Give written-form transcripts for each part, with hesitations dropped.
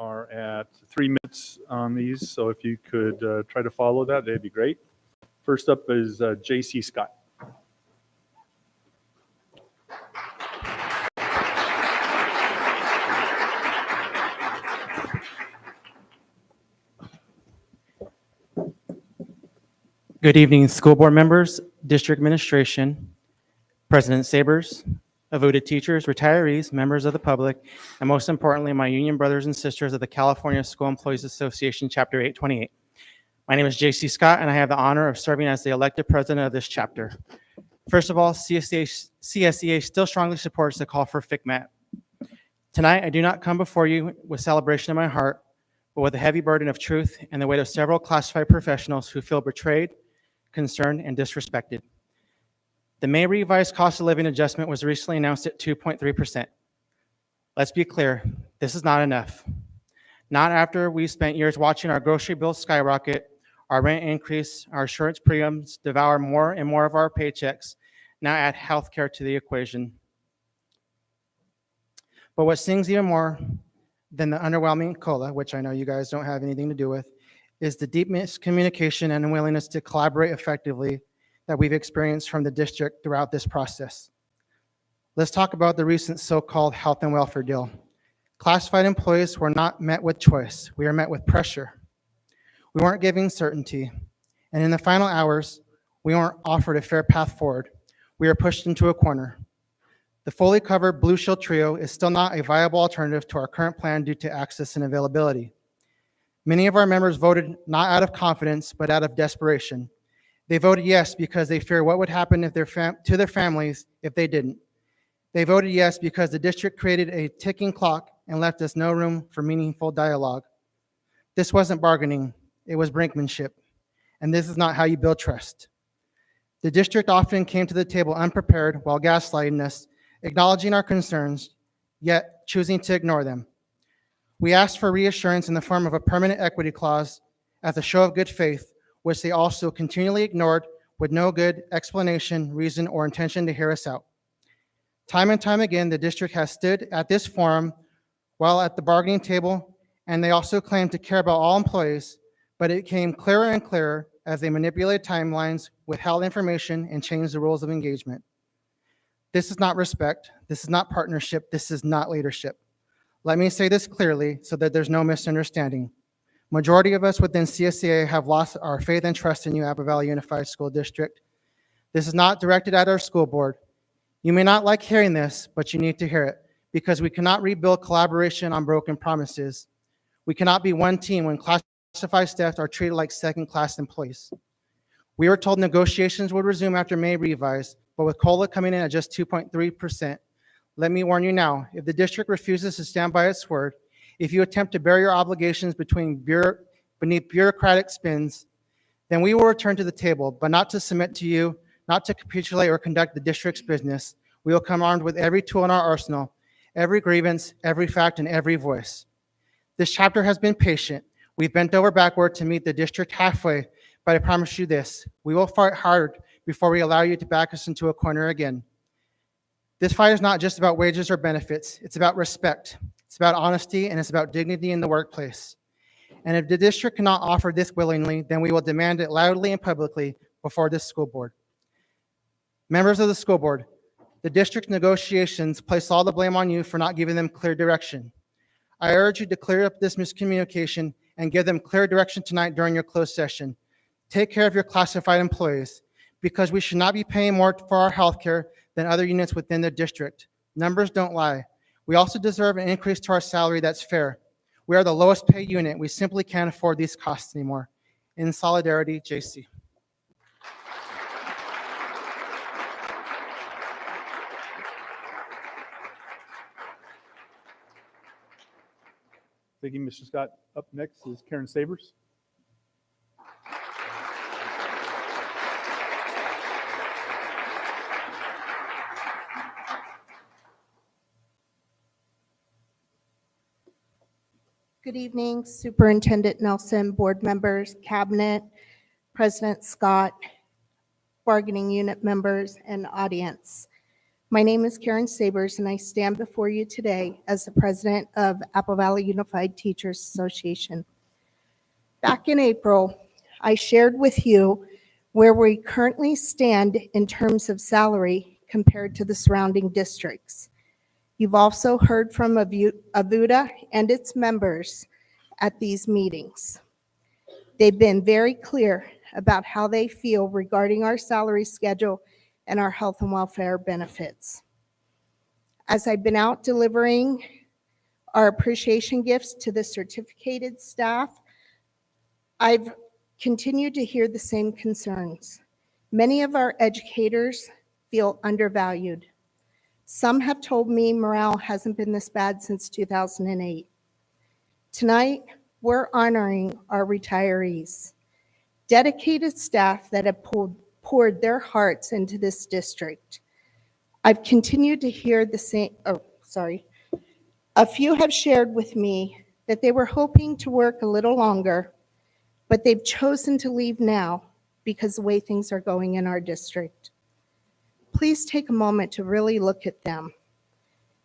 are at 3 minutes on these, so if you could try to follow that, that'd be great. First up is J.C. Scott. Good evening, school board members, district administration, President Sabers, voted teachers, retirees, members of the public, and most importantly, my union brothers and sisters of the California School Employees Association, Chapter 828. My name is J.C. Scott, and I have the honor of serving as the elected president of this chapter. First of all, CSEA still strongly supports the call for FCMAT. Tonight, I do not come before you with celebration in my heart, but with a heavy burden of truth and the weight of several classified professionals who feel betrayed, concerned, and disrespected. The May revised cost of living adjustment was recently announced at 2.3%. Let's be clear, this is not enough. Not after we spent years watching our grocery bills skyrocket, our rent increase, our insurance premiums devour more and more of our paychecks, now add healthcare to the equation. But what stings even more than the underwhelming COLA, which I know you guys don't have anything to do with, is the deep miscommunication and unwillingness to collaborate effectively that we've experienced from the district throughout this process. Let's talk about the recent so-called health and welfare deal. Classified employees were not met with choice. We are met with pressure. We weren't given certainty. And in the final hours, we weren't offered a fair path forward. We are pushed into a corner. The fully covered Blue Shield trio is still not a viable alternative to our current plan due to access and availability. Many of our members voted not out of confidence, but out of desperation. They voted yes because they fear what would happen if to their families if they didn't. They voted yes because the district created a ticking clock and left us no room for meaningful dialogue. This wasn't bargaining, it was brinkmanship. And this is not how you build trust. The district often came to the table unprepared while gaslighting us, acknowledging our concerns, yet choosing to ignore them. We asked for reassurance in the form of a permanent equity clause as a show of good faith, which they also continually ignored with no good explanation, reason, or intention to hear us out. Time and time again, the district has stood at this forum while at the bargaining table, and they also claimed to care about all employees, but it became clearer and clearer as they manipulated timelines, withheld information, and changed the rules of engagement. This is not respect, this is not partnership, this is not leadership. Let me say this clearly so that there's no misunderstanding. Majority of us within CSEA have lost our faith and trust in you, Apple Valley Unified School District. This is not directed at our school board. You may not like hearing this, but you need to hear it because we cannot rebuild collaboration on broken promises. We cannot be one team when classified staff are treated like second-class employees. We were told negotiations would resume after May revise, but with COLA coming in at just 2.3%, let me warn you now, if the district refuses to stand by its word, if you attempt to bury your obligations beneath bureaucratic spins, then we will return to the table, but not to submit to you, not to capitulate or conduct the district's business. We will come armed with every tool in our arsenal, every grievance, every fact, and every voice. This chapter has been patient. We've bent over backward to meet the district halfway, but I promise you this, we will fight hard before we allow you to back us into a corner again. This fight is not just about wages or benefits. It's about respect. It's about honesty, and it's about dignity in the workplace. And if the district cannot offer this willingly, then we will demand it loudly and publicly before this school board. Members of the school board, the district's negotiations place all the blame on you for not giving them clear direction. I urge you to clear up this miscommunication and give them clear direction tonight during your closed session. Take care of your classified employees because we should not be paying more for our health care than other units within the district. Numbers don't lie. We also deserve an increase to our salary that's fair. We are the lowest paid unit. We simply can't afford these costs anymore. In solidarity, JC. Thank you, Mr. Scott. Up next is Karen Sabers. Good evening, Superintendent Nelson, board members, cabinet, President Scott, bargaining unit members, and audience. My name is Karen Sabers, and I stand before you today as the president of Apple Valley Unified Teachers Association. Back in April, I shared with you where we currently stand in terms of salary compared to the surrounding districts. You've also heard from AVUDA and its members at these meetings. They've been very clear about how they feel regarding our salary schedule and our health and welfare benefits. As I've been out delivering our appreciation gifts to the certificated staff, I've continued to hear the same concerns. Many of our educators feel undervalued. Some have told me morale hasn't been this bad since 2008. Tonight, we're honoring our retirees, dedicated staff that have poured their hearts into this district. I've continued to hear the same, a few have shared with me that they were hoping to work a little longer, but they've chosen to leave now because of the way things are going in our district. Please take a moment to really look at them.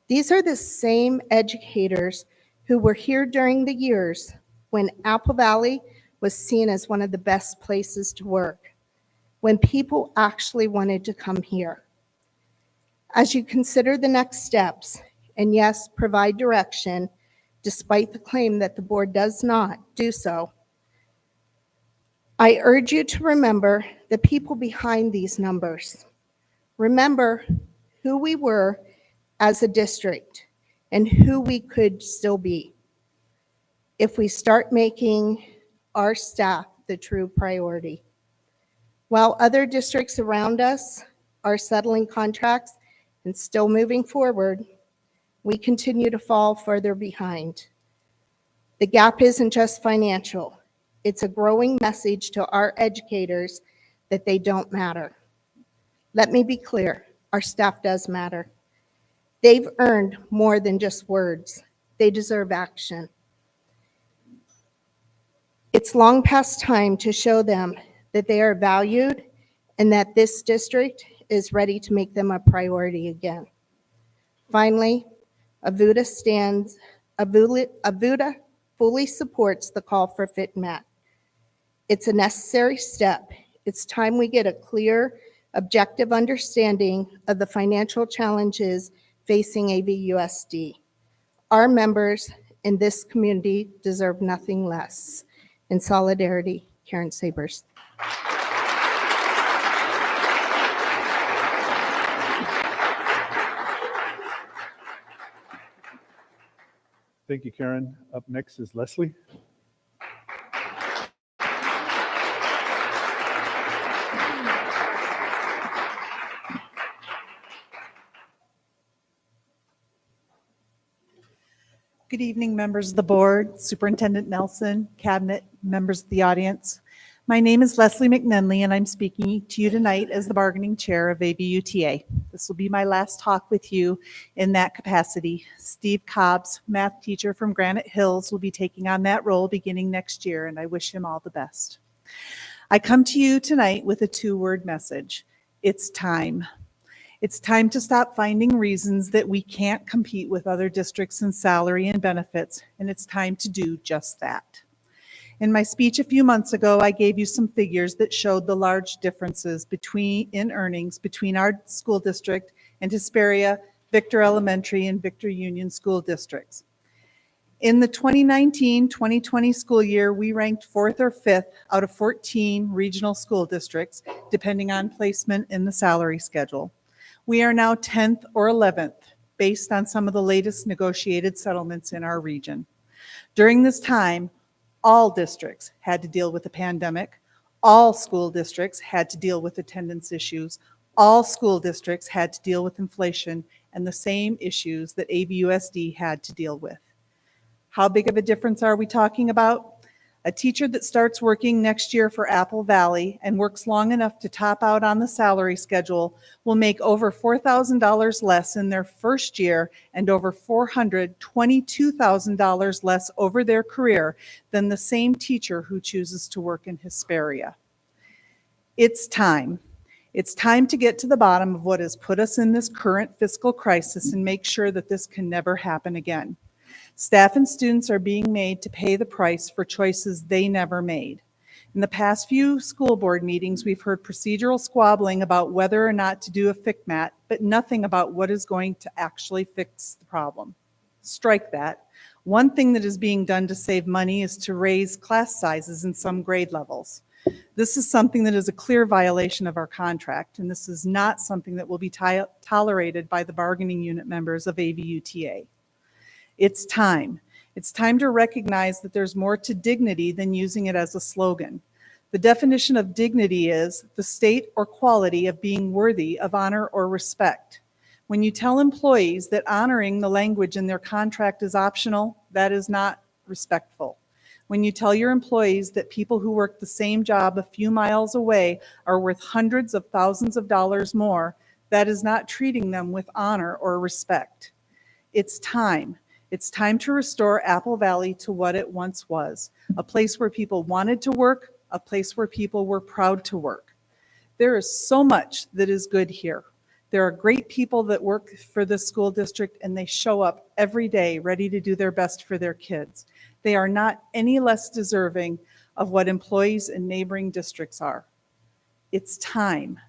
These are the same educators who were here during the years when Apple Valley was seen as one of the best places to work, when people actually wanted to come here. As you consider the next steps, and yes, provide direction, despite the claim that the board does not do so, I urge you to remember the people behind these numbers. Remember who we were as a district and who we could still be if we start making our staff the true priority. While other districts around us are settling contracts and still moving forward, we continue to fall further behind. The gap isn't just financial. It's a growing message to our educators that they don't matter. Let me be clear, our staff does matter. They've earned more than just words. They deserve action. It's long past time to show them that they are valued and that this district is ready to make them a priority again. Finally, AVUDA fully supports the call for FCMAT. It's a necessary step. It's time we get a clear, objective understanding of the financial challenges facing AVUSD. Our members in this community deserve nothing less. In solidarity, Karen Sabers. Thank you, Karen. Up next is Leslie. Good evening, members of the board, Superintendent Nelson, cabinet, members of the audience. My name is Leslie McNenly, and I'm speaking to you tonight as the bargaining chair of ABUTA. This will be my last talk with you in that capacity. Steve Cobbs, math teacher from Granite Hills, will be taking on that role beginning next year, and I wish him all the best. I come to you tonight with a two-word message. It's time. It's time to stop finding reasons that we can't compete with other districts in salary and benefits, and it's time to do just that. In my speech a few months ago, I gave you some figures that showed the large differences in earnings between our school district and Hesperia, Victor Elementary, and Victor Union school districts. In the 2019-2020 school year, we ranked 4th or 5th out of 14 regional school districts, depending on placement in the salary schedule. We are now 10th or 11th, based on some of the latest negotiated settlements in our region. During this time, all districts had to deal with the pandemic. All school districts had to deal with attendance issues. All school districts had to deal with inflation and the same issues that ABUSD had to deal with. How big of a difference are we talking about? A teacher that starts working next year for Apple Valley and works long enough to top out on the salary schedule will make over $4,000 less in their first year and over $422,000 less over their career than the same teacher who chooses to work in Hesperia. It's time. It's time to get to the bottom of what has put us in this current fiscal crisis and make sure that this can never happen again. Staff and students are being made to pay the price for choices they never made. In the past few school board meetings, we've heard procedural squabbling about whether or not to do a FCMAT, but nothing about what is going to actually fix the problem. Strike that. One thing that is being done to save money is to raise class sizes in some grade levels. This is something that is a clear violation of our contract, and this is not something that will be tolerated by the bargaining unit members of ABUTA. It's time. It's time to recognize that there's more to dignity than using it as a slogan. The definition of dignity is the state or quality of being worthy of honor or respect. When you tell employees that honoring the language in their contract is optional, that is not respectful. When you tell your employees that people who work the same job a few miles away are worth hundreds of thousands of dollars more, that is not treating them with honor or respect. It's time. It's time to restore Apple Valley to what it once was, a place where people wanted to work, a place where people were proud to work. There is so much that is good here. There are great people that work for this school district, and they show up every day ready to do their best for their kids. They are not any less deserving of what employees in neighboring districts are. It's time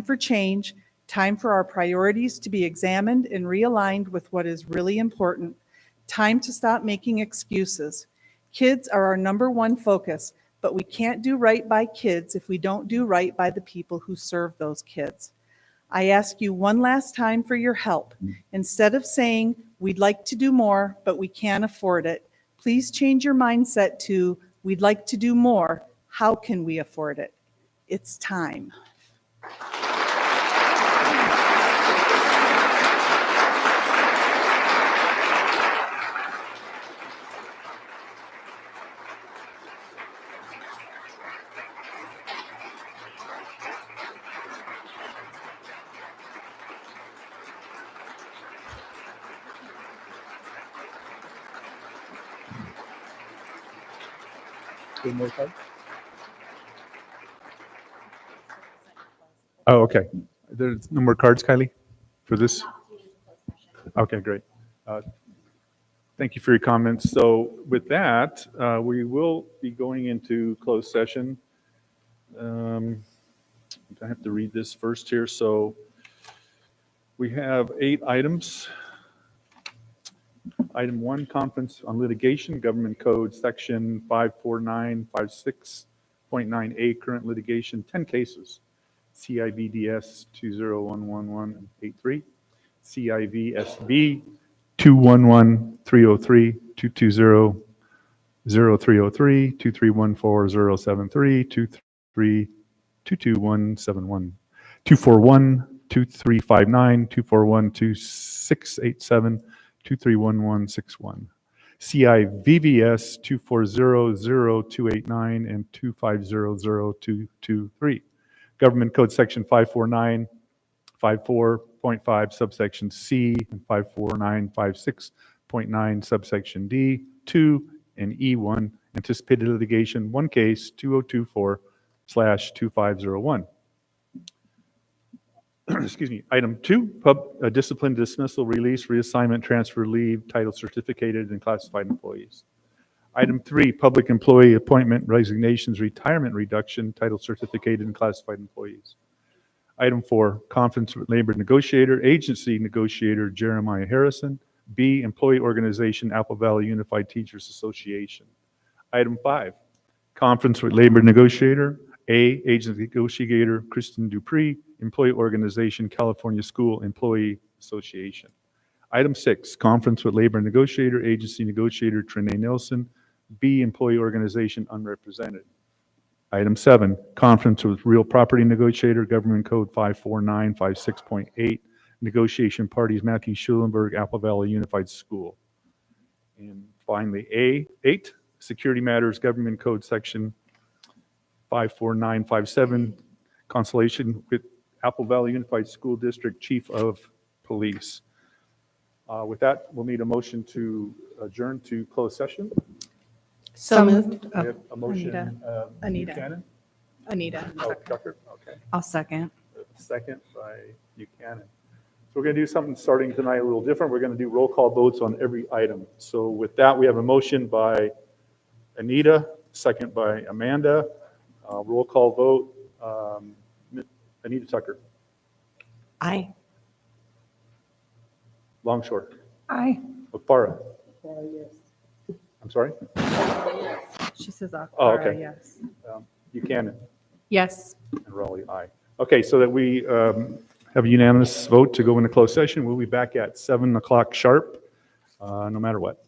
for change, time for our priorities to be examined and realigned with what is really important, time to stop making excuses. Kids are our number one focus, but we can't do right by kids if we don't do right by the people who serve those kids. I ask you one last time for your help. Instead of saying, we'd like to do more, but we can't afford it, please change your mindset to, we'd like to do more, how can we afford it? It's time. Any more cards? Oh, okay. There's no more cards, Kylie, for this? Okay, great. Thank you for your comments. So with that, we will be going into closed session. I have to read this first here. So we have 8 items. Item 1, conference on litigation, Government Code Section 54956.9A, current litigation, 10 cases. CIVDS 2011183, CIVSB 211303, 220 0303, 2314073, 2222171, 241 2359, 241 2687, 231161. CIVVS 2400289 and 2500223. Government Code Section 54954.5 subsection C and 54956.9 subsection D, 2 and E1, anticipated litigation, 1 case 2024/2501. Excuse me. Item 2, discipline, dismissal, release, reassignment, transfer, leave, title certificated and classified employees. Item 3, public employee appointment, resignations, retirement reduction, title certificated and classified employees. Item 4, conference with labor negotiator, agency negotiator Jeremiah Harrison. B, employee organization, Apple Valley Unified Teachers Association. Item 5, conference with labor negotiator, A, agency negotiator Kristen Dupree, employee organization, California School Employee Association. Item 6, conference with labor negotiator, agency negotiator Trinae Nelson. B, employee organization, unrepresented. Item 7, conference with real property negotiator, Government Code 54956.8, negotiation parties Matthew Schulenberg, Apple Valley Unified School. And finally, A, 8, security matters, Government Code Section 54957, consultation with Apple Valley Unified School District Chief of Police. With that, we'll need a motion to adjourn to closed session. So moved. We have a motion. Anita. Buchanan? Anita. Oh, Tucker? Okay. I'll second. second by Buchanan. So we're going to do something starting tonight a little different. We're going to do roll call votes on every item. So with that, we have a motion by Anita, second by Amanda. Roll call vote. Anita Tucker. Aye. Longshore. Aye. Okpara. I'm sorry? She says Oh, okay. yes. Buchanan. Yes. And Raleigh, aye. Okay, so that we have a unanimous vote to go into closed session. We'll be back at 7 o'clock sharp, no matter what.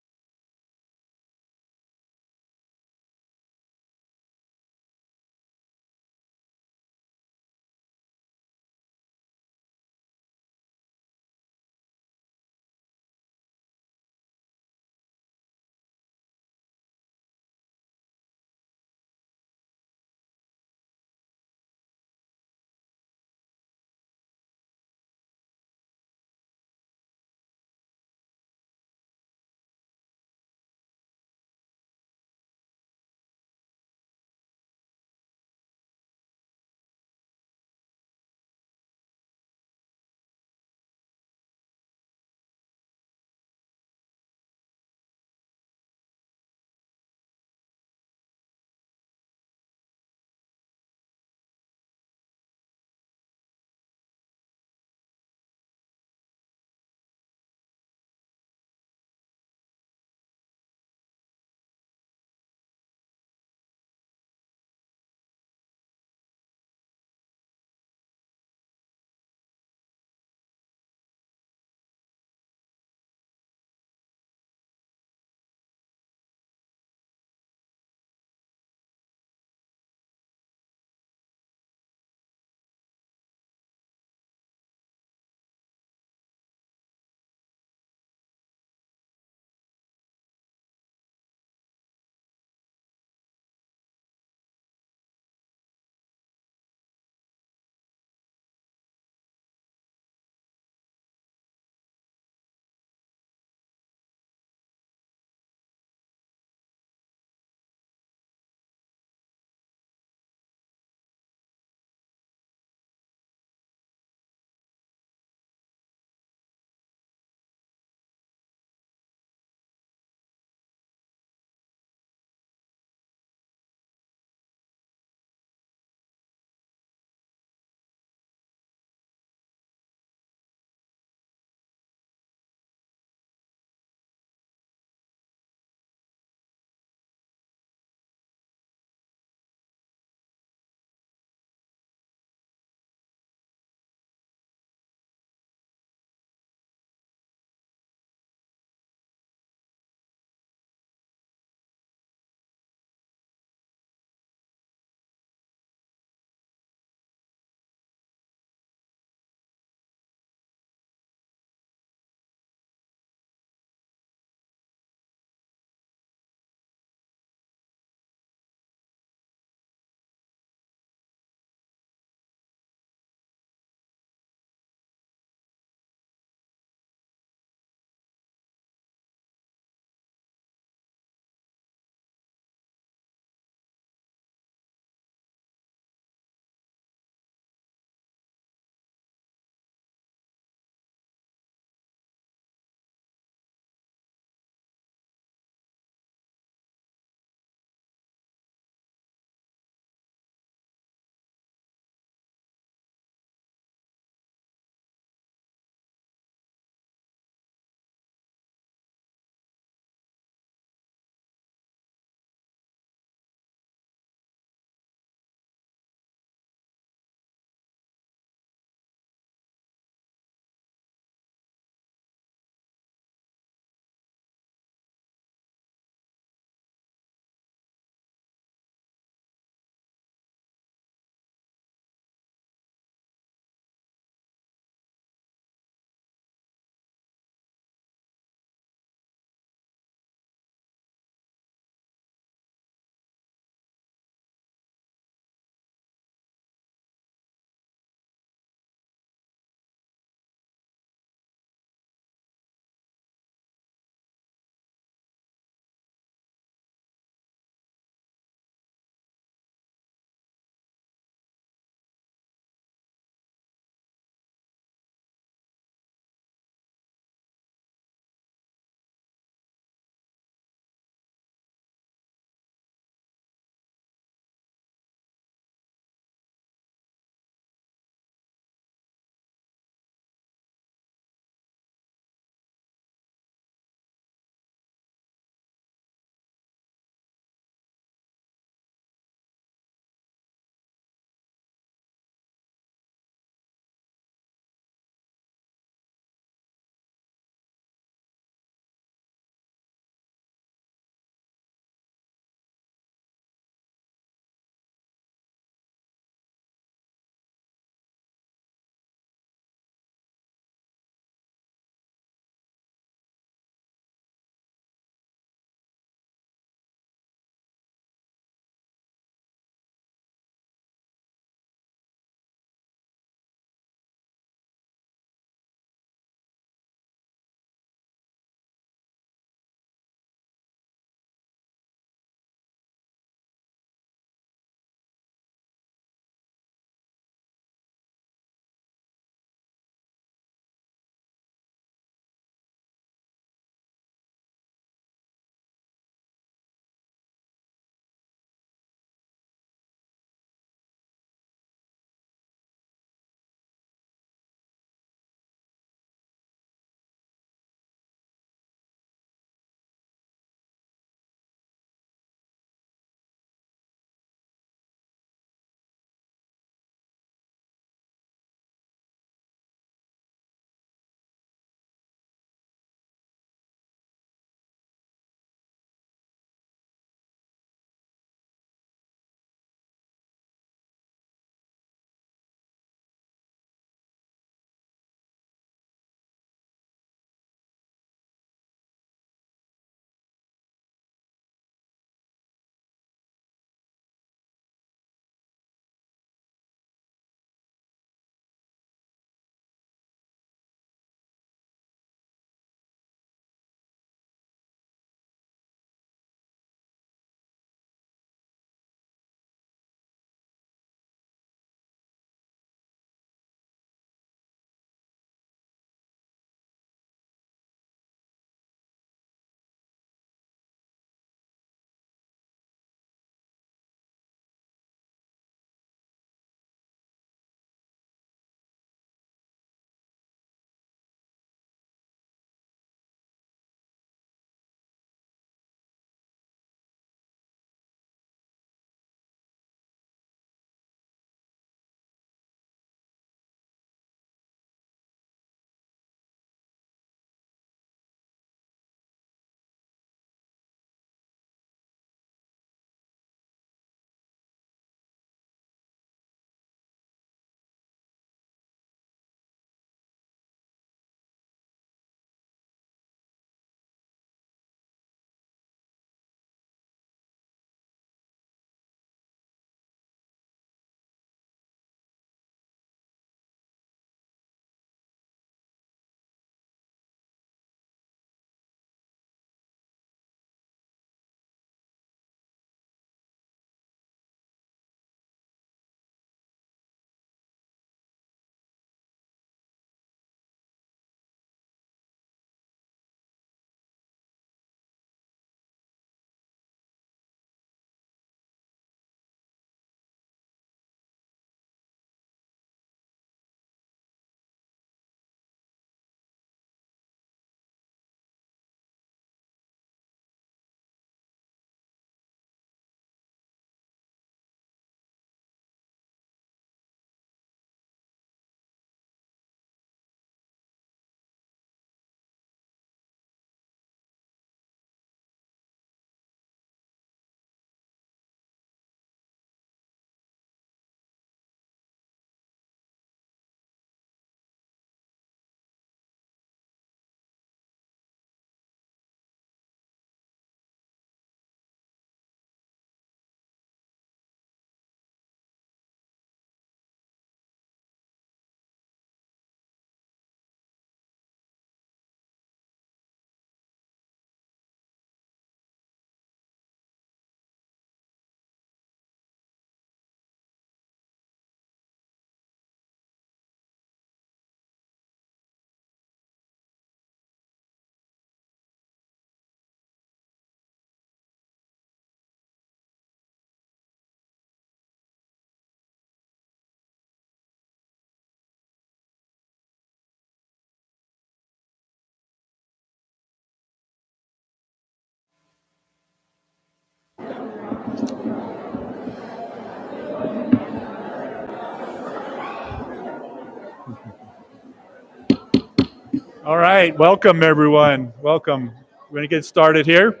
All right, welcome everyone. Welcome. We're going to get started here.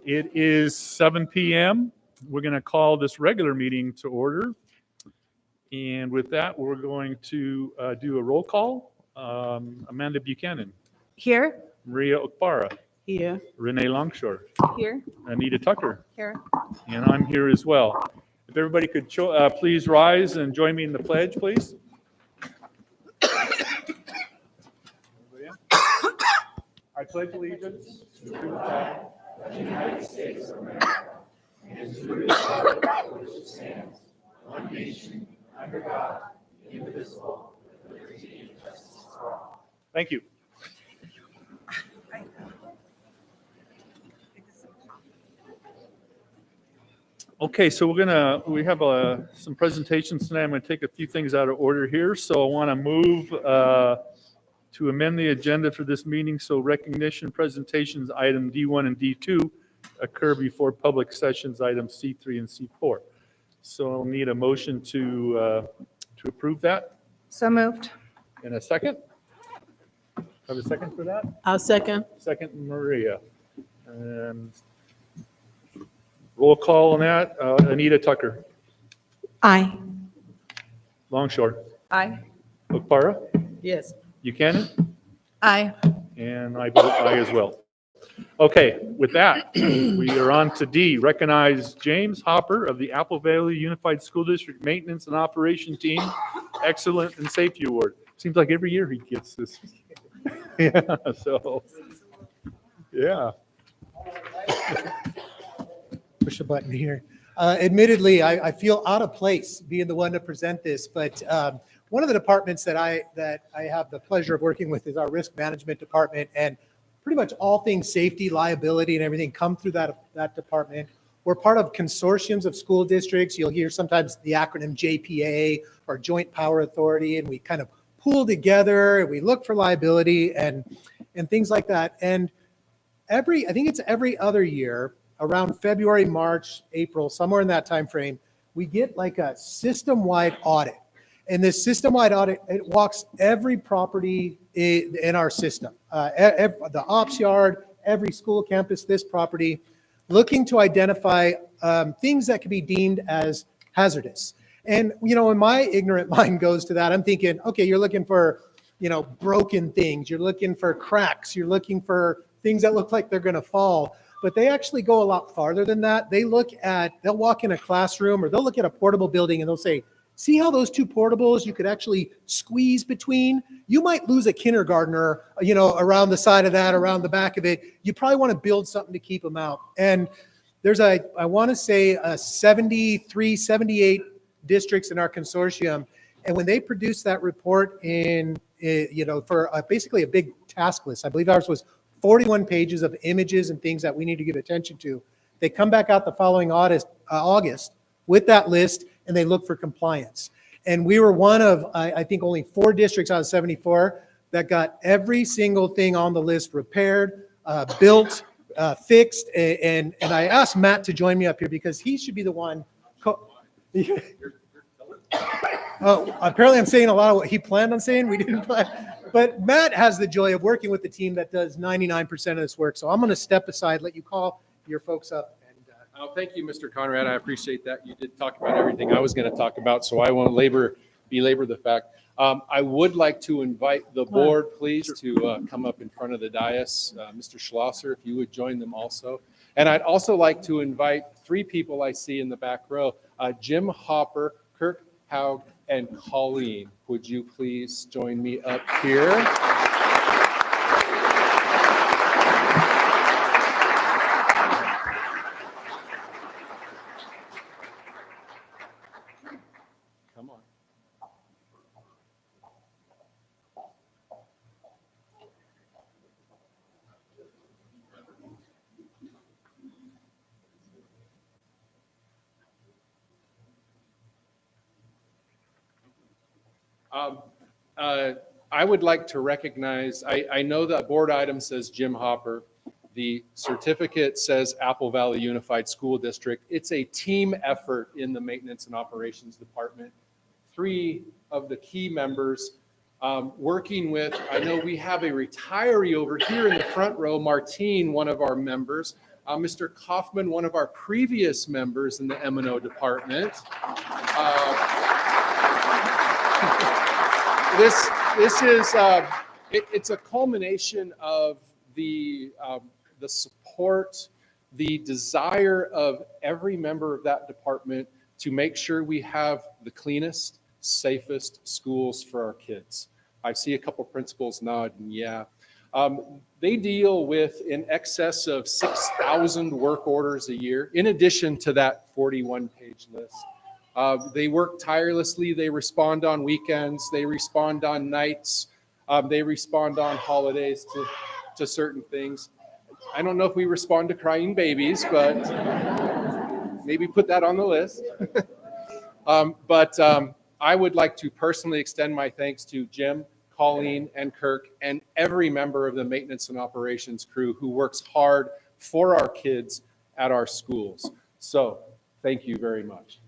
It is 7 p.m. We're going to call this regular meeting to order. And with that, we're going to do a roll call. Amanda Buchanan, Here? Maria Okpara, Here. Renee Longshore, Here. Anita Tucker, Here. and I'm here as well. If everybody could please rise and join me in the pledge, please. I pledge allegiance to the flag of the United States of America and to the republic for which it stands, one nation, under God, indivisible, with liberty and justice for all. Thank you. Okay, so we have some presentations tonight. I'm going to take a few things out of order here. So I want to move to amend the agenda for this meeting so recognition presentations item D1 and D2 occur before public sessions items C3 and C4. So I'll need a motion to approve that. So moved. In a second? Have a second for that? I'll second. Second, Maria. And roll call on that. Anita Tucker, Aye. Longshore, Aye. Okpara, Yes. Buchanan, Aye. and I vote aye as well. Okay, with that, we are on to D. Recognize James Hopper of the Apple Valley Unified School District Maintenance and Operation Team Excellent and Safety Award. Seems like every year he gets this. Yeah, so, yeah. Push a button here. Admittedly, I feel out of place being the one to present this, but one of the departments that I have the pleasure of working with is our risk management department, and pretty much all things safety, liability, and everything come through that department. We're part of consortiums of school districts. You'll hear sometimes the acronym JPA or Joint Power Authority, and we kind of pool together and we look for liability and things like that. And I think it's every other year, around February, March, April, somewhere in that time frame, we get like a system-wide audit. And this system-wide audit, it walks every property in our system, the ops yard, every school campus, this property, looking to identify things that can be deemed as hazardous. And, when my ignorant mind goes to that, I'm thinking, okay, you're looking for, broken things. You're looking for cracks. You're looking for things that look like they're going to fall. But they actually go a lot farther than that. They'll walk in a classroom or they'll look at a portable building and they'll say, see how those two portables you could actually squeeze between? You might lose a kindergartner, around the side of that, around the back of it. You probably want to build something to keep them out. And there's I want to say 73, 78 districts in our consortium. And when they produce that report for basically a big task list, I believe ours was 41 pages of images and things that we need to give attention to. They come back out the following August with that list, and they look for compliance. And we were one of, I think, only 4 districts out of 74 that got every single thing on the list repaired, built, fixed. And I asked Matt to join me up here because he should be the one. Apparently I'm saying a lot of what he planned on saying. We didn't plan. But Matt has the joy of working with the team that does 99% of this work. So I'm going to step aside, let you call your folks up. Thank you, Mr. Conrad. I appreciate that. You did talk about everything I was going to talk about, so I won't belabor the fact. I would like to invite the board, please, to come up in front of the dais. Mr. Schlosser, if you would join them also. And I'd also like to invite 3 people I see in the back row, Jim Hopper, Kirk Haug, and Colleen. Would you please join me up here? Come on. I would like to recognize, I know that board item says Jim Hopper. The certificate says Apple Valley Unified School District. It's a team effort in the Maintenance and Operations Department. 3 of the key members Working with, I know we have a retiree over here in the front row, Martine, one of our members, Mr. Kaufman, one of our previous members in the M&O department. This is it's a culmination of the support, the desire of every member of that department to make sure we have the cleanest, safest schools for our kids. I see a couple principals nodding, yeah. They deal with in excess of 6,000 work orders a year, in addition to that 41-page list. They work tirelessly. They respond on weekends. They respond on nights. They respond on holidays to certain things. I don't know if we respond to crying babies, but maybe put that on the list. But I would like to personally extend my thanks to Jim, Colleen, and Kirk, and every member of the maintenance and operations crew who works hard for our kids at our schools. So thank you very much.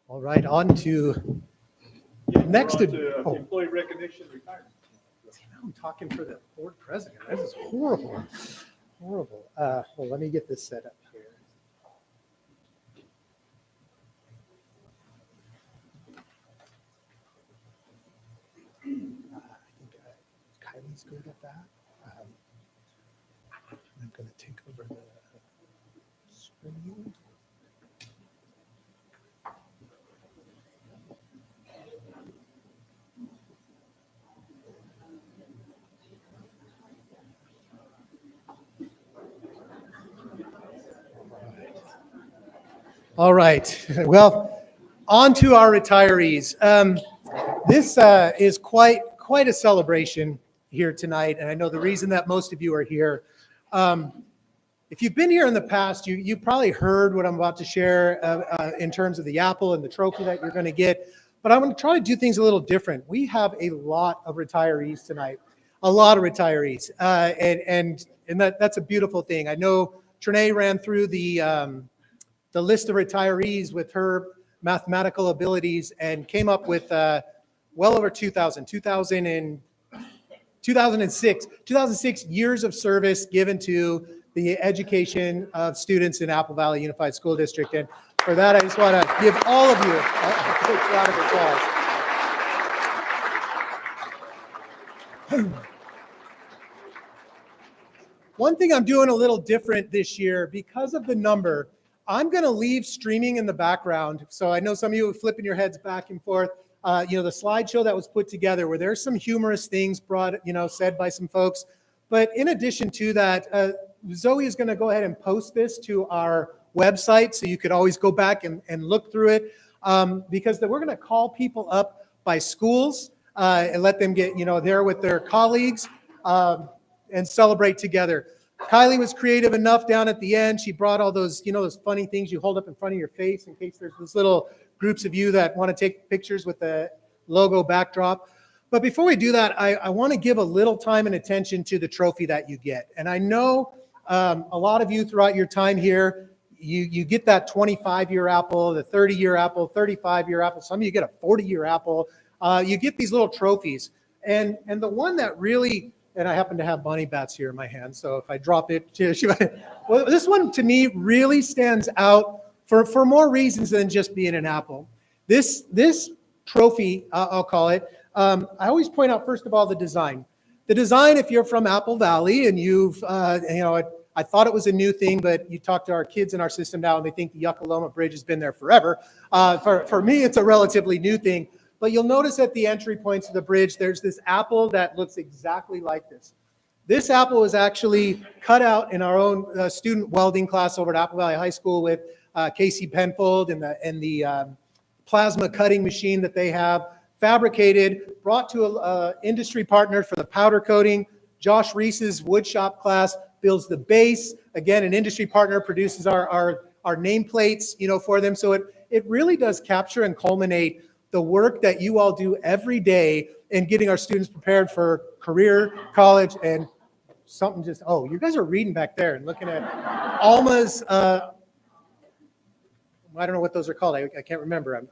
All right, on to next. Oh, Employee recognition retirement. now I'm talking for the board president. This is horrible. Horrible. Well, let me get this set up here. I think Kylie's good at that. I'm going to take over the screen. All right. Well, on to our retirees. This is quite a celebration here tonight, and I know the reason that most of you are here. If you've been here in the past, you probably heard what I'm about to share in terms of the apple and the trophy that you're going to get. But I'm going to try to do things a little different. We have a lot of retirees tonight, a lot of retirees, and that's a beautiful thing. I know Trinae ran through the list of retirees with her mathematical abilities and came up with well over 2006 years of service given to the education of students in Apple Valley Unified School District. And for that, I just want to give all of you a quick round of applause. One thing I'm doing a little different this year, because of the number, I'm going to leave streaming in the background. So I know some of you are flipping your heads back and forth. The slideshow that was put together where there's some humorous things said by some folks. But in addition to that, Zoe is going to go ahead and post this to our website. So you could always go back and look through it because we're going to call people up by schools and let them get, there with their colleagues and celebrate together. Kylie was creative enough down at the end. She brought all those, those funny things you hold up in front of your face in case there's those little groups of you that want to take pictures with the logo backdrop. But before we do that, I want to give a little time and attention to the trophy that you get. And I know A lot of you throughout your time here, you get that 25-year apple, the 30-year apple, 35-year apple. Some of you get a 40-year apple. You get these little trophies. And the one that really, and I happen to have bunny bats here in my hand, so if I drop it, well, this one to me really stands out for more reasons than just being an apple. This trophy, I'll call it, I always point out, first of all, the design. The design, if you're from Apple Valley and you've, I thought it was a new thing, but you talk to our kids in our system now and they think the Yucca Bridge has been there forever. For me, it's a relatively new thing. But you'll notice at the entry points of the bridge, there's this apple that looks exactly like this. This apple was actually cut out in our own student welding class over at Apple Valley High School with Casey Penfold and the plasma cutting machine that they have, fabricated, brought to an industry partner for the powder coating. Josh Reese's woodshop class builds the base. Again, an industry partner produces our nameplates, for them. So it really does capture and culminate the work that you all do every day in getting our students prepared for career, college, and something just, you guys are reading back there and looking at Alma's, I don't know what those are called. I can't remember.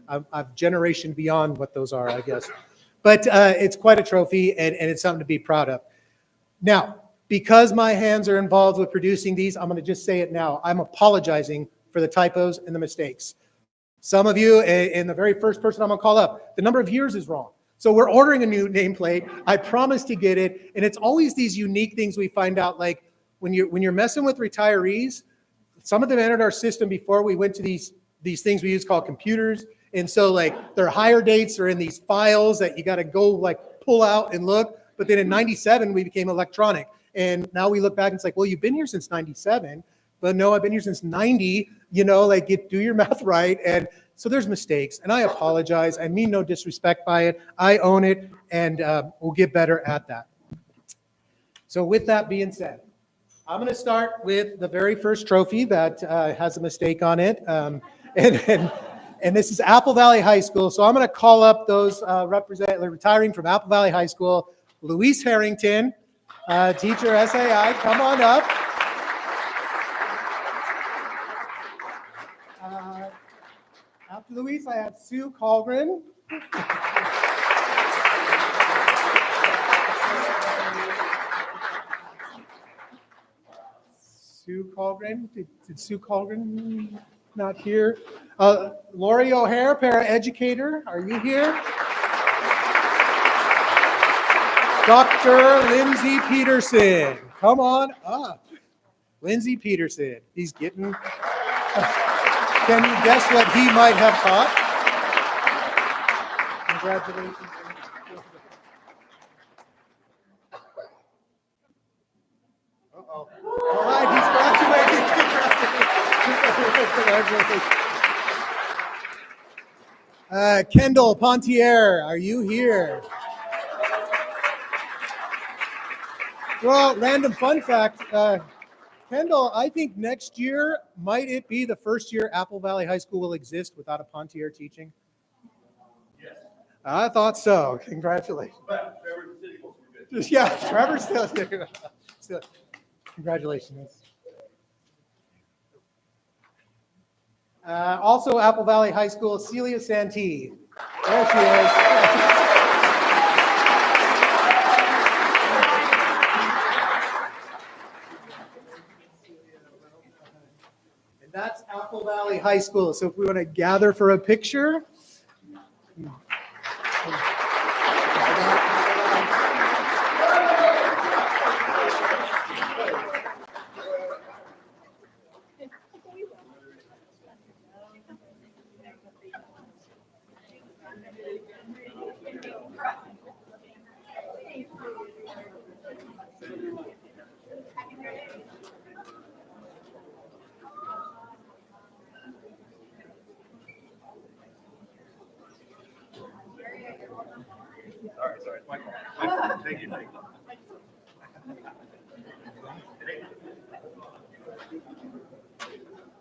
I've generation beyond what those are, I guess. But it's quite a trophy, and it's something to be proud of. Now, because my hands are involved with producing these, I'm going to just say it now. I'm apologizing for the typos and the mistakes. Some of you, and the very first person I'm going to call up, the number of years is wrong. So we're ordering a new nameplate. I promise to get it. And it's always these unique things we find out, like when you're messing with retirees, some of them entered our system before we went to these things we use called computers. And so like their hire dates are in these files that you got to go like pull out and look. But then in 97, we became electronic. And now we look back and it's like, well, you've been here since 97. But no, I've been here since 90, do your math right. And so there's mistakes, and I apologize. I mean no disrespect by it. I own it, and we'll get better at that. So with that being said, I'm going to start with the very first trophy that has a mistake on it. And this is Apple Valley High School. So I'm going to call up those retiring from Apple Valley High School. Luis Harrington, teacher SAI, come on up. After Luis, I have Sue Colgren. Sue Colgren, did Sue Colgren not here? Lori O'Hare, paraeducator, are you here? Dr. Lindsay Peterson, come on up. Lindsay Peterson, he's getting... Can you guess what he might have taught? Congratulations. Uh-oh. All right, he's graduating. Kendall Pontier, are you here? Well, random fun fact. Kendall, I think next year, might it be the first year Apple Valley High School will exist without a Pontier teaching? Yes. I thought so. Congratulations. But Trevor City will be good. Yeah, Trevor's still. Congratulations. Also, Apple Valley High School, Celia Santee. There she is. That's Apple Valley High School. So if we want to gather for a picture. Sorry. Thank you.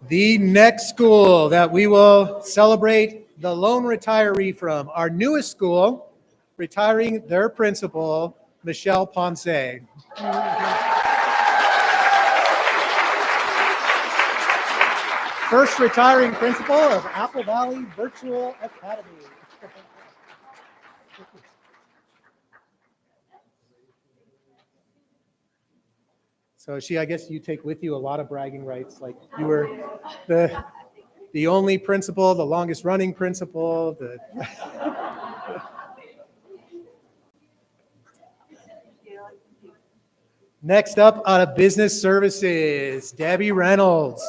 The next school that we will celebrate the lone retiree from, our newest school, retiring their principal, Michelle Ponce. first retiring principal of Apple Valley Virtual Academy. So I guess you take with you a lot of bragging rights, like you were the only principal, the longest running principal, Next up, out of business services, Debbie Reynolds.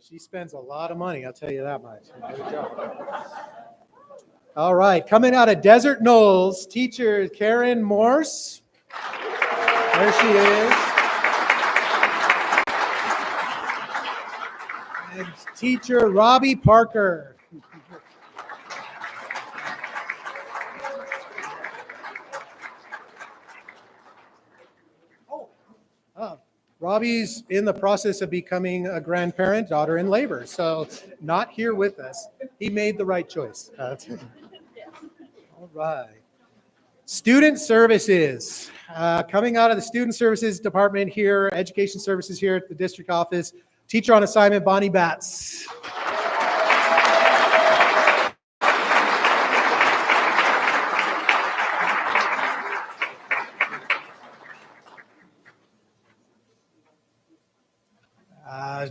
She spends a lot of money, I'll tell you that much. Good job. All right, coming out of Desert Knolls, teacher Karen Morse. There she is. And teacher Robbie Parker. Robbie's in the process of becoming a grandparent, daughter in labor, so not here with us. He made the right choice. All right. Student services. Coming out of the student services department here, education services here at the district office, teacher on assignment, Bonnie Batts.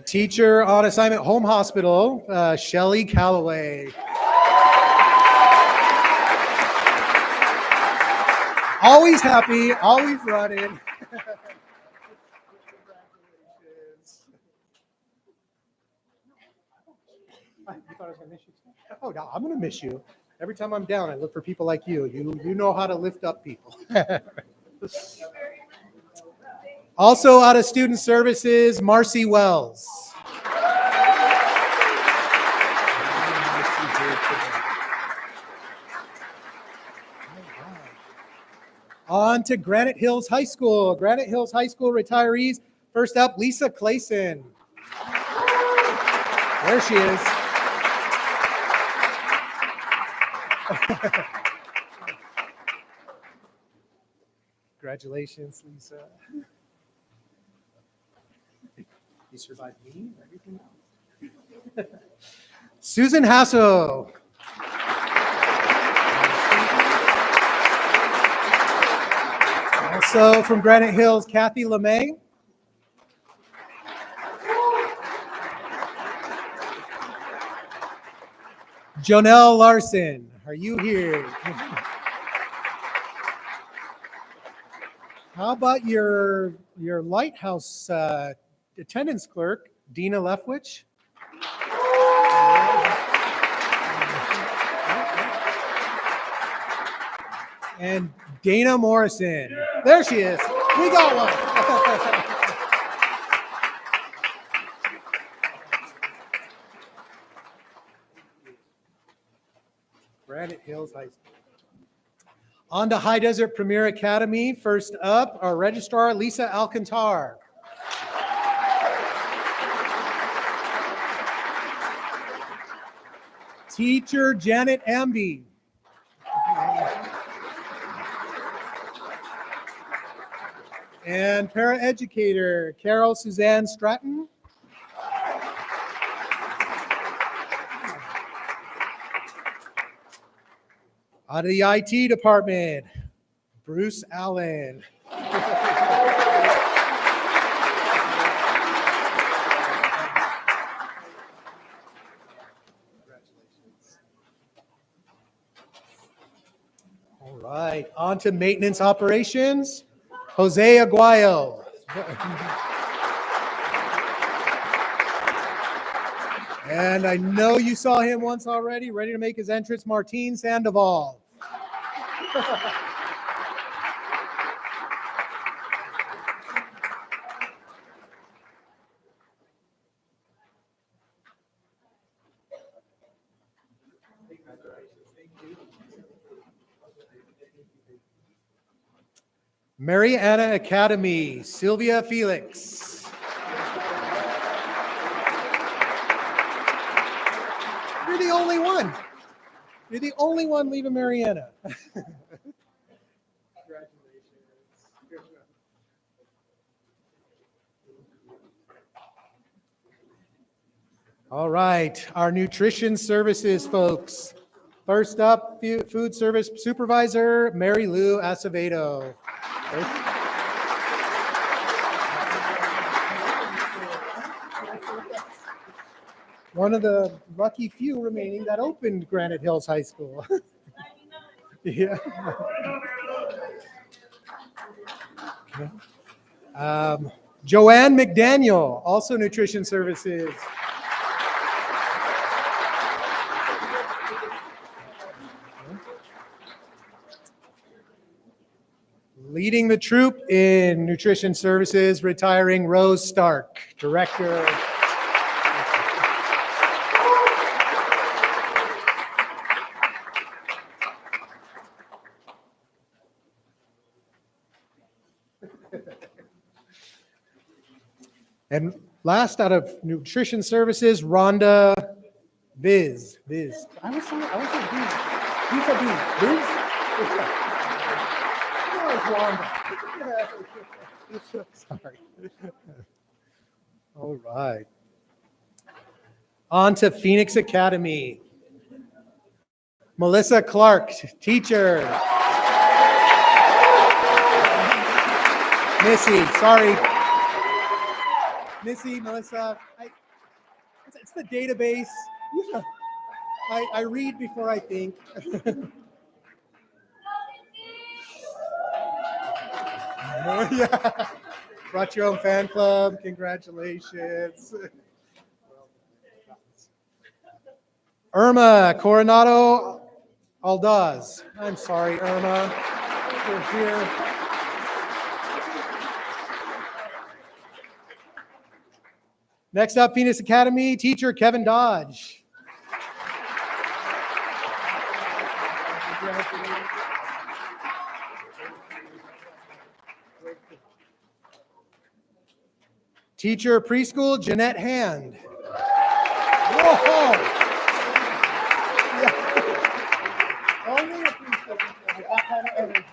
Teacher on assignment, home hospital, Shelley Calloway. Always happy, always running. You thought I was going to miss you? Oh, no, I'm going to miss you. Every time I'm down, I look for people like you. You know how to lift up people. Also out of student services, Marcy Wells. On to Granite Hills High School. Granite Hills High School retirees. First up, Lisa Clayson. There she is. Congratulations, Lisa. You survived me and everything else. Susan Hasso. Also from Granite Hills, Kathy LeMay. Jonelle Larson, are you here? How about your lighthouse attendance clerk, Dina Leftwich? And Dana Morrison. There she is. We got one. Granite Hills High School. On to High Desert Premier Academy. First up, our registrar, Lisa Alcantar. Teacher, Janet Amby. And paraeducator, Carol Suzanne Stratton. Out of the IT department, Bruce Allen. All right, on to maintenance operations, Jose Aguayo. And I know you saw him once already, ready to make his entrance, Martine Sandoval. Mariana Academy, Sylvia Felix. the only one. You're the only one leaving Mariana. All right, our nutrition services folks. First up, food service supervisor, Mary Lou Acevedo. One of the lucky few remaining that opened Granite Hills High School. Yeah. Joanne McDaniel, also nutrition services. Leading the troop in nutrition services, retiring Rose Stark, director. And last out of nutrition services, Rhonda Viz. I was saying Viz. You said Viz? Rhonda. Sorry. All right. On to Phoenix Academy. Melissa Clark, teacher. Missy, sorry. Missy, Melissa, it's the database. I read before I think. Yeah. Brought your own fan club. Congratulations. Irma Coronado Aldaz. I'm sorry, Irma. You're here. Next up, Phoenix Academy teacher Kevin Dodge. Teacher preschool Jeanette Hand. Whoa! Yeah. Only a preschool. That kind of energy.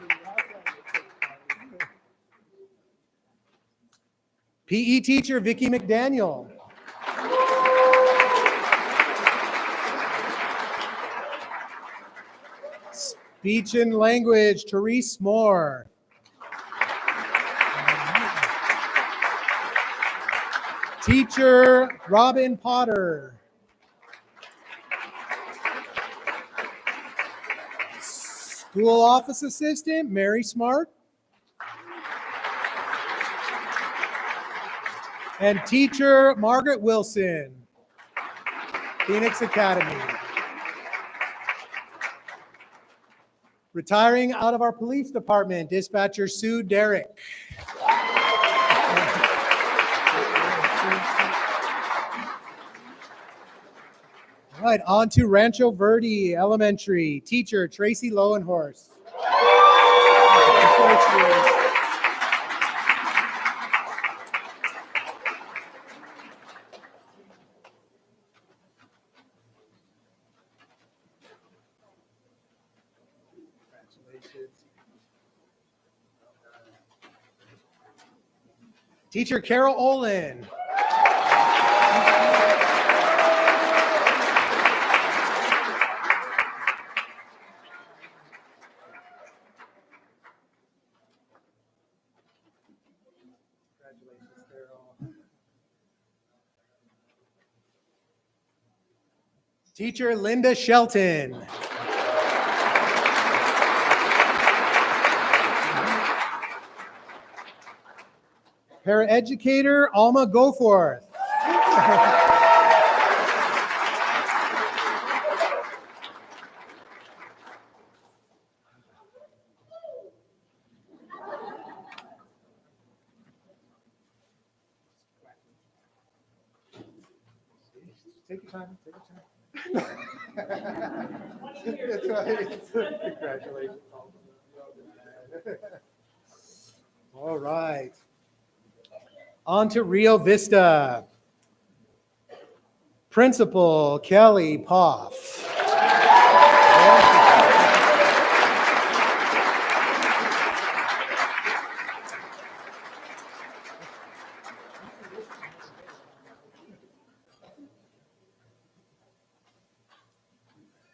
PE teacher Vicki McDaniel. Speech and language Therese Moore. Teacher Robin Potter. School office assistant Mary Smart. And teacher Margaret Wilson, Phoenix Academy. Retiring out of our police department, dispatcher Sue Derrick. All right, on to Rancho Verde Elementary, teacher Tracy Lowenhorst. Teacher Carol Olin. Congratulations, Carol. Teacher Linda Shelton. Paraeducator Alma Goforth. Take your time, take your time. That's right. Congratulations. All right. On to Rio Vista. Principal Kelly Poff.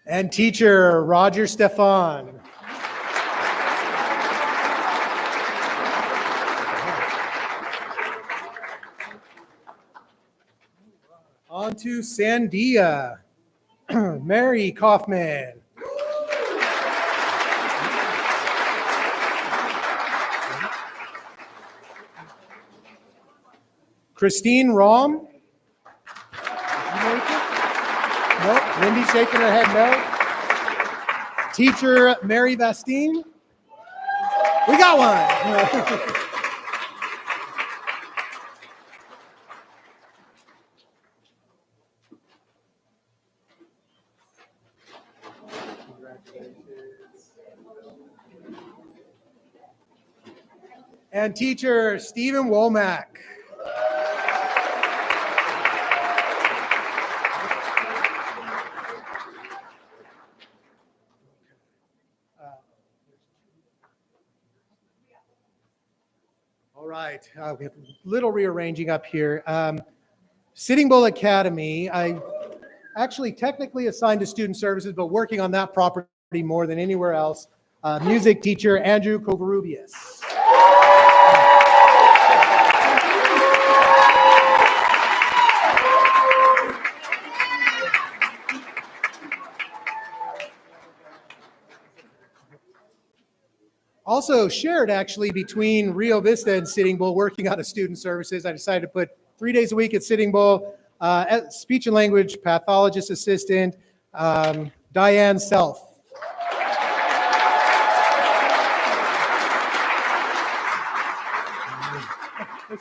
And teacher Roger Stefan. On to Sandia, Mary Kaufman. Christine Rom. Nope. Lindy shaking her head no. Teacher Mary Vastine. We got one. And teacher Stephen Womack. All right, we have a little rearranging up here. Sitting Bull Academy, I actually technically assigned to student services, but working on that property more than anywhere else. Music teacher Andrew Covarrubias. Also shared actually between Rio Vista and Sitting Bull, working out of student services. I decided to put 3 days a week at Sitting Bull, speech and language pathologist assistant, Diane Self. I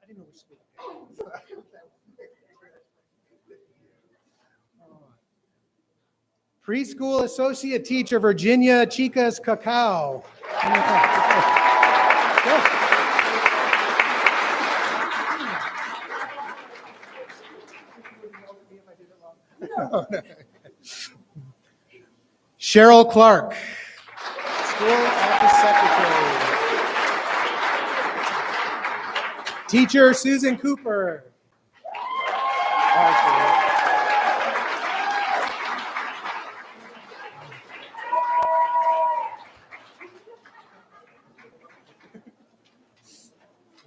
didn't know which school. Preschool associate teacher Virginia Chicas Cacao. Cheryl Clark, school office secretary. Teacher Susan Cooper.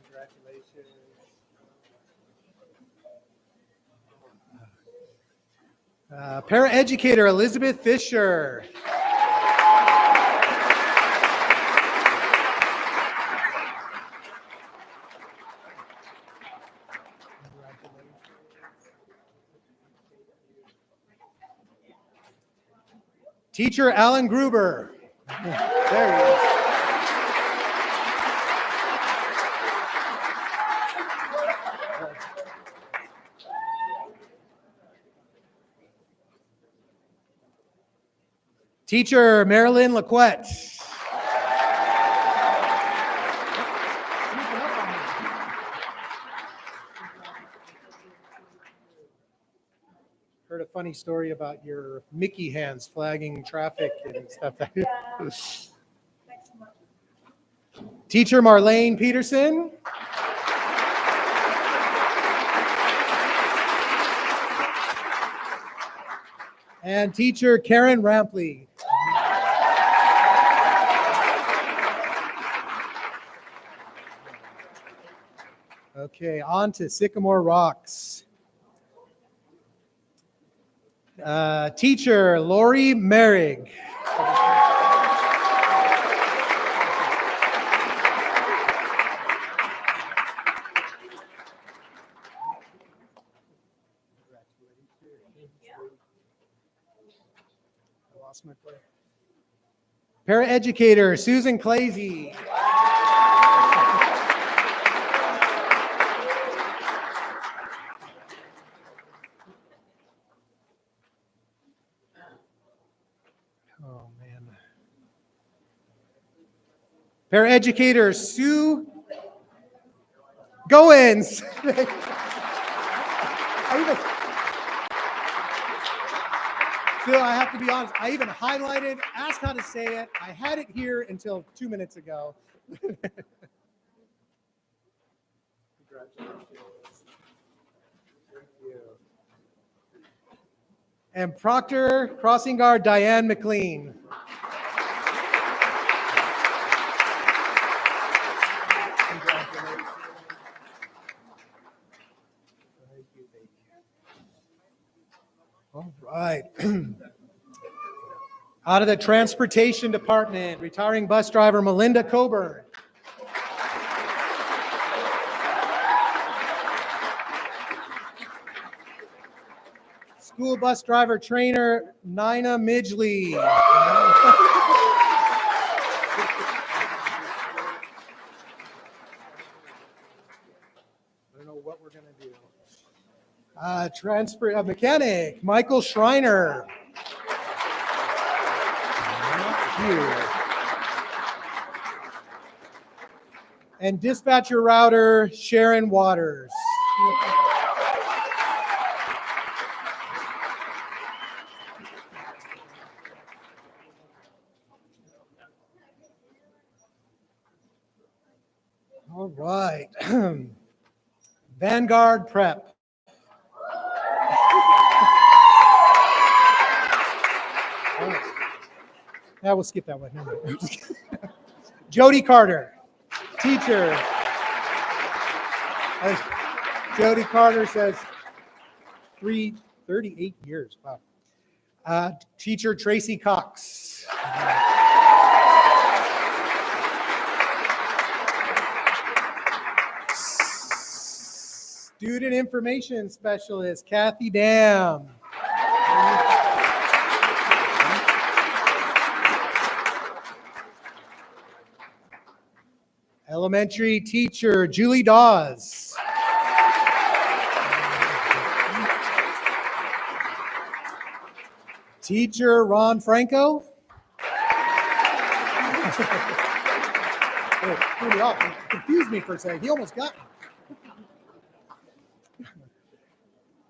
Congratulations. Paraeducator Elizabeth Fisher. Teacher Alan Gruber. There he is. Teacher Marilyn Laquette. Heard a funny story about your Mickey hands flagging traffic and stuff. Teacher Marlene Peterson. And teacher Karen Rampley. Okay, on to Sycamore Rocks. Teacher Lori Merrig. I lost my place. Paraeducator Susan Clazy. Oh, man. Paraeducator Sue Goins. Phil, I have to be honest, I even highlighted, asked how to say it. I had it here until 2 minutes ago. And Proctor Crossing Guard Diane McLean. All right. Out of the Transportation Department, retiring bus driver Melinda Coburn. School bus driver trainer Nina Midgley. I don't know what we're going to do. Mechanic Michael Schreiner. Here. And dispatcher router Sharon Waters. All right. Vanguard Prep. Yeah, we'll skip that one. Jody Carter, teacher. As Jody Carter says, 38 years. Wow. Teacher Tracy Cox. Student Information Specialist Kathy Dam. Elementary teacher Julie Dawes. Teacher Ron Franco. Oh, threw me off. It confused me for a second. He almost got me.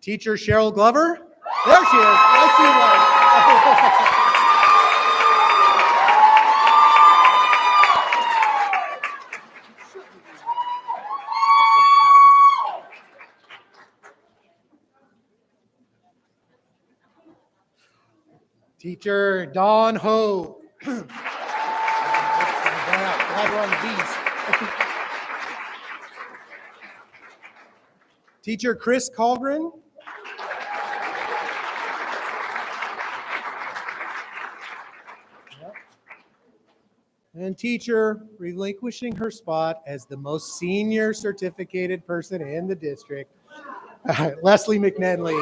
Teacher Cheryl Glover. There she is. I see one. Teacher Dawn Ho. Glad we're on the bees. Teacher Chris Colgren. And teacher relinquishing her spot as the most senior certificated person in the district, Leslie McNenley.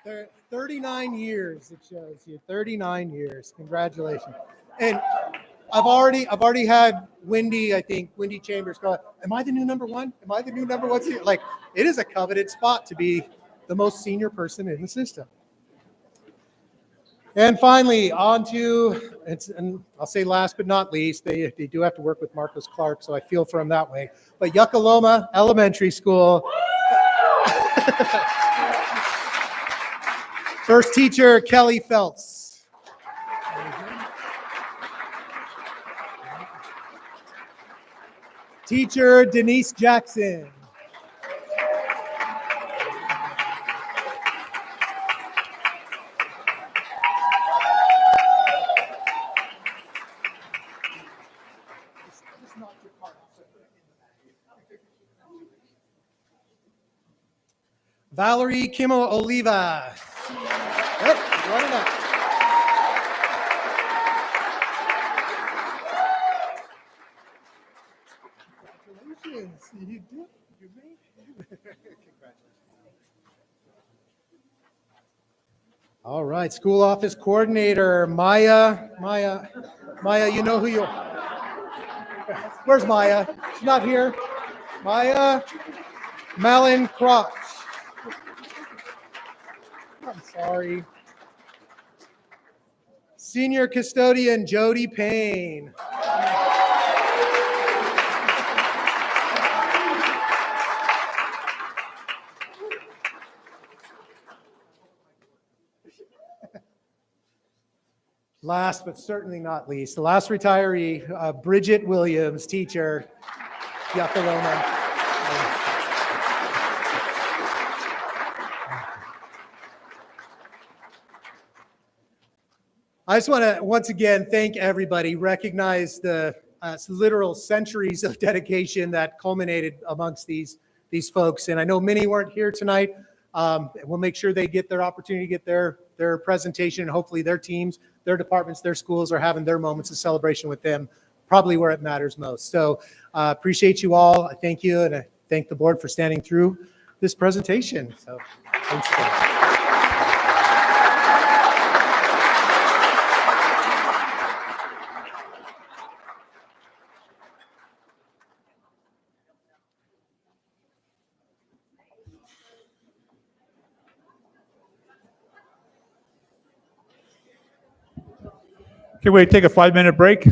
There, 39 years, it shows you. 39 years. Congratulations. And I've already had Wendy Chambers go, am I the new number one? Am I the new number one? Like, it is a coveted spot to be the most senior person in the system. And finally, on to, and I'll say last but not least, they do have to work with Marcus Clark, so I feel for him that way. But Yucca Loma Elementary School. First teacher, Kelly Feltz. Teacher, Denise Jackson. Valerie Kimmel Oliva. Yep, running up. Congratulations. You did. You made it. Congratulations. All right, school office coordinator, Maya, you know who you are. Where's Maya? She's not here. Maya Malin Crotch. I'm sorry. Senior custodian, Jody Payne. Last but certainly not least, the last retiree, Bridget Williams, teacher, Yakaloma. I just want to once again thank everybody, recognize the literal centuries of dedication that culminated amongst these folks. And I know many weren't here tonight. We'll make sure they get their opportunity to get their presentation, and hopefully their teams, their departments, their schools are having their moments of celebration with them, probably where it matters most. So appreciate you all. I thank you, and I thank the board for standing through this presentation. So thanks again. Okay, we take a 5-minute break.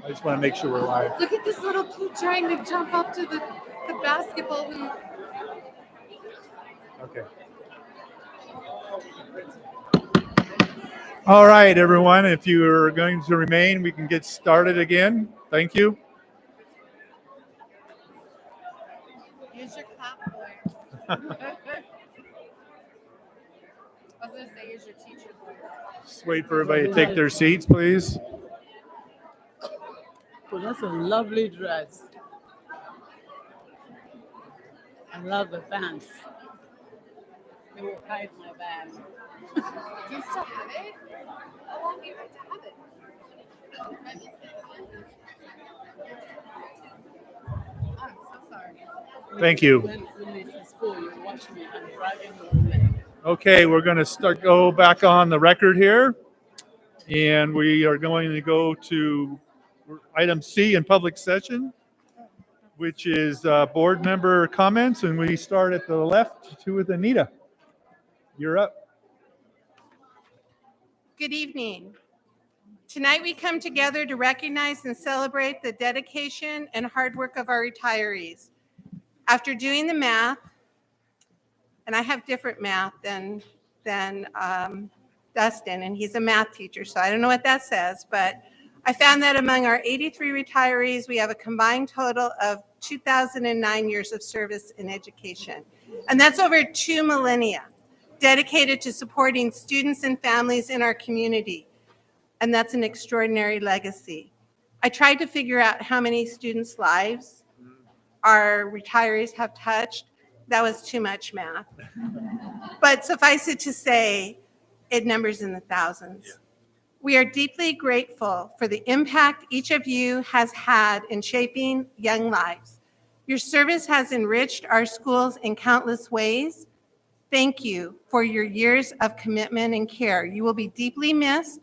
I just want to make sure we're live. Look at this little kid trying to jump up to the basketball hoop. Okay. All right, everyone, if you are going to remain, we can get started again. Thank you. Use your clap voice. I was going to say use your teacher voice. Just wait for everybody to take their seats, please. Oh, that's a lovely dress. I love the pants. They will hide my bag. Do you still have it? How long do you have to have it? I'm so sorry. Thank you. When it is full, you watch me. I'm driving away. Okay, we're going to go back on the record here. And we are going to go to item C in public session, which is board member comments. And we start at the left with Anita. You're up. Good evening. Tonight we come together to recognize and celebrate the dedication and hard work of our retirees. After doing the math, and I have different math than Dustin, and he's a math teacher, so I don't know what that says, but I found that among our 83 retirees, we have a combined total of 2,009 years of service in education. And that's over 2 millennia dedicated to supporting students and families in our community. And that's an extraordinary legacy. I tried to figure out how many students' lives our retirees have touched. That was too much math. But suffice it to say, it numbers in the thousands. We are deeply grateful for the impact each of you has had in shaping young lives. Your service has enriched our schools in countless ways. Thank you for your years of commitment and care. You will be deeply missed,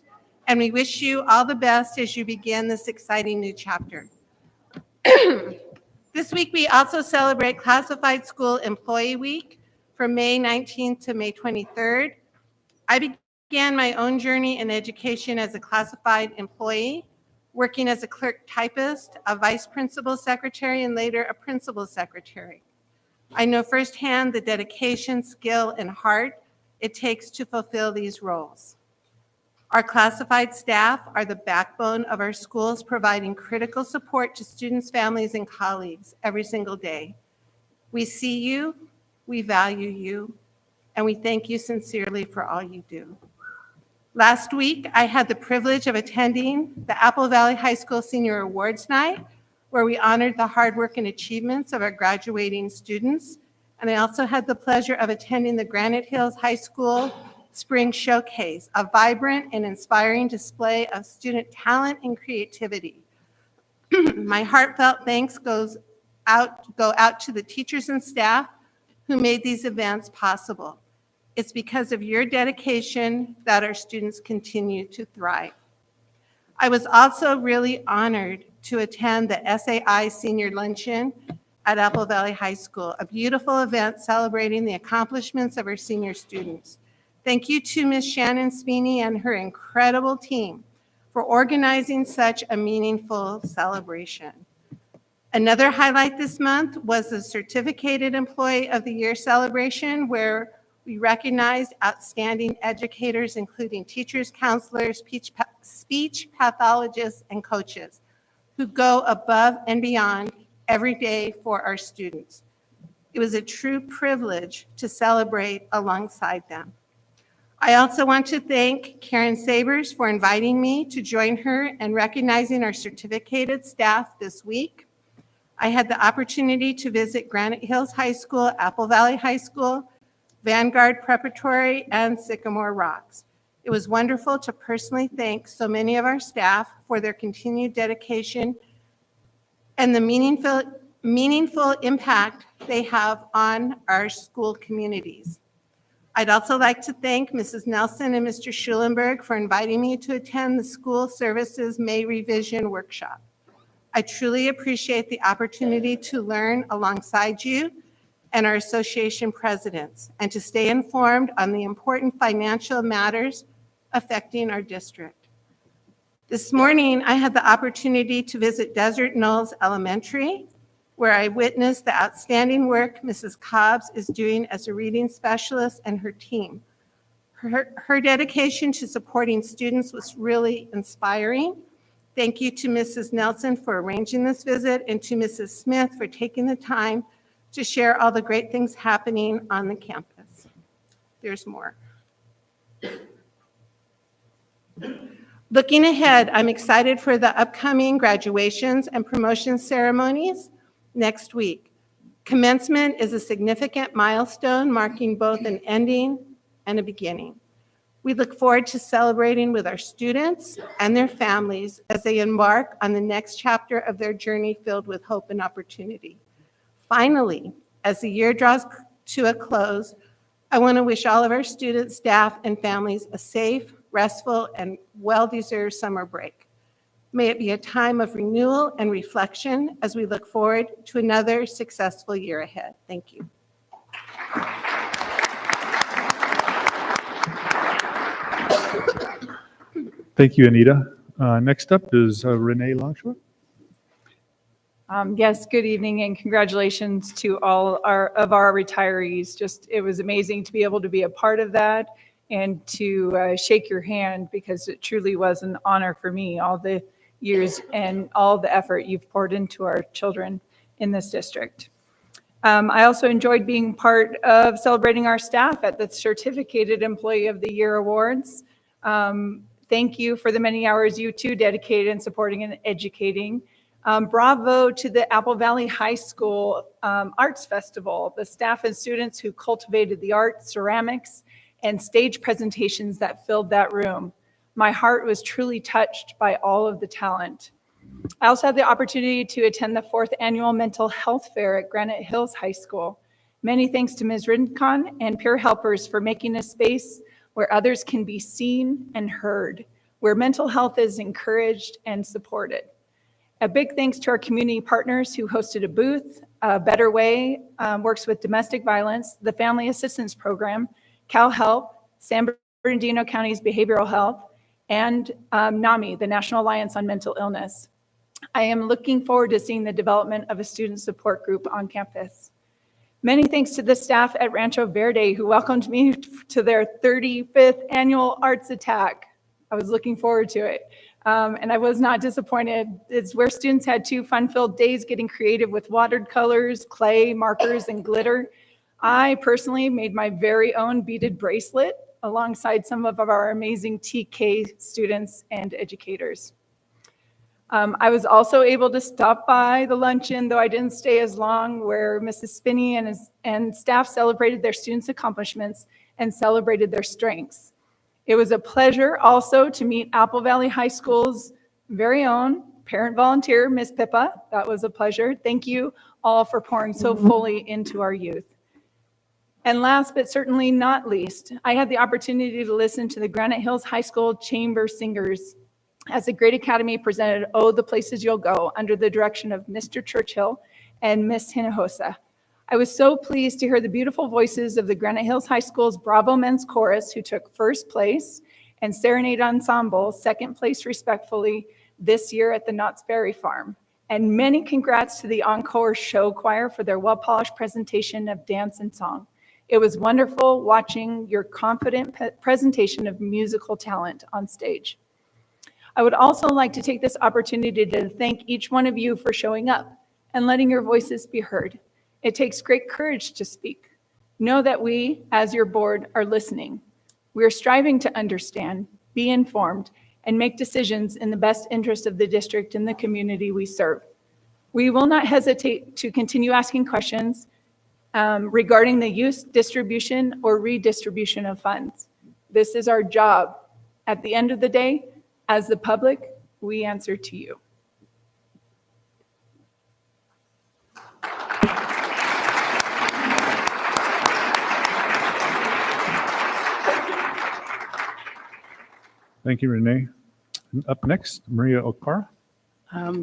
and we wish you all the best as you begin this exciting new chapter. This week, we also celebrate Classified School Employee Week from May 19th to May 23rd. I began my own journey in education as a classified employee, working as a clerk typist, a vice principal secretary, and later a principal secretary. I know firsthand the dedication, skill, and heart it takes to fulfill these roles. Our classified staff are the backbone of our schools, providing critical support to students, families, and colleagues every single day. We see you, we value you, and we thank you sincerely for all you do. Last week, I had the privilege of attending the Apple Valley High School Senior Awards Night, where we honored the hard work and achievements of our graduating students. And I also had the pleasure of attending the Granite Hills High School Spring Showcase, a vibrant and inspiring display of student talent and creativity. My heartfelt thanks go out to the teachers and staff who made these events possible. It's because of your dedication that our students continue to thrive. I was also really honored to attend the SAI Senior Luncheon at Apple Valley High School, a beautiful event celebrating the accomplishments of our senior students. Thank you to Ms. Shannon Sweeney and her incredible team for organizing such a meaningful celebration. Another highlight this month was the Certificated Employee of the Year celebration, where we recognized outstanding educators, including teachers, counselors, speech pathologists, and coaches who go above and beyond every day for our students. It was a true privilege to celebrate alongside them. I also want to thank Karen Sabers for inviting me to join her and recognizing our certificated staff this week. I had the opportunity to visit Granite Hills High School, Apple Valley High School, Vanguard Preparatory, and Sycamore Rocks. It was wonderful to personally thank so many of our staff for their continued dedication and the meaningful impact they have on our school communities. I'd also like to thank Mrs. Nelson and Mr. Schulenberg for inviting me to attend the School Services May Revision Workshop. I truly appreciate the opportunity to learn alongside you and our association presidents, and to stay informed on the important financial matters affecting our district. This morning, I had the opportunity to visit Desert Knolls Elementary, where I witnessed the outstanding work Mrs. Cobbs is doing as a reading specialist and her team. Her dedication to supporting students was really inspiring. Thank you to Mrs. Nelson for arranging this visit and to Mrs. Smith for taking the time to share all the great things happening on the campus. There's more. Looking ahead, I'm excited for the upcoming graduations and promotion ceremonies next week. Commencement is a significant milestone marking both an ending and a beginning. We look forward to celebrating with our students and their families as they embark on the next chapter of their journey filled with hope and opportunity. Finally, as the year draws to a close, I want to wish all of our students, staff, and families a safe, restful, and well-deserved summer break. May it be a time of renewal and reflection as we look forward to another successful year ahead. Thank you. Thank you, Anita. Next up is Renee Longshore. Yes, good evening and congratulations to all of our retirees. It was amazing to be able to be a part of that and to shake your hand, because it truly was an honor for me, all the years and all the effort you've poured into our children in this district. I also enjoyed being part of celebrating our staff at the Certificated Employee of the Year Awards. Thank you for the many hours you too dedicated in supporting and educating. Bravo to the Apple Valley High School Arts Festival, the staff and students who cultivated the art, ceramics, and stage presentations that filled that room. My heart was truly touched by all of the talent. I also had the opportunity to attend the 4th annual mental health fair at Granite Hills High School. Many thanks to Ms. Rincon and peer helpers for making a space where others can be seen and heard, where mental health is encouraged and supported. A big thanks to our community partners who hosted a booth. Better Way works with domestic violence, the Family Assistance Program, CalHelp, San Bernardino County's Behavioral Health, and NAMI, the National Alliance on Mental Illness. I am looking forward to seeing the development of a student support group on campus. Many thanks to the staff at Rancho Verde who welcomed me to their 35th annual Arts Attack. I was looking forward to it. And I was not disappointed. It's where students had 2 fun-filled days getting creative with watered colors, clay, markers, and glitter. I personally made my very own beaded bracelet alongside some of our amazing TK students and educators. I was also able to stop by the luncheon, though I didn't stay as long, where Mrs. Spinney and staff celebrated their students' accomplishments and celebrated their strengths. It was a pleasure also to meet Apple Valley High School's very own parent volunteer, Ms. Pippa. That was a pleasure. Thank you all for pouring so fully into our youth. And last but certainly not least, I had the opportunity to listen to the Granite Hills High School Chamber Singers as the Great Academy presented Oh, the Places You'll Go under the direction of Mr. Churchill and Miss Hinojosa. I was so pleased to hear the beautiful voices of the Granite Hills High School's Bravo Men's Chorus, who took 1st place, and Serenade Ensemble, 2nd place respectfully this year at the Knott's Berry Farm. And many congrats to the Encore Show Choir for their well-polished presentation of dance and song. It was wonderful watching your confident presentation of musical talent on stage. I would also like to take this opportunity to thank each one of you for showing up and letting your voices be heard. It takes great courage to speak. Know that we, as your board, are listening. We are striving to understand, be informed, and make decisions in the best interest of the district and the community we serve. We will not hesitate to continue asking questions regarding the use, distribution, or redistribution of funds. This is our job. At the end of the day, as the public, we answer to you. Thank you, Renee. Up next, Maria Okpara.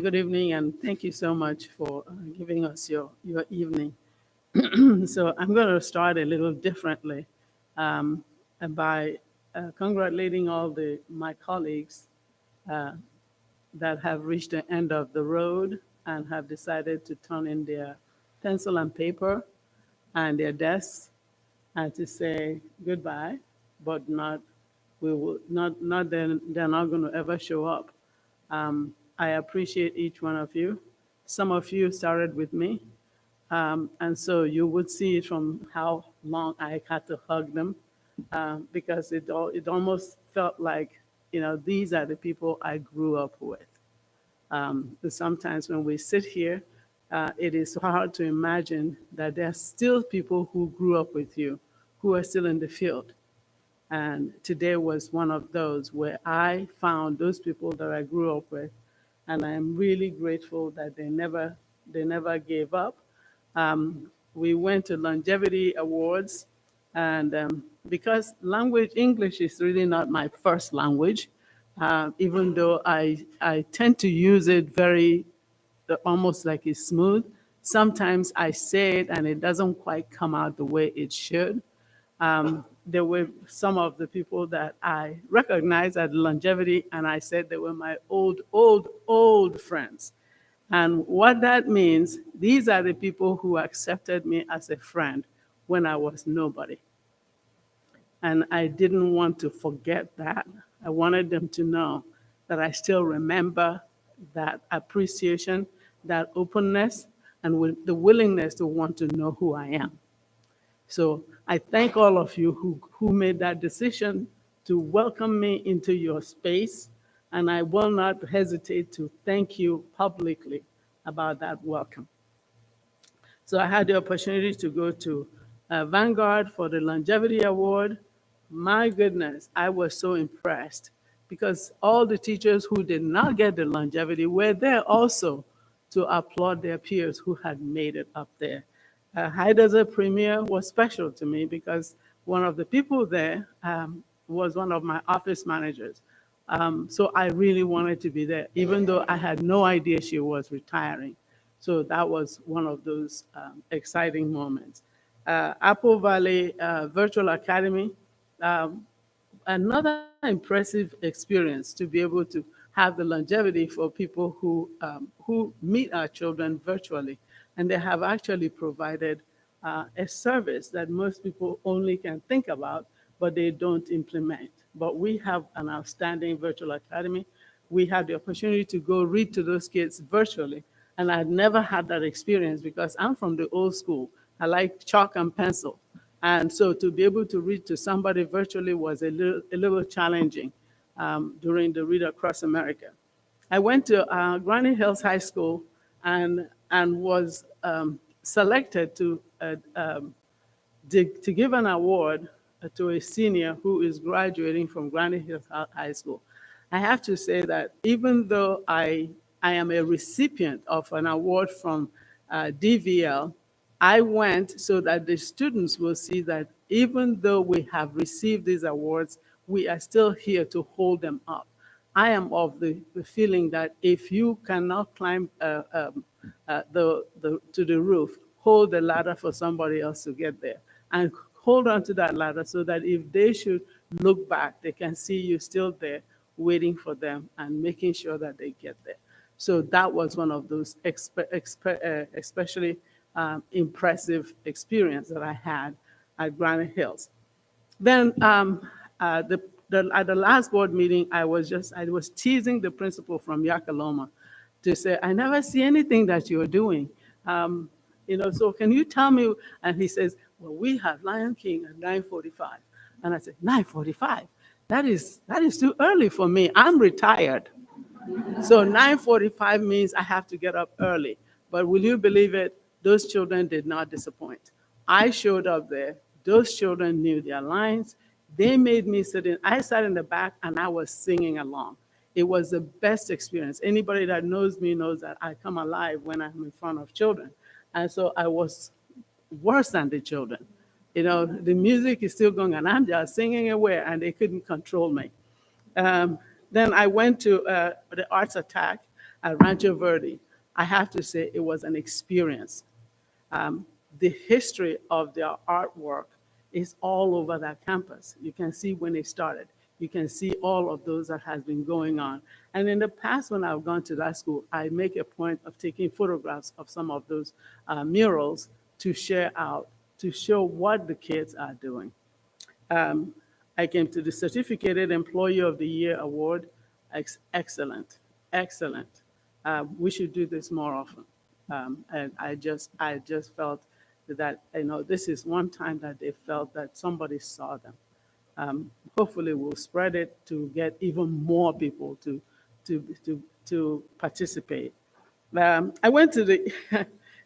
Good evening, and thank you so much for giving us your evening. So I'm going to start a little differently by congratulating all my colleagues that have reached the end of the road and have decided to turn in their pencil and paper and their desks and to say goodbye, but not, we will not, not then they're not going to ever show up. I appreciate each one of you. Some of you started with me, and so you would see it from how long I had to hug them, because it almost felt like, these are the people I grew up with. But sometimes when we sit here, it is hard to imagine that there are still people who grew up with you, who are still in the field. And today was one of those where I found those people that I grew up with, and I am really grateful that they never gave up. We went to longevity awards, and because English is really not my first language, even though I tend to use it very, almost like it's smooth. Sometimes I say it and it doesn't quite come out the way it should. There were some of the people that I recognized at longevity, and I said they were my old friends. And what that means, these are the people who accepted me as a friend when I was nobody. And I didn't want to forget that. I wanted them to know that I still remember that appreciation, that openness, and with the willingness to want to know who I am. So I thank all of you who made that decision to welcome me into your space, and I will not hesitate to thank you publicly about that welcome. So I had the opportunity to go to Vanguard for the Longevity Award. My goodness, I was so impressed because all the teachers who did not get the longevity were there also to applaud their peers who had made it up there. Heidelberg Premier was special to me because one of the people there was one of my office managers. So I really wanted to be there, even though I had no idea she was retiring. So that was one of those exciting moments. Apple Valley Virtual Academy, another impressive experience to be able to have the longevity for people who meet our children virtually. And they have actually provided a service that most people only can think about, but they don't implement. But we have an outstanding virtual academy. We had the opportunity to go read to those kids virtually. And I had never had that experience because I'm from the old school. I like chalk and pencil. And so to be able to read to somebody virtually was a little challenging during the Read Across America. I went to Granny Hills High School and was selected to give an award to a senior who is graduating from Granny Hills High School. I have to say that even though I am a recipient of an award from DVL, I went so that the students will see that even though we have received these awards, we are still here to hold them up. I am of the feeling that if you cannot climb to the roof, hold the ladder for somebody else to get there. And hold on to that ladder so that if they should look back, they can see you still there waiting for them and making sure that they get there. So that was one of those especially impressive experience that I had at Granite Hills. Then at the last board meeting, I was teasing the principal from Yakaloma to say, I never see anything that you're doing. So can you tell me? And he says, well, we have Lion King at 9:45. And I said, 9:45? That is too early for me. I'm retired. So 9:45 means I have to get up early. But will you believe it? Those children did not disappoint. I showed up there. Those children knew their lines. They made me sit in. I sat in the back and I was singing along. It was the best experience. Anybody that knows me knows that I come alive when I'm in front of children. And so I was worse than the children. The music is still going and I'm just singing away and they couldn't control me. Then I went to the Arts Attack at Rancho Verde. I have to say it was an experience. The history of their artwork is all over that campus. You can see when they started. you can see all of those that has been going on. And in the past, when I've gone to that school, I make a point of taking photographs of some of those murals to share out, to show what the kids are doing. I came to the Certificated Employee of the Year award. Excellent, excellent. We should do this more often. And I just felt that, this is one time that they felt that somebody saw them. Hopefully we'll spread it to get even more people to participate. I went to the,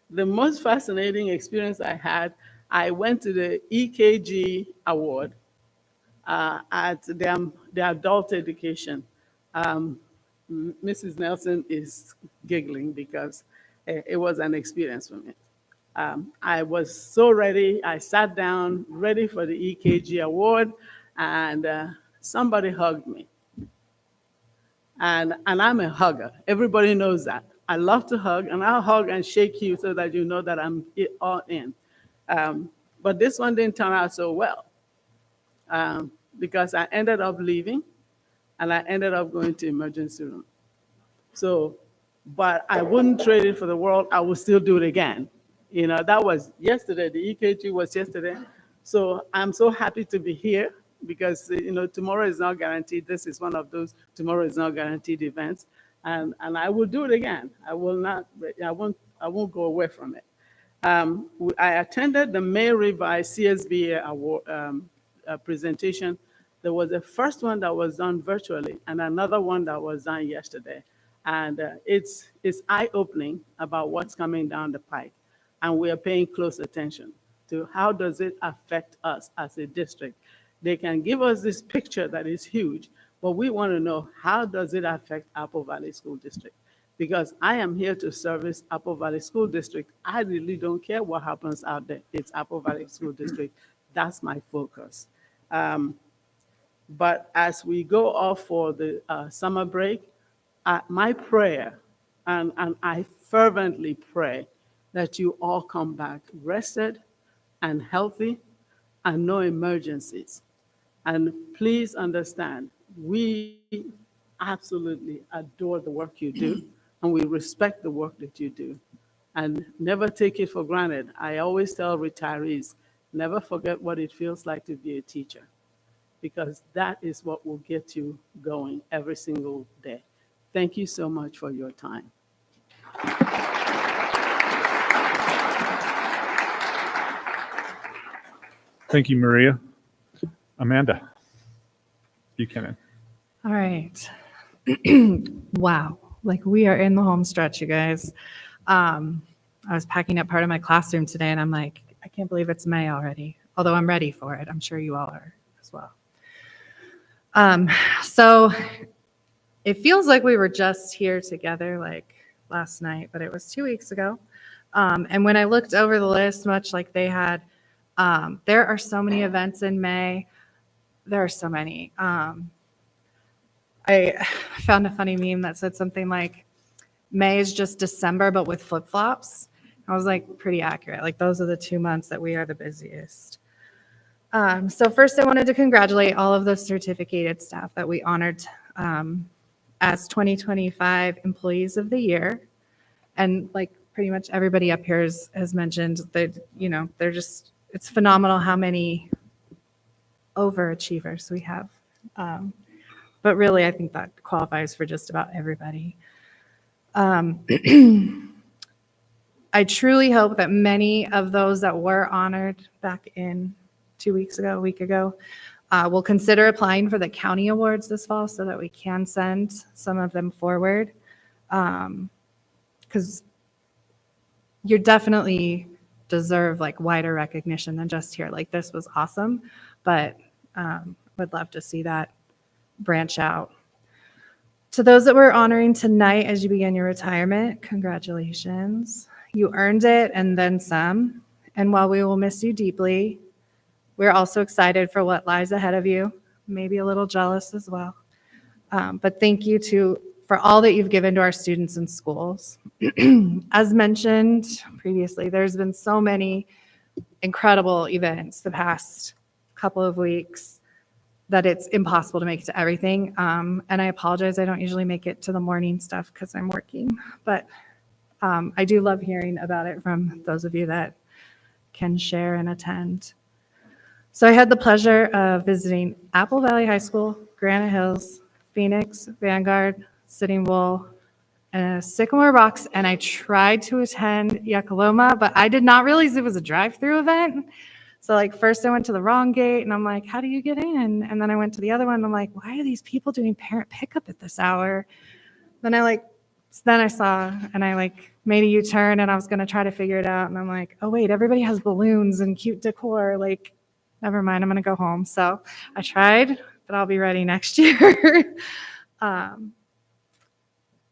the most fascinating experience I had, I went to the EKG award at the adult education. Mrs. Nelson is giggling because it was an experience for me. I was so ready. I sat down, ready for the EKG award, and somebody hugged me. And I'm a hugger. Everybody knows that. I love to hug, and I'll hug and shake you so that you know that I'm all in. But this one didn't turn out so well because I ended up leaving, and I ended up going to emergency room. So, but I wouldn't trade it for the world. I would still do it again. That was yesterday. The EKG was yesterday. So I'm so happy to be here because, tomorrow is not guaranteed. This is one of those tomorrow is not guaranteed events. And I will do it again. I won't go away from it. I attended the May Revised CSBA award presentation. There was a first one that was done virtually and another one that was done yesterday. And it's eye-opening about what's coming down the pike. And we are paying close attention to how does it affect us as a district. They can give us this picture that is huge, but we want to know how does it affect Apple Valley School District? Because I am here to service Apple Valley School District. I really don't care what happens out there. It's Apple Valley School District. That's my focus. But as we go off for the summer break, my prayer, and I fervently pray that you all come back rested and healthy and no emergencies. And please understand, we absolutely adore the work you do, and we respect the work that you do. And never take it for granted. I always tell retirees, never forget what it feels like to be a teacher, because that is what will get you going every single day. Thank you so much for your time. Thank you, Maria. Amanda Buchanan. All right. Wow. Like we are in the home stretch, you guys. I was packing up part of my classroom today and I'm like, I can't believe it's May already. Although I'm ready for it. I'm sure you all are as well. So it feels like we were just here together like last night, but it was 2 weeks ago. And when I looked over the list, much like they had, there are so many events in May. There are so many. I found a funny meme that said something like, May is just December, but with flip-flops. I was like, pretty accurate. Like those are the 2 months that we are the busiest. So first I wanted to congratulate all of the certificated staff that we honored as 2025 Employees of the Year. And like pretty much everybody up here has mentioned that, they're just, it's phenomenal how many overachievers we have. But really, I think that qualifies for just about everybody. I truly hope that many of those that were honored back in a week ago, will consider applying for the county awards this fall so that we can send some of them forward. Because you definitely deserve like wider recognition than just here. Like this was awesome, but would love to see that branch out. To those that we're honoring tonight as you begin your retirement, congratulations. You earned it and then some. And while we will miss you deeply, we're also excited for what lies ahead of you, maybe a little jealous as well. But thank you for all that you've given to our students and schools. As mentioned previously, there's been so many incredible events the past couple of weeks. that it's impossible to make it to everything. And I apologize, I don't usually make it to the morning stuff because I'm working, but I do love hearing about it from those of you that can share and attend. So I had the pleasure of visiting Apple Valley High School, Granite Hills, Phoenix, Vanguard, Sitting Bull, and Sycamore Rocks, and I tried to attend Yakaloma, but I did not realize it was a drive-through event. So like first I went to the wrong gate and I'm like, how do you get in? And then I went to the other one and I'm like, why are these people doing parent pickup at this hour? Then I saw and I like made a U-turn and I was going to try to figure it out. And I'm like, oh wait, everybody has balloons and cute decor. Like, never mind, I'm going to go home. So I tried, but I'll be ready next year.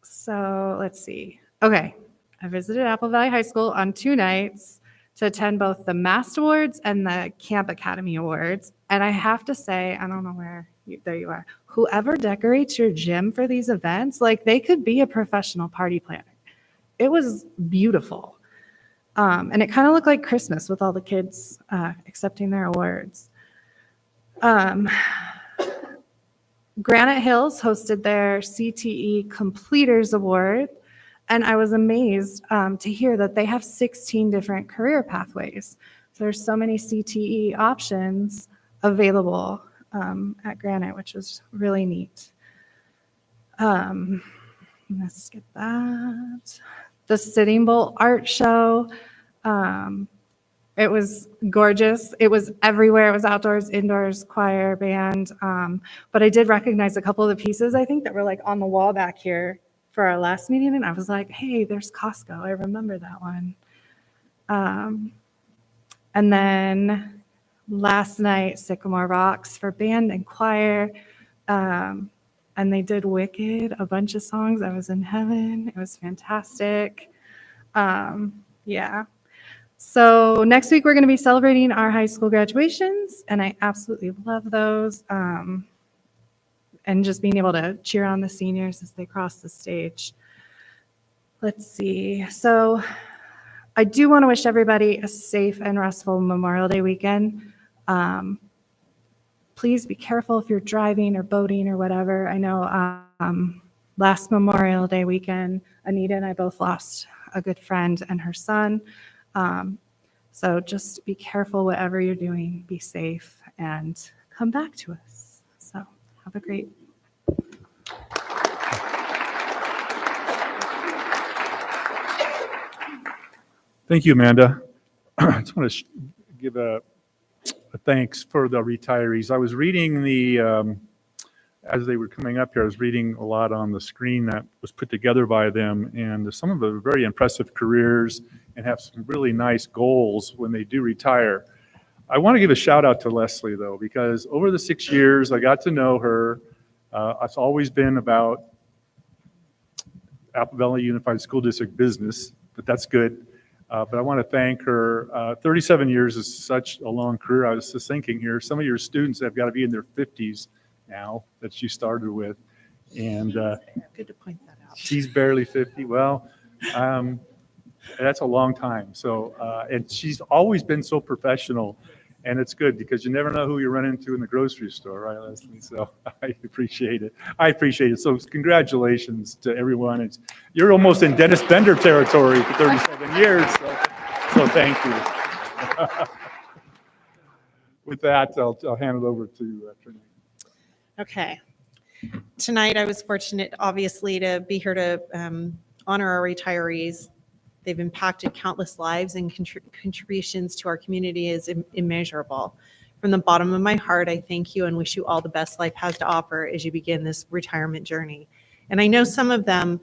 So let's see. Okay. I visited Apple Valley High School on 2 nights to attend both the MAST Awards and the Camp Academy Awards. And I have to say, I don't know there you are. Whoever decorates your gym for these events, like they could be a professional party planner. It was beautiful. And it kind of looked like Christmas with all the kids accepting their awards. Granite Hills hosted their CTE Completers Award. And I was amazed to hear that they have 16 different career pathways. So there's so many CTE options available at Granite, which was really neat. Let's skip that. The Sitting Bull Art Show. It was gorgeous. It was everywhere. It was outdoors, indoors, choir, band. But I did recognize a couple of the pieces, I think, that were like on the wall back here for our last meeting. And I was like, hey, there's Costco. I remember that one. And then last night, Sycamore Rocks for band and choir. And they did Wicked, a bunch of songs. I was in heaven. It was fantastic. Yeah. So next week, we're going to be celebrating our high school graduations, and I absolutely love those. And just being able to cheer on the seniors as they cross the stage. Let's see. So I do want to wish everybody a safe and restful Memorial Day weekend. Please be careful if you're driving or boating or whatever. I know last Memorial Day weekend, Anita and I both lost a good friend and her son. So just be careful whatever you're doing, be safe, and come back to us. So have a great Thank you, Amanda. I just want to give a thanks for the retirees. I was reading as they were coming up here, I was reading a lot on the screen that was put together by them, and some of them are very impressive careers and have some really nice goals when they do retire. I want to give a shout out to Leslie, though, because over the 6 years I got to know her. It's always been about Apple Valley Unified School District business, but that's good. But I want to thank her. 37 years is such a long career. I was just thinking here, some of your students have got to be in their 50s now that she started with. And Good to point that out. she's barely 50. Well, that's a long time. So, and she's always been so professional. And it's good because you never know who you run into in the grocery store, right, Leslie? So I appreciate it. So congratulations to everyone. You're almost in Dennis Bender territory for 37 years. So thank you. With that, I'll hand it over to Trinity. Okay. Tonight, I was fortunate, obviously, to be here to honor our retirees. They've impacted countless lives, and contributions to our community is immeasurable. From the bottom of my heart, I thank you and wish you all the best life has to offer as you begin this retirement journey. And I know some of them,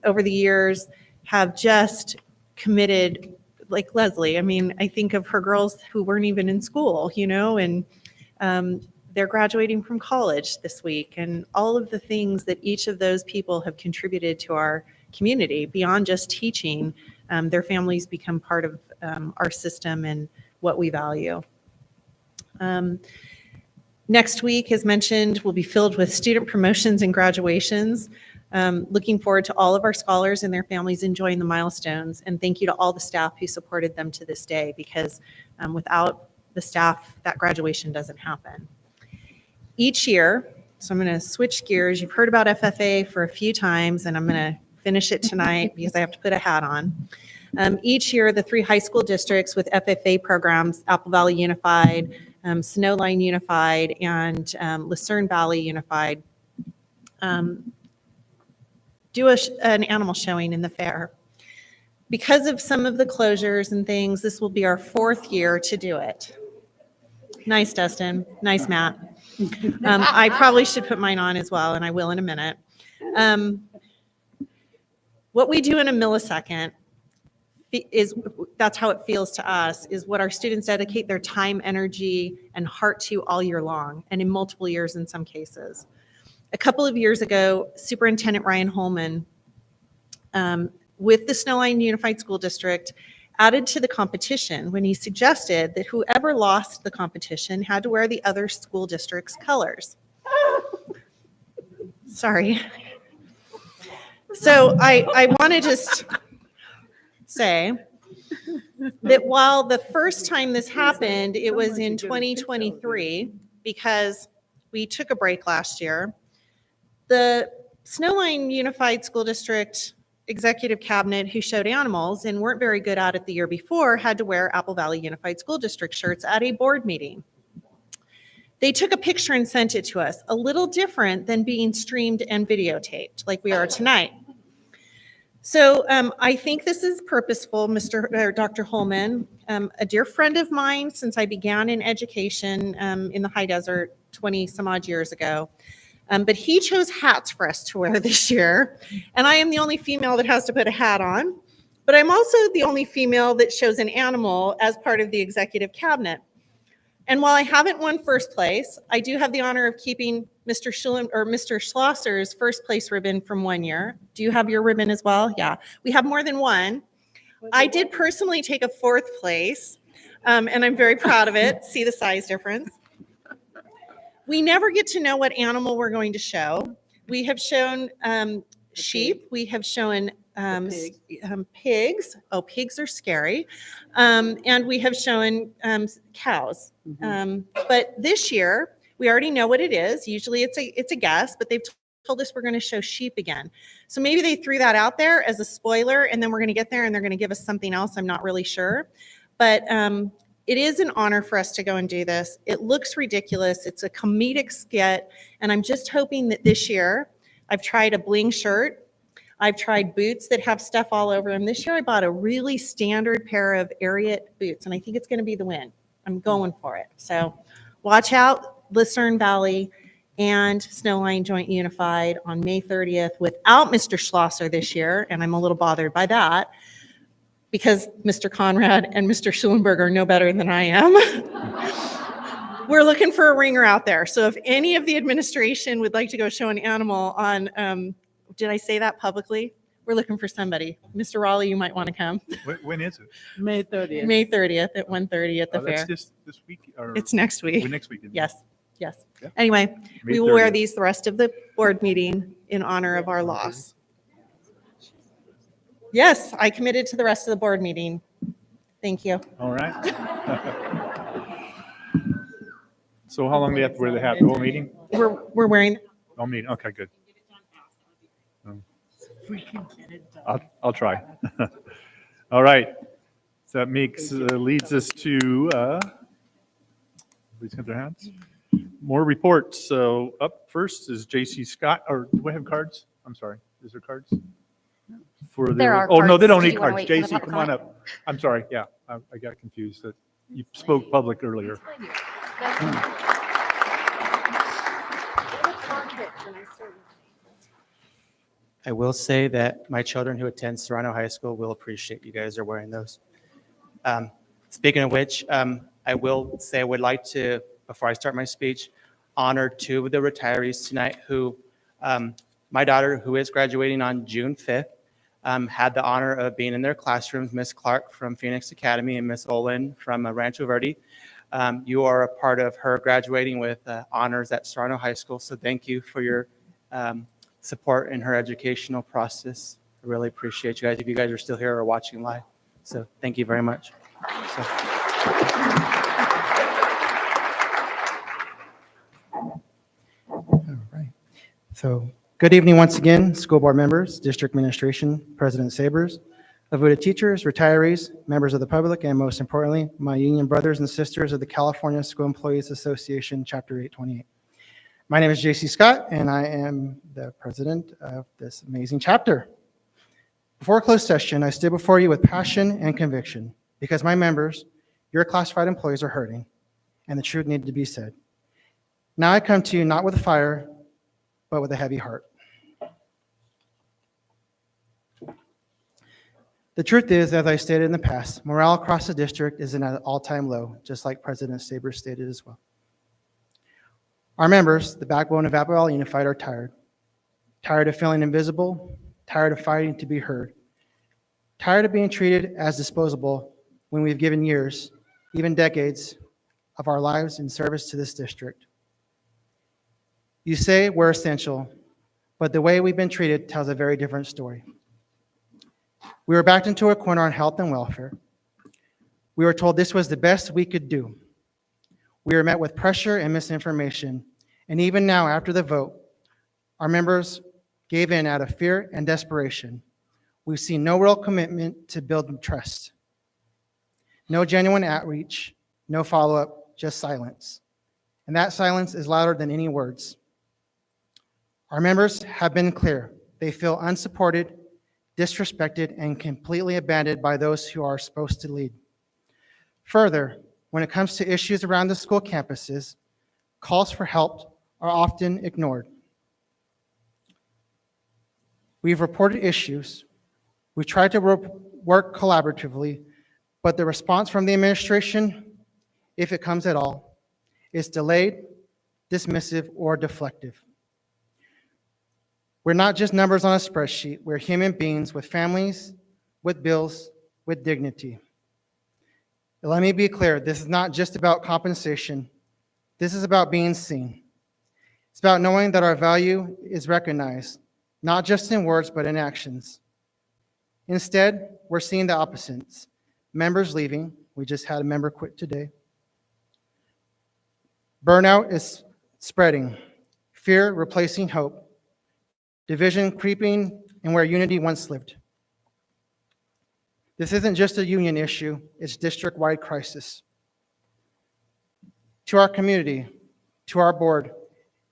over the years have just committed, like Leslie. I mean, I think of her girls who weren't even in school, and they're graduating from college this week, and all of the things that each of those people have contributed to our community beyond just teaching. Their families become part of our system and what we value. Next week, as mentioned, will be filled with student promotions and graduations. Looking forward to all of our scholars and their families enjoying the milestones, and thank you to all the staff who supported them to this day, because without the staff, that graduation doesn't happen. Each year, so I'm going to switch gears. You've heard about FFA for a few times, and I'm going to finish it tonight because I have to put a hat on. Each year, the 3 high school districts with FFA programs, Apple Valley Unified, Snowline Unified, and Lucerne Valley Unified, do an animal showing in the fair. Because of some of the closures and things, this will be our 4th year to do it. Nice, Dustin. Nice, Matt. I probably should put mine on as well, and I will in a minute. What we do in a millisecond is, that's how it feels to us, is what our students dedicate their time, energy, and heart to all year long, and in multiple years in some cases. A couple of years ago, Superintendent Ryan Holman, with the Snowline Unified School District, added to the competition when he suggested that whoever lost the competition had to wear the other school district's colors. Sorry. So I want to just say that while the first time this happened, it was in 2023, because we took a break last year, the Snowline Unified School District Executive Cabinet, who showed animals and weren't very good at it the year before, had to wear Apple Valley Unified School District shirts at a board meeting. They took a picture and sent it to us, a little different than being streamed and videotaped like we are tonight. So I think this is purposeful, Dr. Holman, a dear friend of mine since I began in education in the high desert 20 some odd years ago. But he chose hats for us to wear this year. And I am the only female that has to put a hat on. But I'm also the only female that shows an animal as part of the executive cabinet. And while I haven't won first place, I do have the honor of keeping Mr. Schlosser's first place ribbon from 1 year. Do you have your ribbon as well? Yeah, we have more than one. I did personally take a 4th place, and I'm very proud of it. See the size difference. We never get to know what animal we're going to show. We have shown sheep. We have shown pigs. Oh, pigs are scary. And we have shown cows. But this year, we already know what it is. Usually it's a guess, but they've told us we're going to show sheep again. So maybe they threw that out there as a spoiler, and then we're going to get there and they're going to give us something else. I'm not really sure. But it is an honor for us to go and do this. It looks ridiculous. It's a comedic skit. And I'm just hoping that this year, I've tried a bling shirt. I've tried boots that have stuff all over them. This year I bought a really standard pair of Ariat boots, and I think it's going to be the win. I'm going for it. So watch out, Lucerne Valley and Snowline Joint Unified on May 30th without Mr. Schlosser this year, and I'm a little bothered by that, because Mr. Conrad and Mr. Schulenberg are no better than I am. We're looking for a ringer out there. So if any of the administration would like to go show an animal on, did I say that publicly? We're looking for somebody. Mr. Raleigh, you might want to come. When is it? May 30th. May 30th at 1:30 at the fair. That's this week? Or It's next week. next week. isn't it? Yes, yes. Yeah. Anyway, May we will wear 30th. these the rest of the board meeting in honor of our loss. Yes, I committed to the rest of the board meeting. Thank you. All right. So how long do you have to wear the hat? The whole meeting? We're wearing, Whole meeting. Okay, good. I'll try. All right. So that leads us to, please have their hands. More reports. So up first is JC Scott, or do we have cards? I'm sorry. Is there cards? There are Oh, no, they cards. don't Do need you wanna cards. wait for the JC, public come on comment? up. I'm sorry. Yeah, I got confused. That you spoke public earlier. I will say that my children who attend Serrano High School will appreciate you guys are wearing those. Speaking of which, I will say I would like to, before I start my speech, honor 2 of the retirees tonight who, my daughter, who is graduating on June 5th, had the honor of being in their classrooms, Miss Clark from Phoenix Academy and Miss Olin from Rancho Verde. You are a part of her graduating with honors at Serrano High School, so thank you for your support in her educational process. I really appreciate you guys, if you guys are still here or watching live. So thank you very much. So, good evening once again, school board members, district administration, President Sabers, Avuda teachers, retirees, members of the public, and most importantly, my union brothers and sisters of the California School Employees Association, Chapter 828. My name is JC Scott, and I am the president of this amazing chapter. Before closed session, I stood before you with passion and conviction because my members, your classified employees, are hurting, and the truth needed to be said. Now I come to you not with a fire, but with a heavy heart. The truth is, as I stated in the past, morale across the district is at an all-time low, just like President Sabers stated as well. Our members, the backbone of Apple Valley Unified, are tired. Tired of feeling invisible, tired of fighting to be heard, tired of being treated as disposable when we've given years, even decades, of our lives in service to this district. You say we're essential, but the way we've been treated tells a very different story. We were backed into a corner on health and welfare. We were told this was the best we could do. We were met with pressure and misinformation, and even now, after the vote, our members gave in out of fear and desperation. We've seen no real commitment to build trust. No genuine outreach, no follow-up, just silence. And that silence is louder than any words. Our members have been clear. They feel unsupported, disrespected, and completely abandoned by those who are supposed to lead. Further, when it comes to issues around the school campuses, calls for help are often ignored. We've reported issues. We've tried to work collaboratively, but the response from the administration, if it comes at all, is delayed, dismissive, or deflective. We're not just numbers on a spreadsheet. We're human beings with families, with bills, with dignity. Let me be clear, this is not just about compensation. This is about being seen. It's about knowing that our value is recognized, not just in words, but in actions. Instead, we're seeing the opposites. Members leaving. We just had a member quit today. Burnout is spreading. Fear replacing hope. Division creeping in where unity once lived. This isn't just a union issue, it's district-wide crisis. To our community, to our board,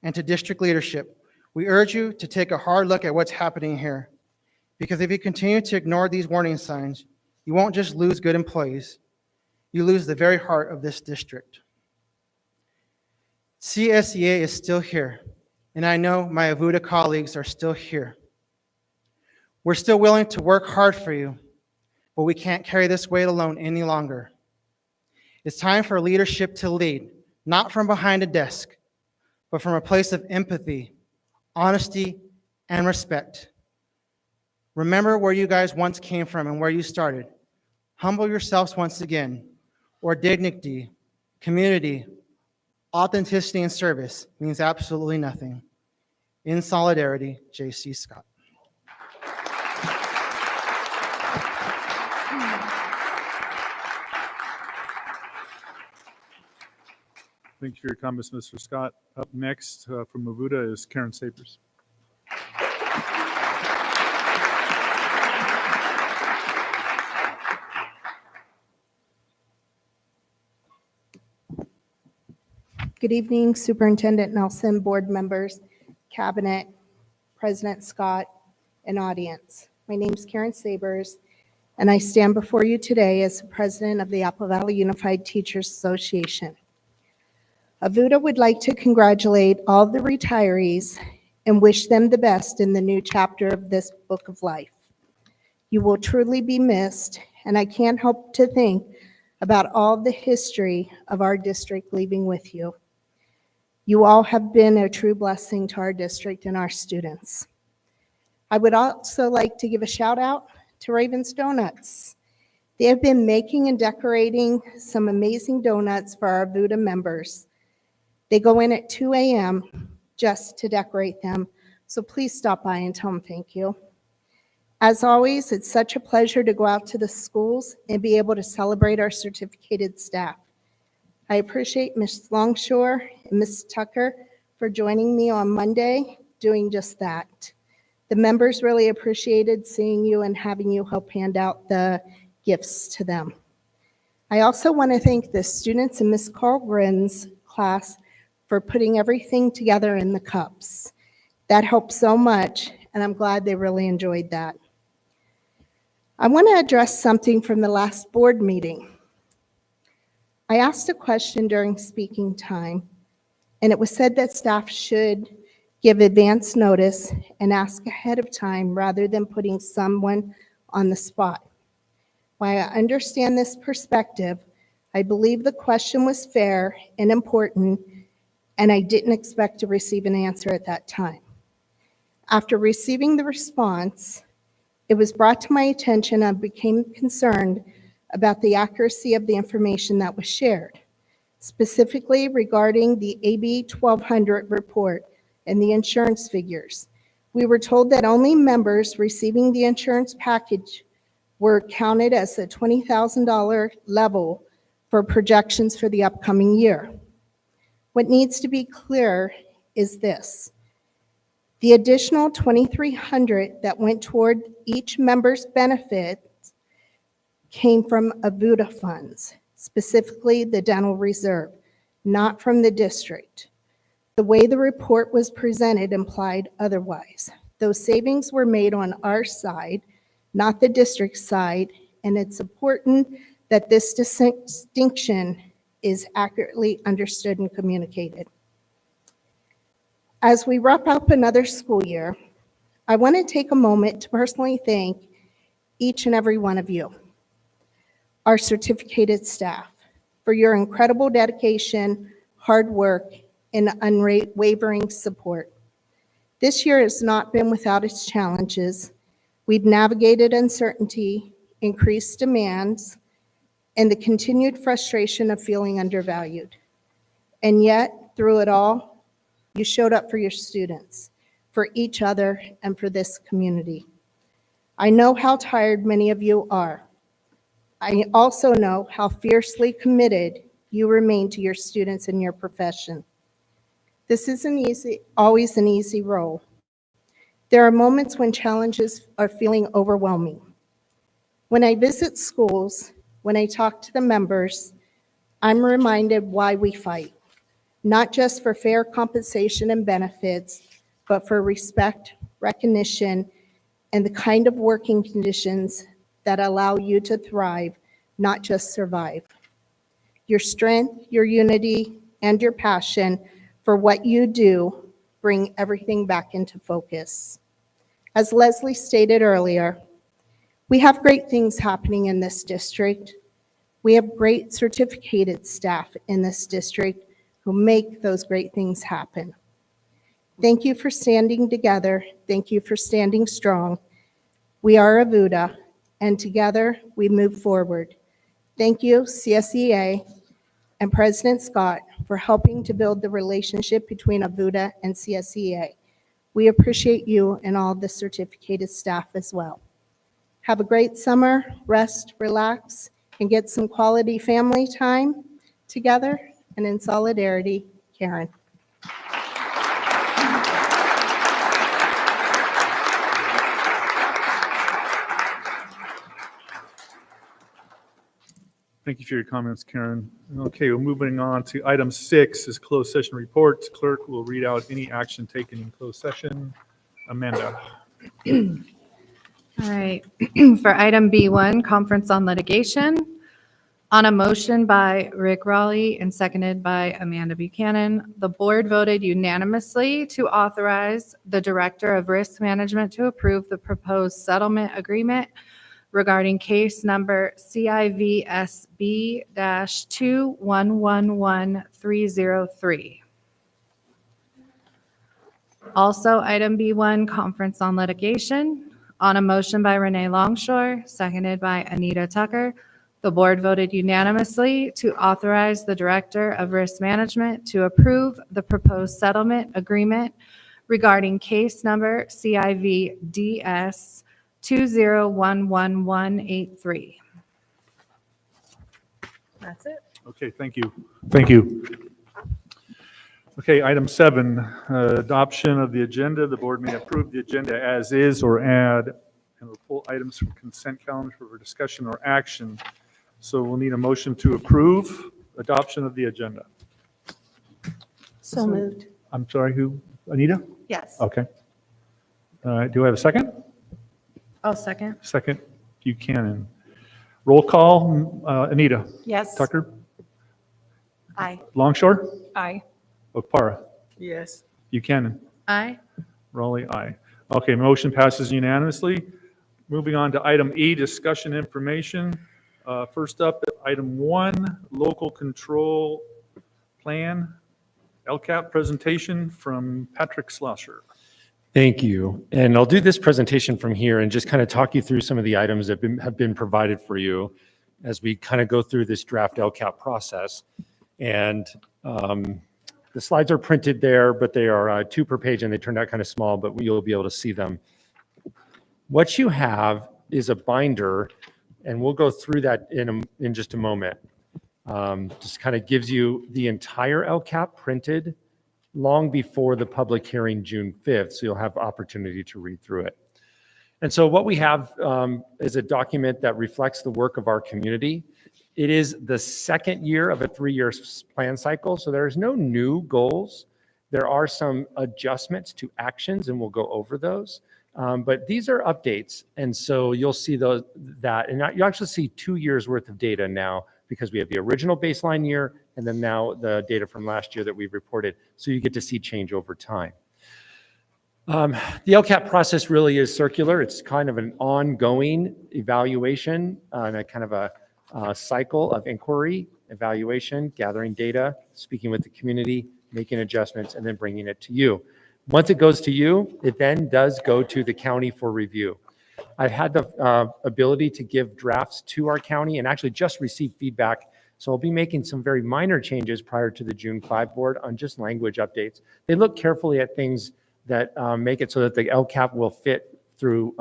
and to district leadership, we urge you to take a hard look at what's happening here. Because if you continue to ignore these warning signs, you won't just lose good employees, you lose the very heart of this district. CSEA is still here. And I know my Avuda colleagues are still here. We're still willing to work hard for you, but we can't carry this weight alone any longer. It's time for leadership to lead, not from behind a desk, but from a place of empathy, honesty, and respect. Remember where you guys once came from and where you started. Humble yourselves once again, or dignity, community, authenticity, and service means absolutely nothing. In solidarity, J.C. Scott. Thank you for your comments, Mr. Scott. Up next from Avuda is Karen Sabers. Good evening, Superintendent Nelson, board members, cabinet, President Scott, and audience. My name is Karen Sabers, and I stand before you today as the president of the Apple Valley Unified Teachers Association. Avuda would like to congratulate all the retirees and wish them the best in the new chapter of this book of life. You will truly be missed, and I can't help to think about all the history of our district leaving with you. You all have been a true blessing to our district and our students. I would also like to give a shout out to Raven's Donuts. They have been making and decorating some amazing donuts for our Avuda members. They go in at 2 a.m. just to decorate them, so please stop by and tell them thank you. As always, it's such a pleasure to go out to the schools and be able to celebrate our certificated staff. I appreciate Ms. Longshore and Ms. Tucker for joining me on Monday doing just that. The members really appreciated seeing you and having you help hand out the gifts to them. I also want to thank the students in Ms. Carlgren's class for putting everything together in the cups. That helped so much, and I'm glad they really enjoyed that. I want to address something from the last board meeting. I asked a question during speaking time, and it was said that staff should give advance notice and ask ahead of time rather than putting someone on the spot. While I understand this perspective, I believe the question was fair and important, and I didn't expect to receive an answer at that time. After receiving the response, it was brought to my attention and I became concerned about the accuracy of the information that was shared, specifically regarding the AB 1200 report and the insurance figures. We were told that only members receiving the insurance package were counted as a $20,000 level for projections for the upcoming year. What needs to be clear is this. The additional $2,300 that went toward each member's benefits came from AVUDA funds, specifically the dental reserve, not from the district. The way the report was presented implied otherwise. Those savings were made on our side, not the district side, and it's important that this distinction is accurately understood and communicated. As we wrap up another school year, I want to take a moment to personally thank each and every one of you, our certificated staff, for your incredible dedication, hard work, and unwavering support. This year has not been without its challenges. We've navigated uncertainty, increased demands, and the continued frustration of feeling undervalued. And yet, through it all, you showed up for your students, for each other, and for this community. I know how tired many of you are. I also know how fiercely committed you remain to your students and your profession. This isn't always an easy role. There are moments when challenges are feeling overwhelming. When I visit schools, when I talk to the members, I'm reminded why we fight, not just for fair compensation and benefits, but for respect, recognition, and the kind of working conditions that allow you to thrive, not just survive. Your strength, your unity, and your passion for what you do bring everything back into focus. As Leslie stated earlier, we have great things happening in this district. We have great certificated staff in this district who make those great things happen. Thank you for standing together. Thank you for standing strong. We are AVUDA, and together we move forward. Thank you, CSEA and President Scott, for helping to build the relationship between AVUDA and CSEA. We appreciate you and all the certificated staff as well. Have a great summer, rest, relax, and get some quality family time together. And in solidarity, Karen. Thank you for your comments, Karen. Okay, we're moving on to item 6 is closed session reports. Clerk will read out any action taken in closed session. Amanda. All right. For item B1, conference on litigation. On a motion by Rick Raleigh and seconded by Amanda Buchanan, the board voted unanimously to authorize the Director of Risk Management to approve the proposed settlement agreement regarding case number CIVSB-2111303. Also, item B1, conference on litigation. On a motion by Renee Longshore, seconded by Anita Tucker, the board voted unanimously to authorize the Director of Risk Management to approve the proposed settlement agreement regarding case number CIVDS 2011183. That's it. Okay, thank you. Thank you. Okay, item 7, adoption of the agenda. The board may approve the agenda as is or add and will pull items from consent calendar for discussion or action. So we'll need a motion to approve adoption of the agenda. So moved. I'm sorry, who? Anita? Yes. Okay. All right, do I have a second? I'll second. Second, Buchanan. Roll call, Anita. Yes. Tucker. Aye. Longshore. Aye. Okpara. Yes. Buchanan. Aye. Raleigh, aye. Okay, motion passes unanimously. Moving on to item E, discussion information. First up, item 1, local control plan, LCAP presentation from Patrick Schlosser. Thank you. And I'll do this presentation from here and just kind of talk you through some of the items that have been provided for you as we kind of go through this draft LCAP process. And the slides are printed there, but they are 2 per page and they turned out kind of small, but you'll be able to see them. What you have is a binder, and we'll go through that in just a moment. Just kind of gives you the entire LCAP printed long before the public hearing June 5th, so you'll have opportunity to read through it. And so what we have is a document that reflects the work of our community. It is the second year of a 3-year plan cycle, so there's no new goals. There are some adjustments to actions, and we'll go over those. But these are updates, and so you'll see that, and you actually see 2 years worth of data now because we have the original baseline year and then now the data from last year that we've reported, so you get to see change over time. The LCAP process really is circular. It's kind of an ongoing evaluation and a kind of a cycle of inquiry, evaluation, gathering data, speaking with the community, making adjustments, and then bringing it to you. Once it goes to you, it then does go to the county for review. I've had the ability to give drafts to our county and actually just received feedback. So I'll be making some very minor changes prior to the June 5 board on just language updates. They look carefully at things that make it so that the LCAP will fit through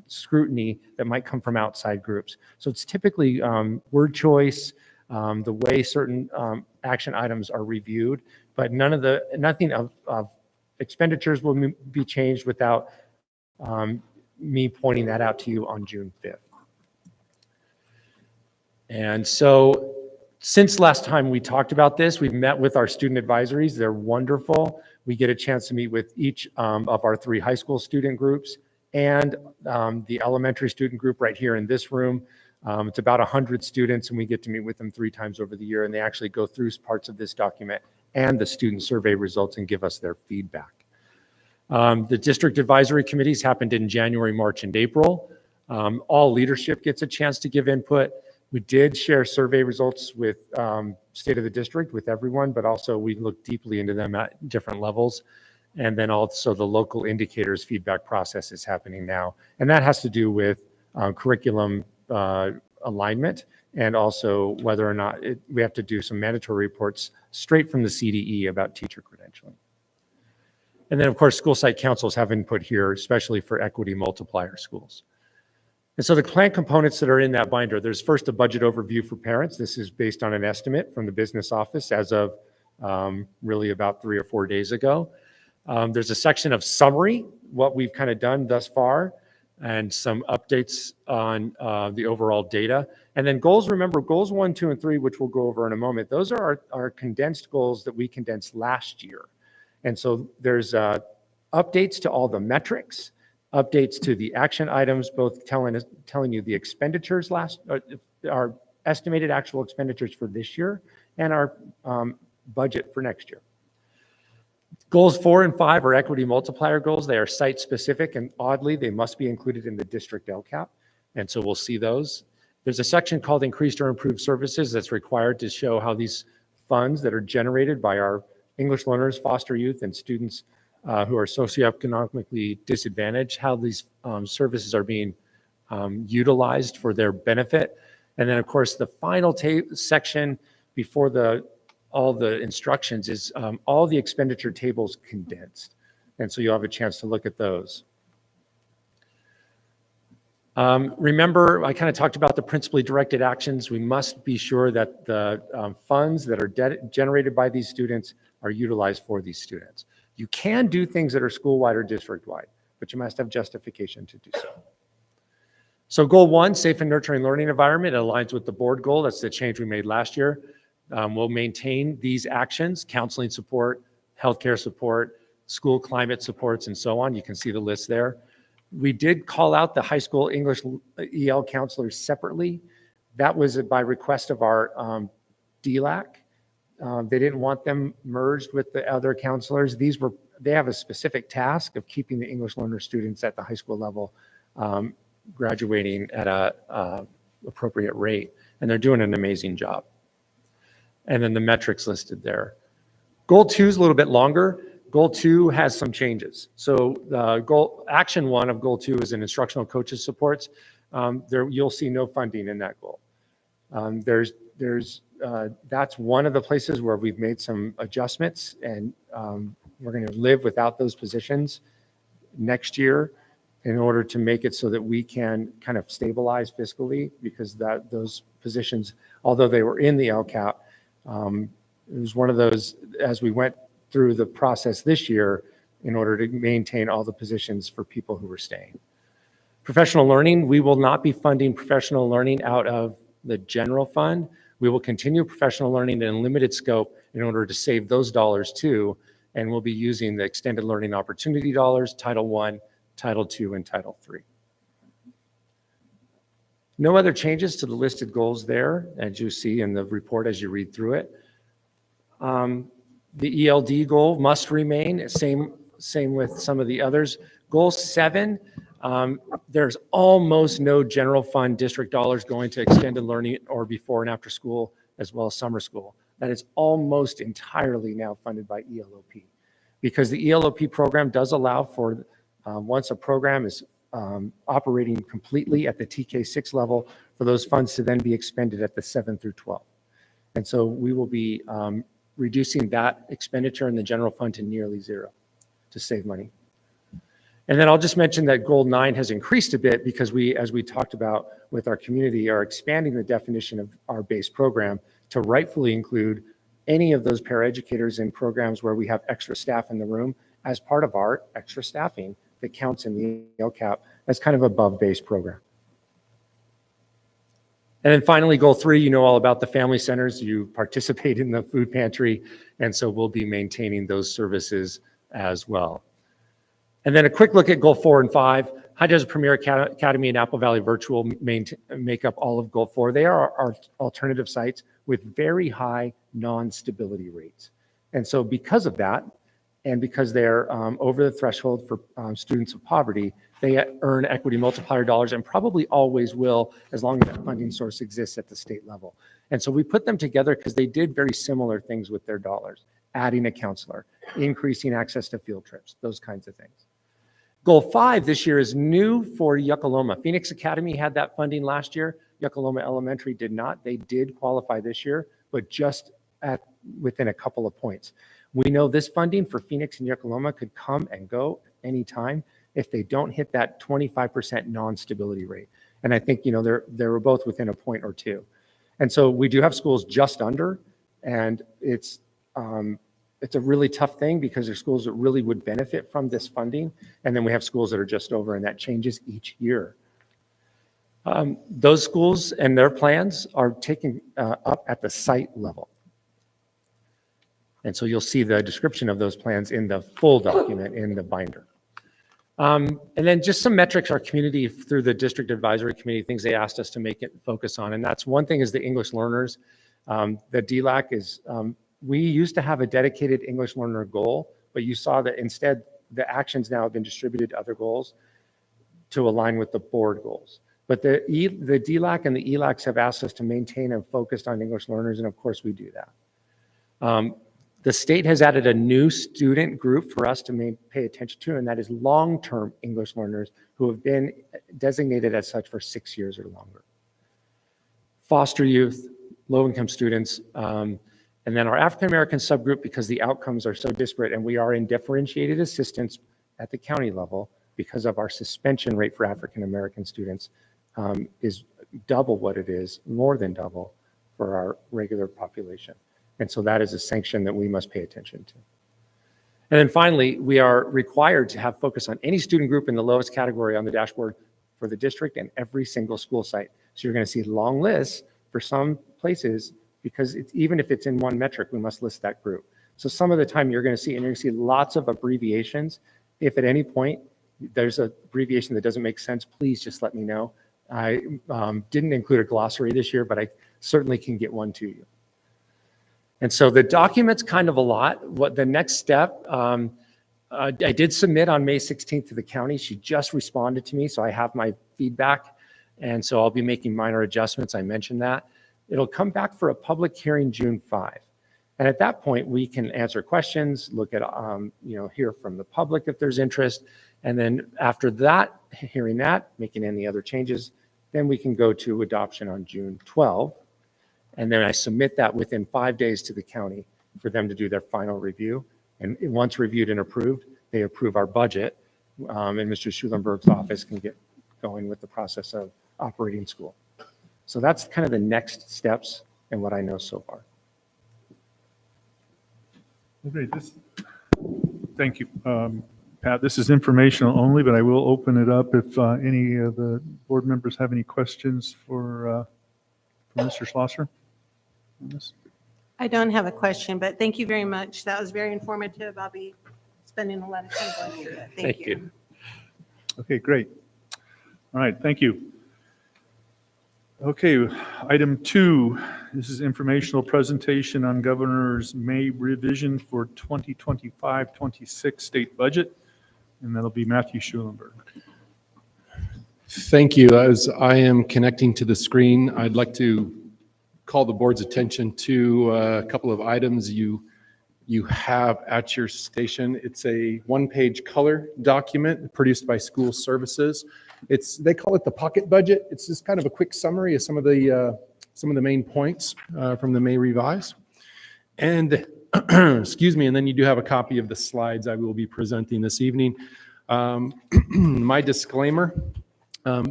scrutiny that might come from outside groups. So it's typically word choice, the way certain action items are reviewed, but nothing of expenditures will be changed without me pointing that out to you on June 5th. And so since last time we talked about this, we've met with our student advisories. They're wonderful. We get a chance to meet with each of our 3 high school student groups and the elementary student group right here in this room. It's about 100 students, and we get to meet with them 3 times over the year, and they actually go through parts of this document and the student survey results and give us their feedback. The district advisory committees happened in January, March, and April. All leadership gets a chance to give input. We did share survey results with state of the district with everyone, but also we looked deeply into them at different levels. And then also the local indicators feedback process is happening now. And that has to do with curriculum alignment and also whether or not we have to do some mandatory reports straight from the CDE about teacher credentialing. And then of course, school site councils have input here, especially for equity multiplier schools. And so the plan components that are in that binder, there's first a budget overview for parents. This is based on an estimate from the business office as of really about 3 or 4 days ago. There's a section of summary, what we've kind of done thus far, and some updates on the overall data. And then goals, remember goals 1, 2, and 3, which we'll go over in a moment. Those are our condensed goals that we condensed last year. And so there's updates to all the metrics, updates to the action items, both telling you the expenditures our estimated actual expenditures for this year and our budget for next year. Goals 4 and 5 are equity multiplier goals. They are site specific, and oddly, they must be included in the district LCAP. And so we'll see those. There's a section called increased or improved services that's required to show how these funds that are generated by our English learners, foster youth, and students who are socioeconomically disadvantaged, how these services are being utilized for their benefit. And then, of course, the final section before all the instructions is all the expenditure tables condensed. And so you'll have a chance to look at those. Remember, I kind of talked about the principally directed actions. We must be sure that the funds that are generated by these students are utilized for these students. You can do things that are school-wide or district-wide, but you must have justification to do so. So goal 1, safe and nurturing learning environment, aligns with the board goal. That's the change we made last year. We'll maintain these actions: counseling support, healthcare support, school climate supports, and so on. You can see the list there. We did call out the high school English EL counselors separately. That was by request of our DLAC. They didn't want them merged with the other counselors. They have a specific task of keeping the English learner students at the high school level graduating at a appropriate rate, and they're doing an amazing job. And then the metrics listed there. Goal 2 is a little bit longer. Goal 2 has some changes. So action 1 of goal 2 is an instructional coaches supports. You'll see no funding in that goal. That's one of the places where we've made some adjustments, and we're going to live without those positions next year in order to make it so that we can kind of stabilize fiscally, because those positions, although they were in the LCAP, it was one of those, as we went through the process this year, in order to maintain all the positions for people who were staying. Professional learning, we will not be funding professional learning out of the general fund. We will continue professional learning in limited scope in order to save those dollars too, and we'll be using the extended learning opportunity dollars, Title I, Title II, and Title III. No other changes to the listed goals there, as you see in the report as you read through it. The ELD goal must remain, same with some of the others. Goal 7, there's almost no general fund district dollars going to extended learning or before and after school, as well as summer school. That is almost entirely now funded by ELOP, because the ELOP program does allow for, once a program is operating completely at the TK6 level, for those funds to then be expended at the 7 through 12. And so we will be reducing that expenditure in the general fund to nearly zero to save money. And then I'll just mention that goal 9 has increased a bit because we, as we talked about with our community, are expanding the definition of our base program to rightfully include any of those paraeducators in programs where we have extra staff in the room as part of our extra staffing that counts in the LCAP as kind of above base program. And then finally, goal 3, you know all about the family centers. You participate in the food pantry, and so we'll be maintaining those services as well. And then a quick look at goal 4 and 5. How does Premier Academy and Apple Valley Virtual make up all of goal 4? They are our alternative sites with very high non-stability rates. And so because of that, and because they're over the threshold for students of poverty, they earn equity multiplier dollars and probably always will, as long as that funding source exists at the state level. And so we put them together because they did very similar things with their dollars: adding a counselor, increasing access to field trips, those kinds of things. Goal 5 this year is new for Yuckaloma. Phoenix Academy had that funding last year. Yuckaloma Elementary did not. They did qualify this year, but just within a couple of points. We know this funding for Phoenix and Yuckaloma could come and go anytime if they don't hit that 25% non-stability rate. And I think, you know, they were both within a point or two. And so we do have schools just under, and it's a really tough thing because there's schools that really would benefit from this funding. And then we have schools that are just over, and that changes each year. Those schools and their plans are taken up at the site level. And so you'll see the description of those plans in the full document in the binder. And then just some metrics our community through the district advisory committee, things they asked us to make it focus on. And that's one thing is the English learners. The DLAC is, we used to have a dedicated English learner goal, but you saw that instead the actions now have been distributed to other goals to align with the board goals. But the DLAC and the ELACs have asked us to maintain and focus on English learners, and of course we do that. The state has added a new student group for us to pay attention to, and that is long-term English learners who have been designated as such for 6 years or longer. Foster youth, low-income students, and then our African-American subgroup, because the outcomes are so disparate and we are in differentiated assistance at the county level because of our suspension rate for African-American students is double what it is, more than double for our regular population. And so that is a sanction that we must pay attention to. And then finally, we are required to have focus on any student group in the lowest category on the dashboard for the district and every single school site. So you're going to see long lists for some places because even if it's in one metric, we must list that group. So some of the time you're going to see lots of abbreviations. If at any point there's an abbreviation that doesn't make sense, please just let me know. I didn't include a glossary this year, but I certainly can get one to you. And so the document's kind of a lot. What the next step, I did submit on May 16th to the county. She just responded to me, so I have my feedback. And so I'll be making minor adjustments. I mentioned that. It'll come back for a public hearing June 5. And at that point, we can answer questions, look at, hear from the public if there's interest. And then after that, hearing that, making any other changes, then we can go to adoption on June 12. And then I submit that within 5 days to the county for them to do their final review. And once reviewed and approved, they approve our budget. And Mr. Schulenberg's office can get going with the process of operating school. So that's kind of the next steps and what I know so far. Okay, thank you. Pat, this is informational only, but I will open it up if any of the board members have any questions for Mr. Schlosser on this. I don't have a question, but thank you very much. That was very informative. I'll be spending a lot of time going through that. Thank you. Okay, great. All right, thank you. Okay, item 2, this is informational presentation on Governor's May revision for 2025-26 state budget, and that'll be Matthew Schulenberg. Thank you. As I am connecting to the screen, I'd like to call the board's attention to a couple of items you have at your station. It's a one-page color document produced by School Services. They call it the pocket budget. It's just kind of a quick summary of some of the main points from the May revise. And excuse me, and then you do have a copy of the slides I will be presenting this evening. My disclaimer,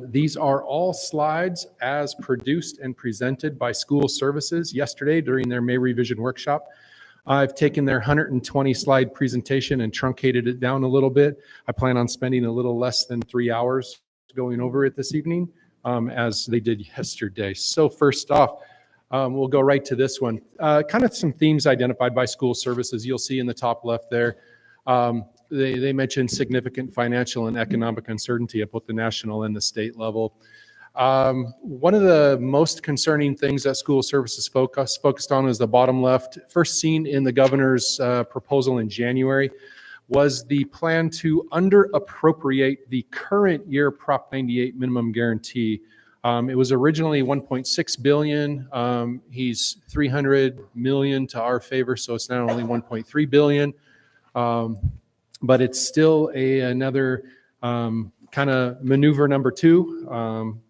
these are all slides as produced and presented by School Services yesterday during their May revision workshop. I've taken their 120 slide presentation and truncated it down a little bit. I plan on spending a little less than 3 hours going over it this evening, as they did yesterday. So first off, we'll go right to this one. Kind of some themes identified by School Services. You'll see in the top left there. They mentioned significant financial and economic uncertainty at both the national and the state level. One of the most concerning things that School Services focused on is the bottom left. First seen in the governor's proposal in January was the plan to under-appropriate the current year Prop 98 minimum guarantee. It was originally $1.6 billion. He's $300 million to our favor, so it's now only $1.3 billion. But it's still another kind of maneuver number 2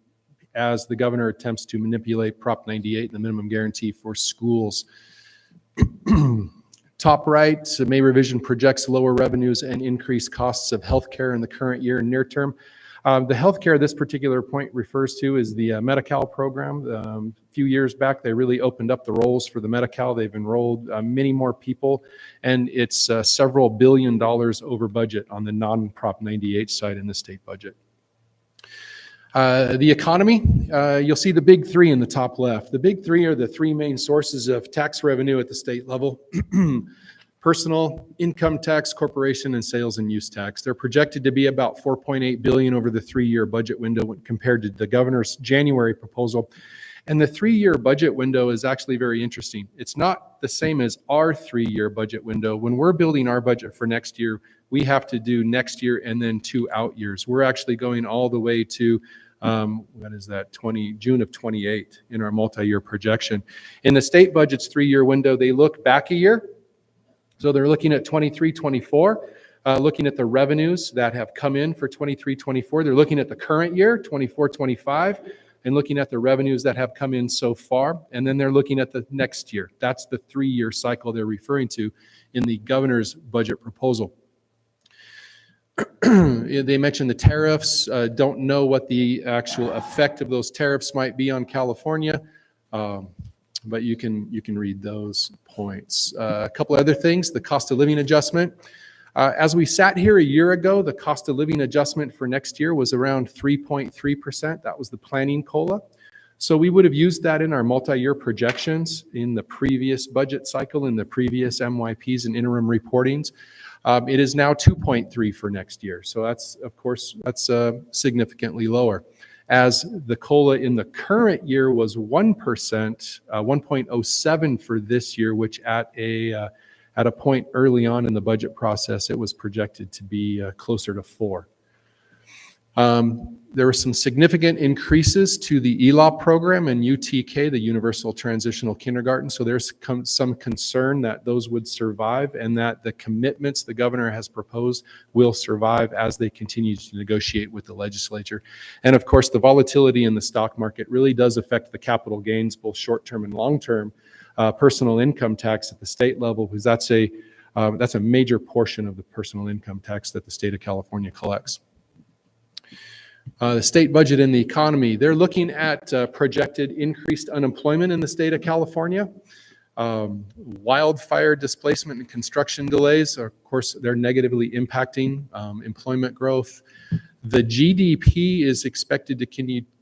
as the governor attempts to manipulate Prop 98 and the minimum guarantee for schools. Top right, May revision projects lower revenues and increased costs of healthcare in the current year and near term. The healthcare this particular point refers to is the Medi-Cal program. A few years back, they really opened up the rolls for the Medi-Cal. They've enrolled many more people, and it's several $1 billion over budget on the non-Prop 98 side in the state budget. The economy, you'll see the big 3 in the top left. The big 3 are the 3 main sources of tax revenue at the state level. Personal income tax, corporation, and sales and use tax. They're projected to be about $4.8 billion over the 3-year budget window when compared to the governor's January proposal. And the 3-year budget window is actually very interesting. It's not the same as our 3-year budget window. When we're building our budget for next year, we have to do next year and then 2 out years. We're actually going all the way to June of 28 in our multi-year projection. In the state budget's 3-year window, they look back a year. So they're looking at 23-24, looking at the revenues that have come in for 23-24. They're looking at the current year, 24-25, and looking at the revenues that have come in so far. And then they're looking at the next year. That's the 3-year cycle they're referring to in the governor's budget proposal. They mentioned the tariffs. Don't know what the actual effect of those tariffs might be on California. but you can read those points. A couple other things, the cost of living adjustment. As we sat here a year ago, the cost of living adjustment for next year was around 3.3%. That was the planning COLA. So we would have used that in our multi-year projections in the previous budget cycle, in the previous MYPs and interim reportings. It is now 2.3 for next year. So that's, of course, that's significantly lower. As the COLA in the current year was 1%, 1.07 for this year, which at a point early on in the budget process, it was projected to be closer to 4. There were some significant increases to the ELOP program and UTK, the Universal Transitional Kindergarten. So there's some concern that those would survive and that the commitments the governor has proposed will survive as they continue to negotiate with the legislature. And of course, the volatility in the stock market really does affect the capital gains, both short-term and long-term. Personal income tax at the state level, because that's a major portion of the personal income tax that the state of California collects. The state budget and the economy, they're looking at projected increased unemployment in the state of California. Wildfire displacement and construction delays, of course, they're negatively impacting employment growth. The GDP is expected to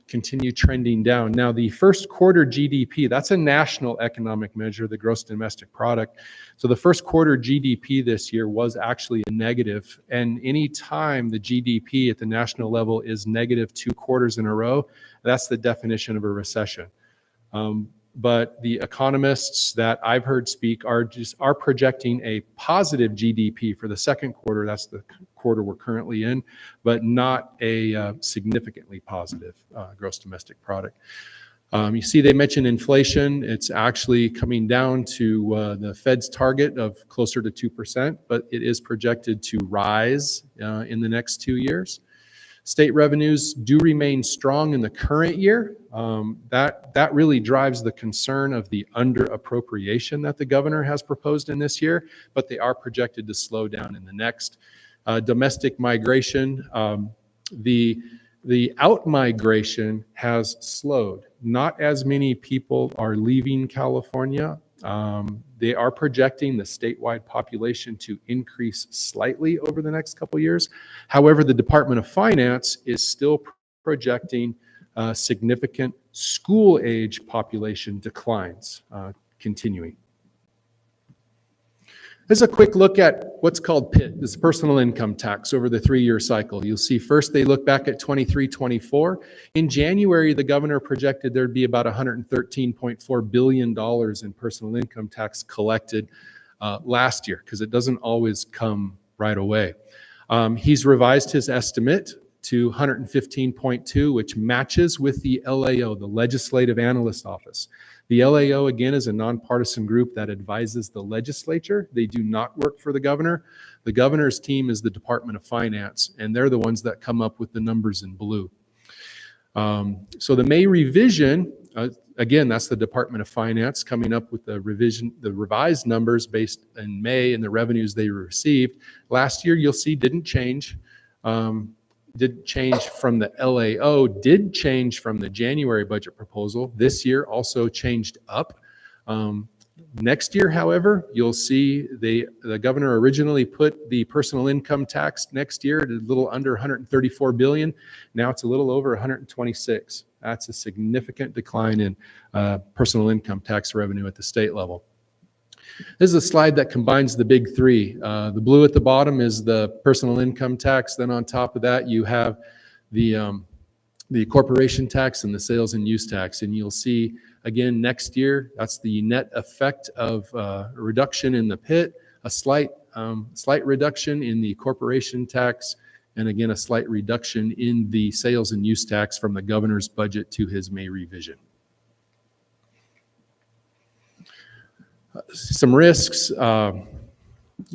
continue trending down. Now, the first quarter GDP, that's a national economic measure, the gross domestic product. So the first quarter GDP this year was actually a negative. And any time the GDP at the national level is negative 2 quarters in a row, that's the definition of a recession. But the economists that I've heard speak are projecting a positive GDP for the second quarter. That's the quarter we're currently in, but not a significantly positive gross domestic product. You see they mentioned inflation. It's actually coming down to the Fed's target of closer to 2%, but it is projected to rise in the next 2 years. State revenues do remain strong in the current year. That really drives the concern of the under appropriation that the governor has proposed in this year, but they are projected to slow down in the next. Domestic migration, the out-migration has slowed. Not as many people are leaving California. They are projecting the statewide population to increase slightly over the next couple of years. However, the Department of Finance is still projecting significant school-age population declines continuing. Here's a quick look at what's called PIT, this personal income tax over the 3-year cycle. You'll see first they look back at 23-24. In January, the governor projected there'd be about $113.4 billion in personal income tax collected last year, because it doesn't always come right away. He's revised his estimate to 115.2, which matches with the LAO, the Legislative Analyst Office. The LAO, again, is a nonpartisan group that advises the legislature. They do not work for the governor. The governor's team is the Department of Finance, and they're the ones that come up with the numbers in blue. So the May revision, again, that's the Department of Finance coming up with the revised numbers based in May and the revenues they received. Last year, you'll see, didn't change. Did change from the LAO, did change from the January budget proposal. This year also changed up. Next year, however, you'll see the governor originally put the personal income tax next year at a little under 134 billion. Now it's a little over 126. That's a significant decline in personal income tax revenue at the state level. This is a slide that combines the big three. The blue at the bottom is the personal income tax. Then on top of that, you have the corporation tax and the sales and use tax. And you'll see, again, next year, that's the net effect of a reduction in the PIT, a slight reduction in the corporation tax, and again, a slight reduction in the sales and use tax from the governor's budget to his May revision. Some risks.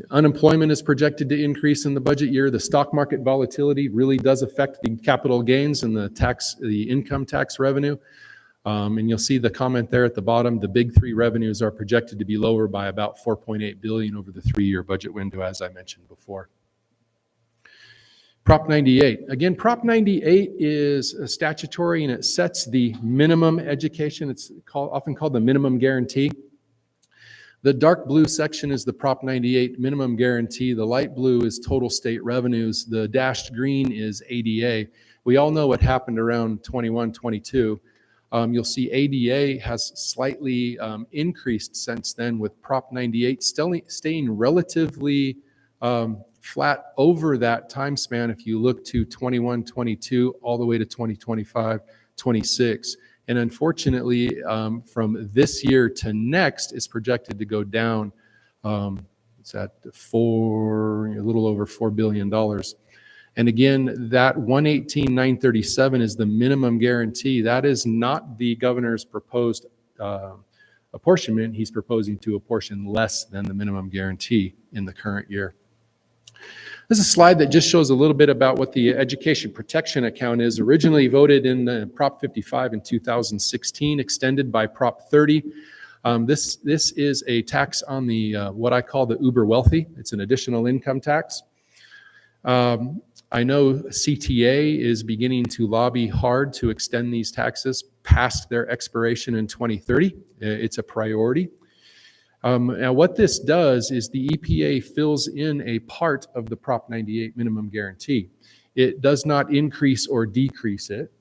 Unemployment is projected to increase in the budget year. The stock market volatility really does affect the capital gains and the income tax revenue. And you'll see the comment there at the bottom. The big three revenues are projected to be lower by about $4.8 billion over the 3-year budget window, as I mentioned before. Prop 98. Again, Prop 98 is statutory and it sets the minimum education. It's often called the minimum guarantee. The dark blue section is the Prop 98 minimum guarantee. The light blue is total state revenues. The dashed green is ADA. We all know what happened around 21, 22. You'll see ADA has slightly increased since then, with Prop 98 still staying relatively flat over that time span if you look to 21, 22, all the way to 2025, 26. And unfortunately, from this year to next, it's projected to go down. It's at a little over $4 billion. And again, that 118,937 is the minimum guarantee. That is not the governor's proposed apportionment. He's proposing to apportion less than the minimum guarantee in the current year. This is a slide that just shows a little bit about what the education protection account is. Originally voted in the Prop 55 in 2016, extended by Prop 30. This is a tax on the what I call the uber wealthy. It's an additional income tax. I know CTA is beginning to lobby hard to extend these taxes past their expiration in 2030. It's a priority. Now, what this does is the EPA fills in a part of the Prop 98 minimum guarantee. It does not increase or decrease it.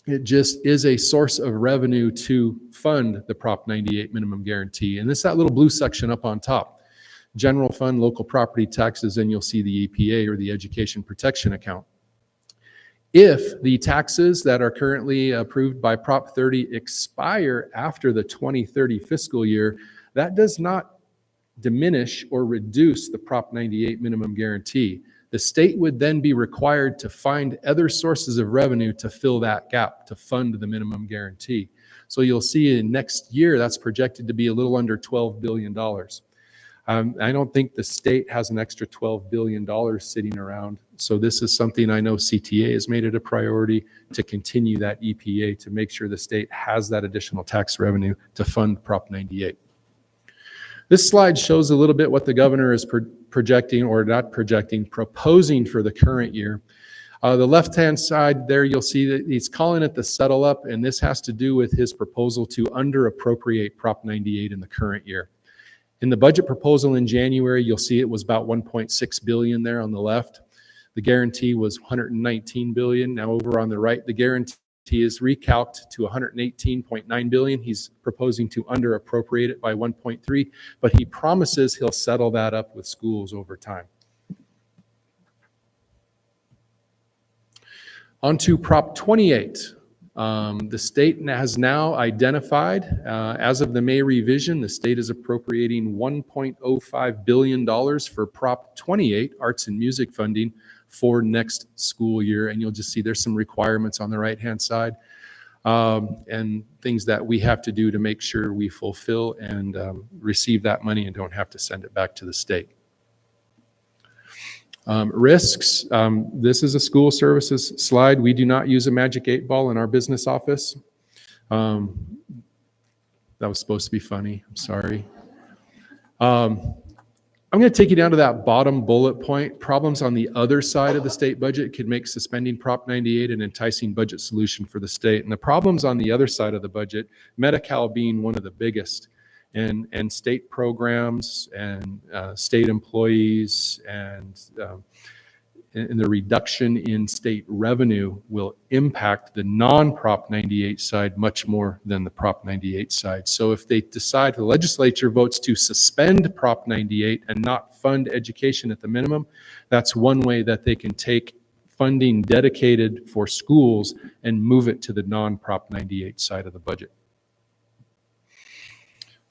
It just is a source of revenue to fund the Prop 98 minimum guarantee. And it's that little blue section up on top. General fund, local property taxes, and you'll see the EPA, or the Education Protection Account. If the taxes that are currently approved by Prop 30 expire after the 2030 fiscal year, that does not diminish or reduce the Prop 98 minimum guarantee. The state would then be required to find other sources of revenue to fill that gap, to fund the minimum guarantee. So you'll see in next year, that's projected to be a little under $12 billion. I don't think the state has an extra $12 billion sitting around. So this is something I know CTA has made it a priority to continue that EPA to make sure the state has that additional tax revenue to fund Prop 98. This slide shows a little bit what the governor is projecting, or not projecting, proposing for the current year. The left-hand side there, you'll see that he's calling it the settle up, and this has to do with his proposal to under appropriate Prop 98 in the current year. In the budget proposal in January, you'll see it was about 1.6 billion there on the left. The guarantee was 119 billion. Now over on the right, the guarantee is recalced to 118.9 billion. He's proposing to under appropriate it by 1.3, but he promises he'll settle that up with schools over time. On to Prop 28. The state has now identified, as of the May revision, the state is appropriating $1.05 billion for Prop 28, arts and music funding, for next school year. And you'll just see there's some requirements on the right-hand side, and things that we have to do to make sure we fulfill and receive that money and don't have to send it back to the state. Risks. This is a school services slide. We do not use a magic 8-ball in our business office. That was supposed to be funny. I'm sorry. I'm going to take you down to that bottom bullet point. Problems on the other side of the state budget could make suspending Prop 98 an enticing budget solution for the state. And the problems on the other side of the budget, Medi-Cal being one of the biggest, and state programs and state employees and the reduction in state revenue will impact the non-Prop 98 side much more than the Prop 98 side. So if they decide, the legislature votes to suspend Prop 98 and not fund education at the minimum, that's one way that they can take funding dedicated for schools and move it to the non-Prop 98 side of the budget.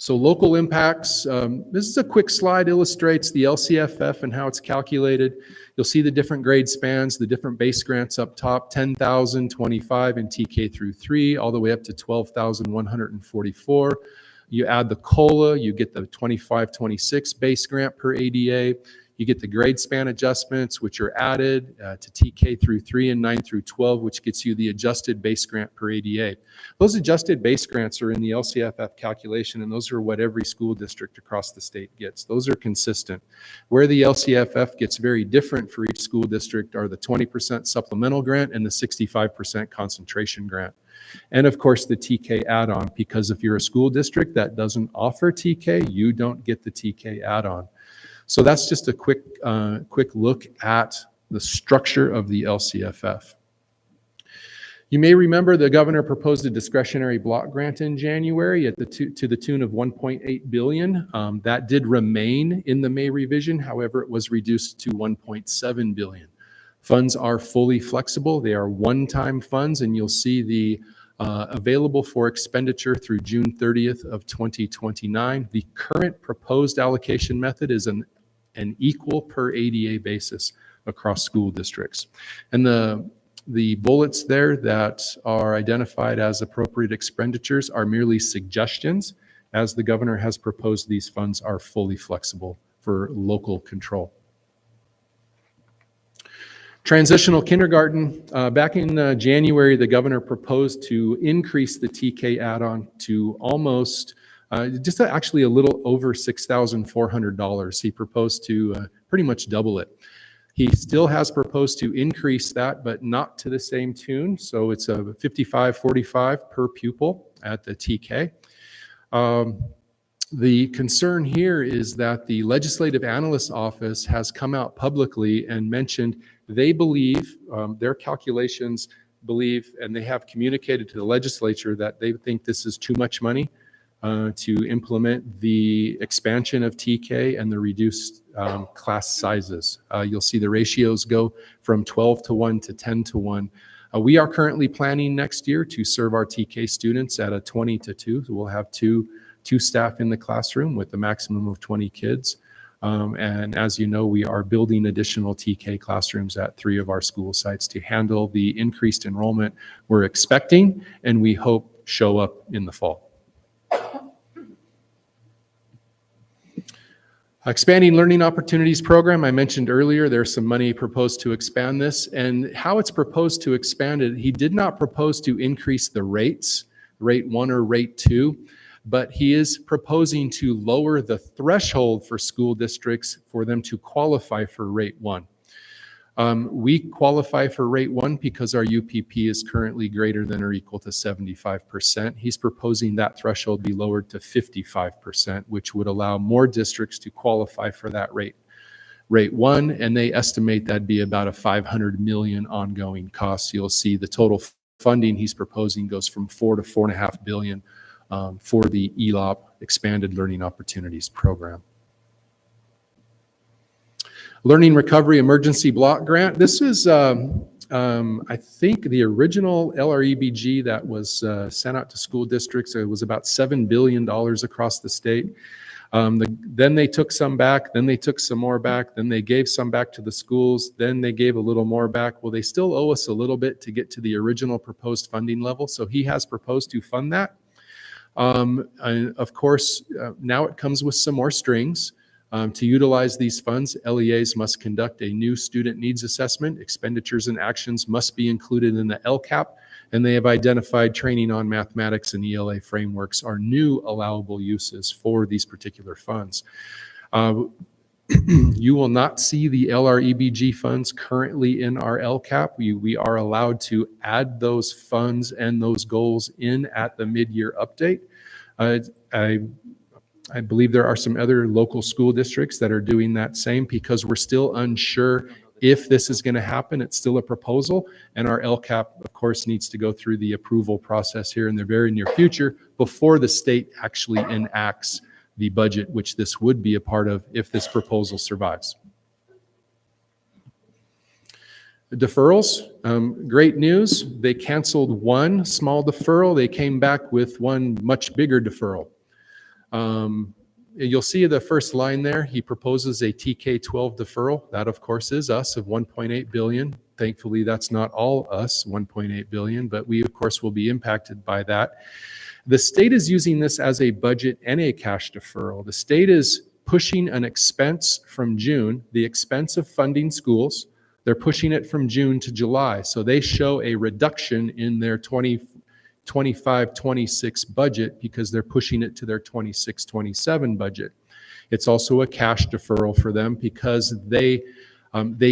So local impacts, this is a quick slide, illustrates the LCFF and how it's calculated. You'll see the different grade spans, the different base grants up top, 10,000, 25 in TK through 3, all the way up to 12,144. You add the COLA, you get the 25, 26 base grant per ADA. You get the grade span adjustments, which are added to TK through 3 and 9 through 12, which gets you the adjusted base grant per ADA. Those adjusted base grants are in the LCFF calculation, and those are what every school district across the state gets. Those are consistent. Where the LCFF gets very different for each school district are the 20% supplemental grant and the 65% concentration grant. And of course, the TK add-on, because if you're a school district that doesn't offer TK, you don't get the TK add-on. So that's just a quick look at the structure of the LCFF. You may remember the governor proposed a discretionary block grant in January to the tune of $1.8 billion. That did remain in the May revision. However, it was reduced to $1.7 billion. Funds are fully flexible. They are one-time funds, and you'll see the available for expenditure through June 30th of 2029. The current proposed allocation method is an equal per ADA basis across school districts. And the bullets there that are identified as appropriate expenditures are merely suggestions, as the governor has proposed these funds are fully flexible for local control. Transitional kindergarten, back in January, the governor proposed to increase the TK add-on to almost, actually a little over $6,400. He proposed to pretty much double it. He still has proposed to increase that, but not to the same tune. So it's a $55.45 per pupil at the TK. The concern here is that the Legislative Analyst's Office has come out publicly and mentioned they believe, their calculations believe, and they have communicated to the legislature that they think this is too much money to implement the expansion of TK and the reduced class sizes. You'll see the ratios go from 12 to 1 to 10 to 1. We are currently planning next year to serve our TK students at a 20 to 2. So we'll have two staff in the classroom with a maximum of 20 kids. And as you know, we are building additional TK classrooms at 3 of our school sites to handle the increased enrollment we're expecting and we hope show up in the fall. Expanding Learning Opportunities Program, I mentioned earlier, there's some money proposed to expand this, and how it's proposed to expand it, he did not propose to increase the rates, rate 1 or rate 2, but he is proposing to lower the threshold for school districts for them to qualify for rate 1. We qualify for rate 1 because our UPP is currently greater than or equal to 75%. He's proposing that threshold be lowered to 55%, which would allow more districts to qualify for that rate 1, and they estimate that'd be about a $500 million ongoing cost. You'll see the total funding he's proposing goes from $4 to $4.5 billion for the ELOP, Expanded Learning Opportunities Program. Learning Recovery Emergency Block Grant. This is, I think, the original LREBG that was sent out to school districts. It was about $7 billion across the state. Then they took some back, then they took some more back, then they gave some back to the schools, then they gave a little more back. Well, they still owe us a little bit to get to the original proposed funding level, so he has proposed to fund that. And of course, now it comes with some more strings. To utilize these funds, LEAs must conduct a new student needs assessment. Expenditures and actions must be included in the LCAP, and they have identified training on mathematics and ELA frameworks are new allowable uses for these particular funds. You will not see the LREBG funds currently in our LCAP. We are allowed to add those funds and those goals in at the mid-year update. I believe there are some other local school districts that are doing that same because we're still unsure if this is going to happen. It's still a proposal, and our LCAP, of course, needs to go through the approval process here in the very near future before the state actually enacts the budget, which this would be a part of if this proposal survives. Deferrals, great news. They canceled one small deferral. They came back with one much bigger deferral. You'll see the first line there. He proposes a TK-12 deferral. That, of course, is us of $1.8 billion. Thankfully, that's not all us, $1.8 billion, but we, of course, will be impacted by that. The state is using this as a budget and a cash deferral. The state is pushing an expense from June, the expense of funding schools. They're pushing it from June to July. So they show a reduction in their 25-26 budget because they're pushing it to their 26-27 budget. It's also a cash deferral for them because they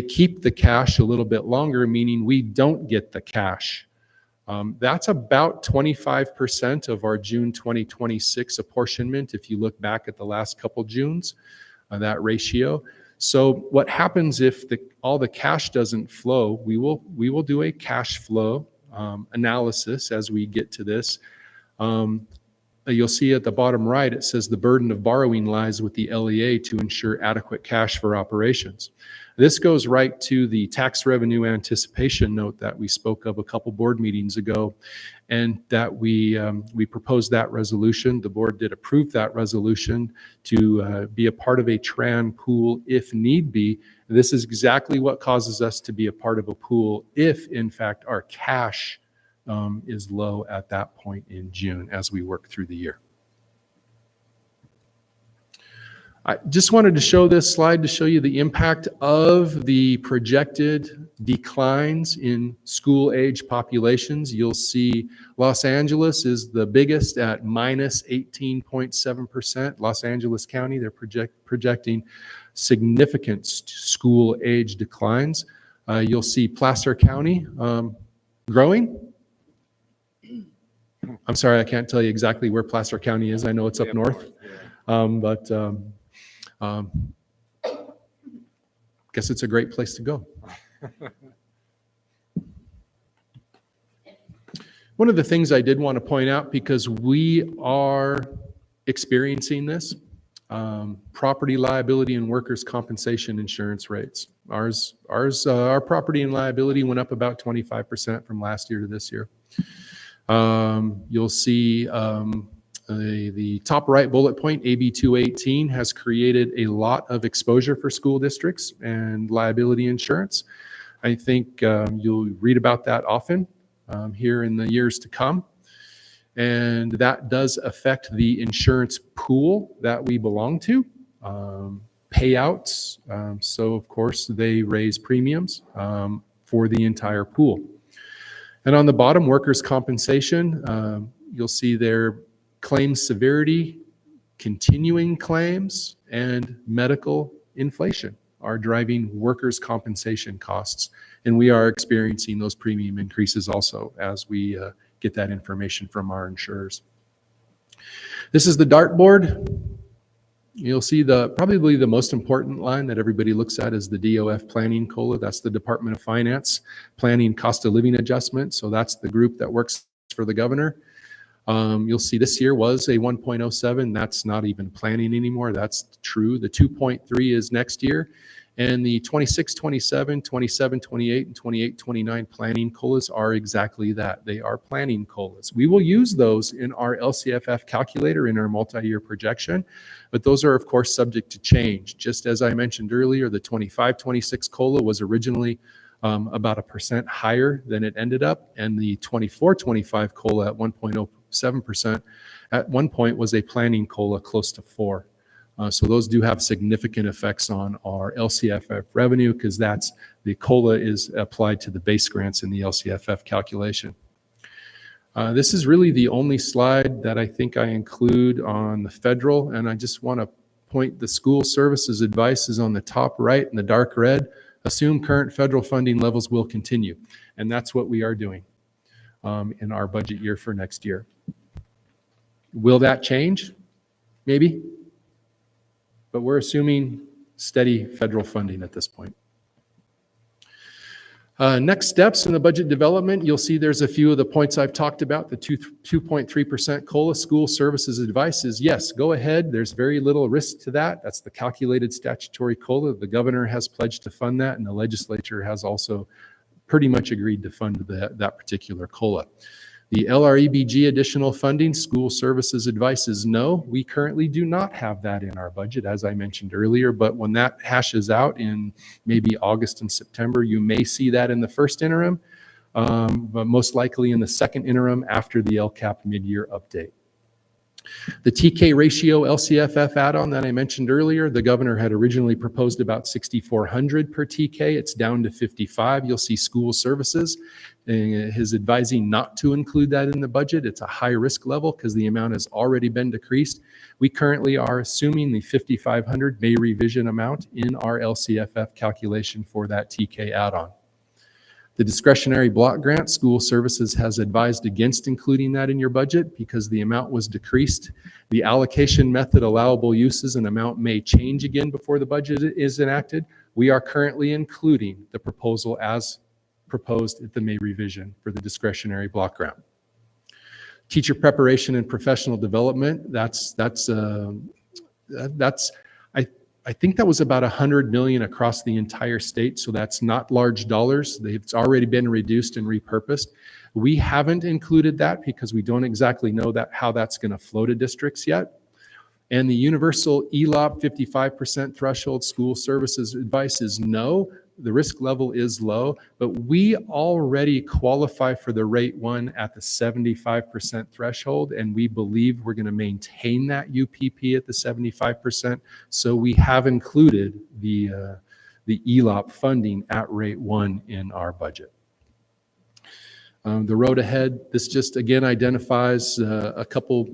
keep the cash a little bit longer, meaning we don't get the cash. That's about 25% of our June 2026 apportionment. If you look back at the last couple Junes, that ratio. So what happens if all the cash doesn't flow? We will do a cash flow analysis as we get to this. You'll see at the bottom right, it says the burden of borrowing lies with the LEA to ensure adequate cash for operations. This goes right to the tax revenue anticipation note that we spoke of a couple board meetings ago, and that we proposed that resolution. The board did approve that resolution to be a part of a TRAN pool if need be. This is exactly what causes us to be a part of a pool if, in fact, our cash is low at that point in June as we work through the year. I just wanted to show this slide to show you the impact of the projected declines in school age populations. You'll see Los Angeles is the biggest at minus 18.7%. Los Angeles County, they're projecting significant school age declines. You'll see Placer County growing. I'm sorry, I can't tell you exactly where Placer County is. I know it's up north. Guess it's a great place to go. One of the things I did want to point out, because we are experiencing this, property liability and workers' compensation insurance rates. Our property and liability went up about 25% from last year to this year. You'll see the top right bullet point, AB 218, has created a lot of exposure for school districts and liability insurance. I think you'll read about that often here in the years to come. And that does affect the insurance pool that we belong to. Payouts, so of course they raise premiums for the entire pool. And on the bottom, workers' compensation, you'll see their claims severity, continuing claims, and medical inflation are driving workers' compensation costs. And we are experiencing those premium increases also as we get that information from our insurers. This is the dartboard. You'll see probably the most important line that everybody looks at is the DOF planning COLA. That's the Department of Finance planning cost of living adjustment. So that's the group that works for the governor. You'll see this year was a 1.07. That's not even planning anymore. That's true. The 2.3 is next year. And the 26, 27, 27, 28, and 28, 29 planning COLAs are exactly that. They are planning COLAs. We will use those in our LCFF calculator in our multi-year projection, but those are of course subject to change. Just as I mentioned earlier, the 25, 26 COLA was originally about 1% higher than it ended up, and the 24, 25 COLA at 1.07% at one point was a planning COLA close to 4. So those do have significant effects on our LCFF revenue because the COLA is applied to the base grants in the LCFF calculation. This is really the only slide that I think I include on the federal, and I just want to point the school services advice is on the top right in the dark red. Assume current federal funding levels will continue, and that's what we are doing in our budget year for next year. Will that change? Maybe. But we're assuming steady federal funding at this point. Next steps in the budget development, you'll see there's a few of the points I've talked about. The 2.3% COLA school services advice is yes, go ahead. There's very little risk to that. That's the calculated statutory COLA. The governor has pledged to fund that, and the legislature has also pretty much agreed to fund that particular COLA. The LREBG additional funding, school services advice is no. We currently do not have that in our budget, as I mentioned earlier, but when that hashes out in maybe August and September, you may see that in the first interim, but most likely in the second interim after the LCAP mid-year update. The TK ratio LCFF add-on that I mentioned earlier, the governor had originally proposed about 6,400 per TK. It's down to 55. You'll see school services is advising not to include that in the budget. It's a high risk level because the amount has already been decreased. We currently are assuming the 5,500 May revision amount in our LCFF calculation for that TK add-on. The discretionary block grant, school services has advised against including that in your budget because the amount was decreased. The allocation method, allowable uses, and amount may change again before the budget is enacted. We are currently including the proposal as proposed at the May revision for the discretionary block grant. Teacher preparation and professional development, I think that was about 100 million across the entire state, so that's not large dollars. It's already been reduced and repurposed. We haven't included that because we don't exactly know how that's going to flow to districts yet. And the universal ELOP 55% threshold, school services advice is no. The risk level is low, but we already qualify for the rate 1 at the 75% threshold, and we believe we're going to maintain that UPP at the 75%. So we have included the ELOP funding at rate 1 in our budget. The road ahead, this just again identifies a couple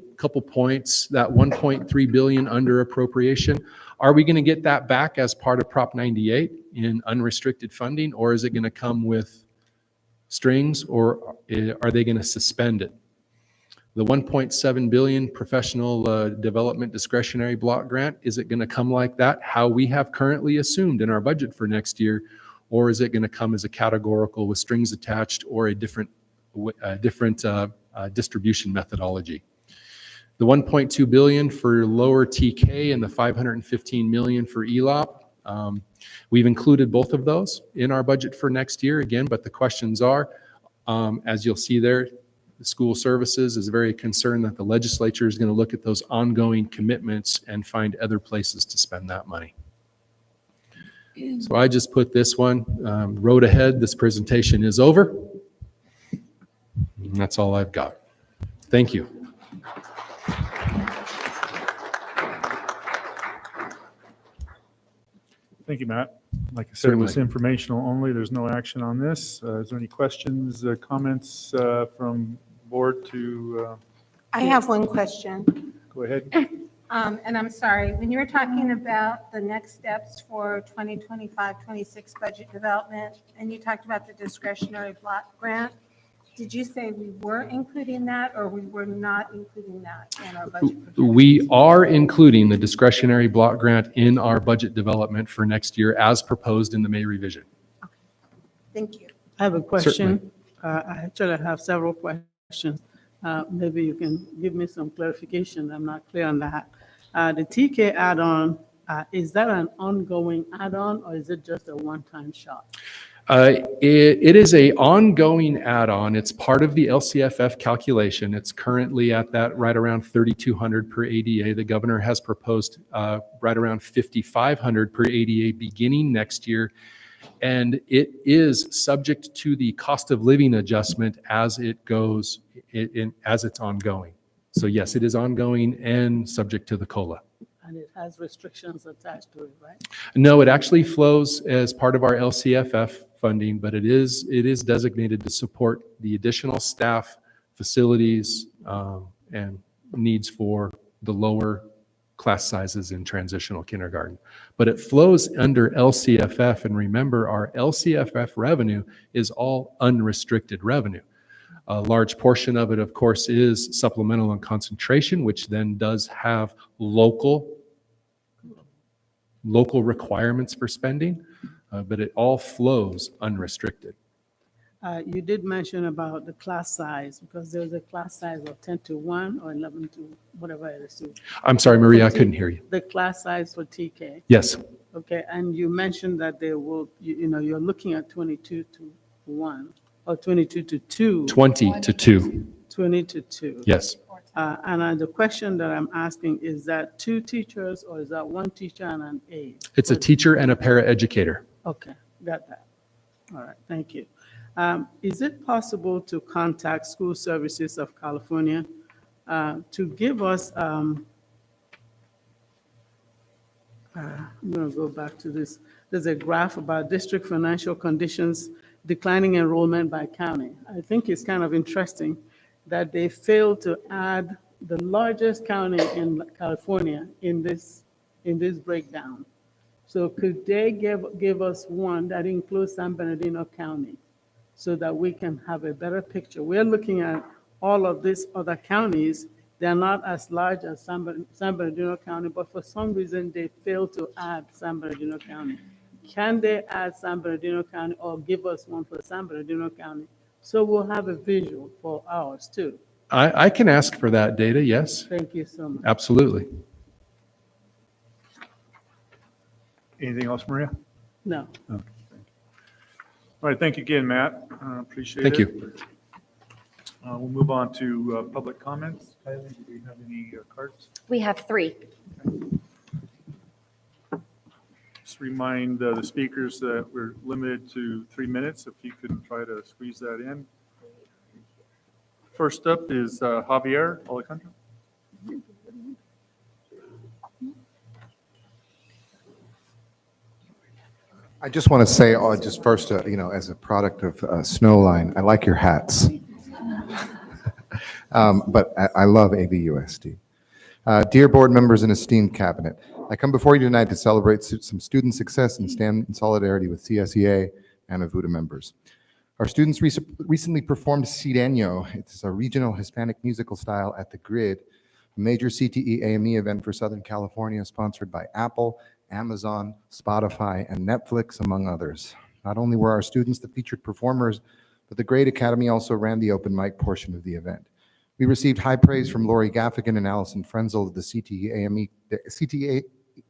points. That 1.3 billion under appropriation. Are we going to get that back as part of Prop 98 in unrestricted funding, or is it going to come with strings, or are they going to suspend it? The 1.7 billion professional development discretionary block grant, is it going to come like that, how we have currently assumed in our budget for next year, or is it going to come as a categorical with strings attached or a different distribution methodology? The 1.2 billion for lower TK and the 515 million for ELOP. We've included both of those in our budget for next year again, but the questions are, as you'll see there, the school services is very concerned that the legislature is going to look at those ongoing commitments and find other places to spend that money. So I just put this one, road ahead. This presentation is over. And that's all I've got. Thank you. Thank you, Matt. Like I said, it was Certainly. informational only. There's no action on this. Is there any questions, comments from board to I have one question. go ahead? And I'm sorry, when you were talking about the next steps for 2025-26 budget development, and you talked about the discretionary block grant, did you say we were including that, or we were not including that in our budget? We are including the discretionary block grant in our budget development for next year as proposed in the May revision. Thank you. I have a question. Certainly. I actually have several questions. Maybe you can give me some clarification. I'm not clear on that. The TK add-on, is that an ongoing add-on, or is it just a one-time shot? It is a ongoing add-on. It's part of the LCFF calculation. It's currently at that right around 3,200 per ADA. The governor has proposed right around 5,500 per ADA beginning next year. And it is subject to the cost of living adjustment as it goes, as it's ongoing. So yes, it is ongoing and subject to the COLA. And it has restrictions attached to it, right? No, it actually flows as part of our LCFF funding, but it is designated to support the additional staff, facilities, and needs for the lower class sizes in transitional kindergarten. But it flows under LCFF, and remember, our LCFF revenue is all unrestricted revenue. A large portion of it, of course, is supplemental and concentration, which then does have local requirements for spending, but it all flows unrestricted. You did mention about the class size, because there's a class size of 10-1 or 11 to whatever it is. I'm sorry, Maria, I couldn't hear you. The class size for TK. Yes, Okay, and you mentioned that they will, you're looking at 22-1 or 22-2. 20 to 2. 20-2. Yes. And the question that I'm asking, is that 2 teachers or is that 1 teacher and an aide? It's a teacher and a paraeducator. Okay, got that. All right, thank you. Is it possible to contact School Services of California to give us, I'm going to go back to this. There's a graph about district financial conditions, declining enrollment by county. I think it's kind of interesting that they failed to add the largest county in California in this breakdown. So could they give us one that includes San Bernardino County so that we can have a better picture? We're looking at all of these other counties. They're not as large as San Bernardino County, but for some reason they failed to add San Bernardino County. Can they add San Bernardino County or give us one for San Bernardino County? So we'll have a visual for ours too. I can ask for that data, yes, Thank you so much. absolutely. Anything else, Maria? No. All right, thank you again, Matt. Appreciate it. Thank you. We'll move on to public comments. Kylie, do we have any cards? We have 3. Just remind the speakers that we're limited to 3 minutes, if you can try to squeeze that in. First up is Javier Alejandro. I just want to say, just first, as a product of Snowline, I like your hats. But I love ABUSD. Dear board members and esteemed cabinet, I come before you tonight to celebrate some student success and stand in solidarity with CSEA and AVUDA members. Our students recently performed Sireño. It's a regional Hispanic musical style at the Grid, a major CTE AME event for Southern California sponsored by Apple, Amazon, Spotify, and Netflix, among others. Not only were our students the featured performers, but the Great Academy also ran the open mic portion of the event. We received high praise from Lori Gaffigan and Allison Frenzel, the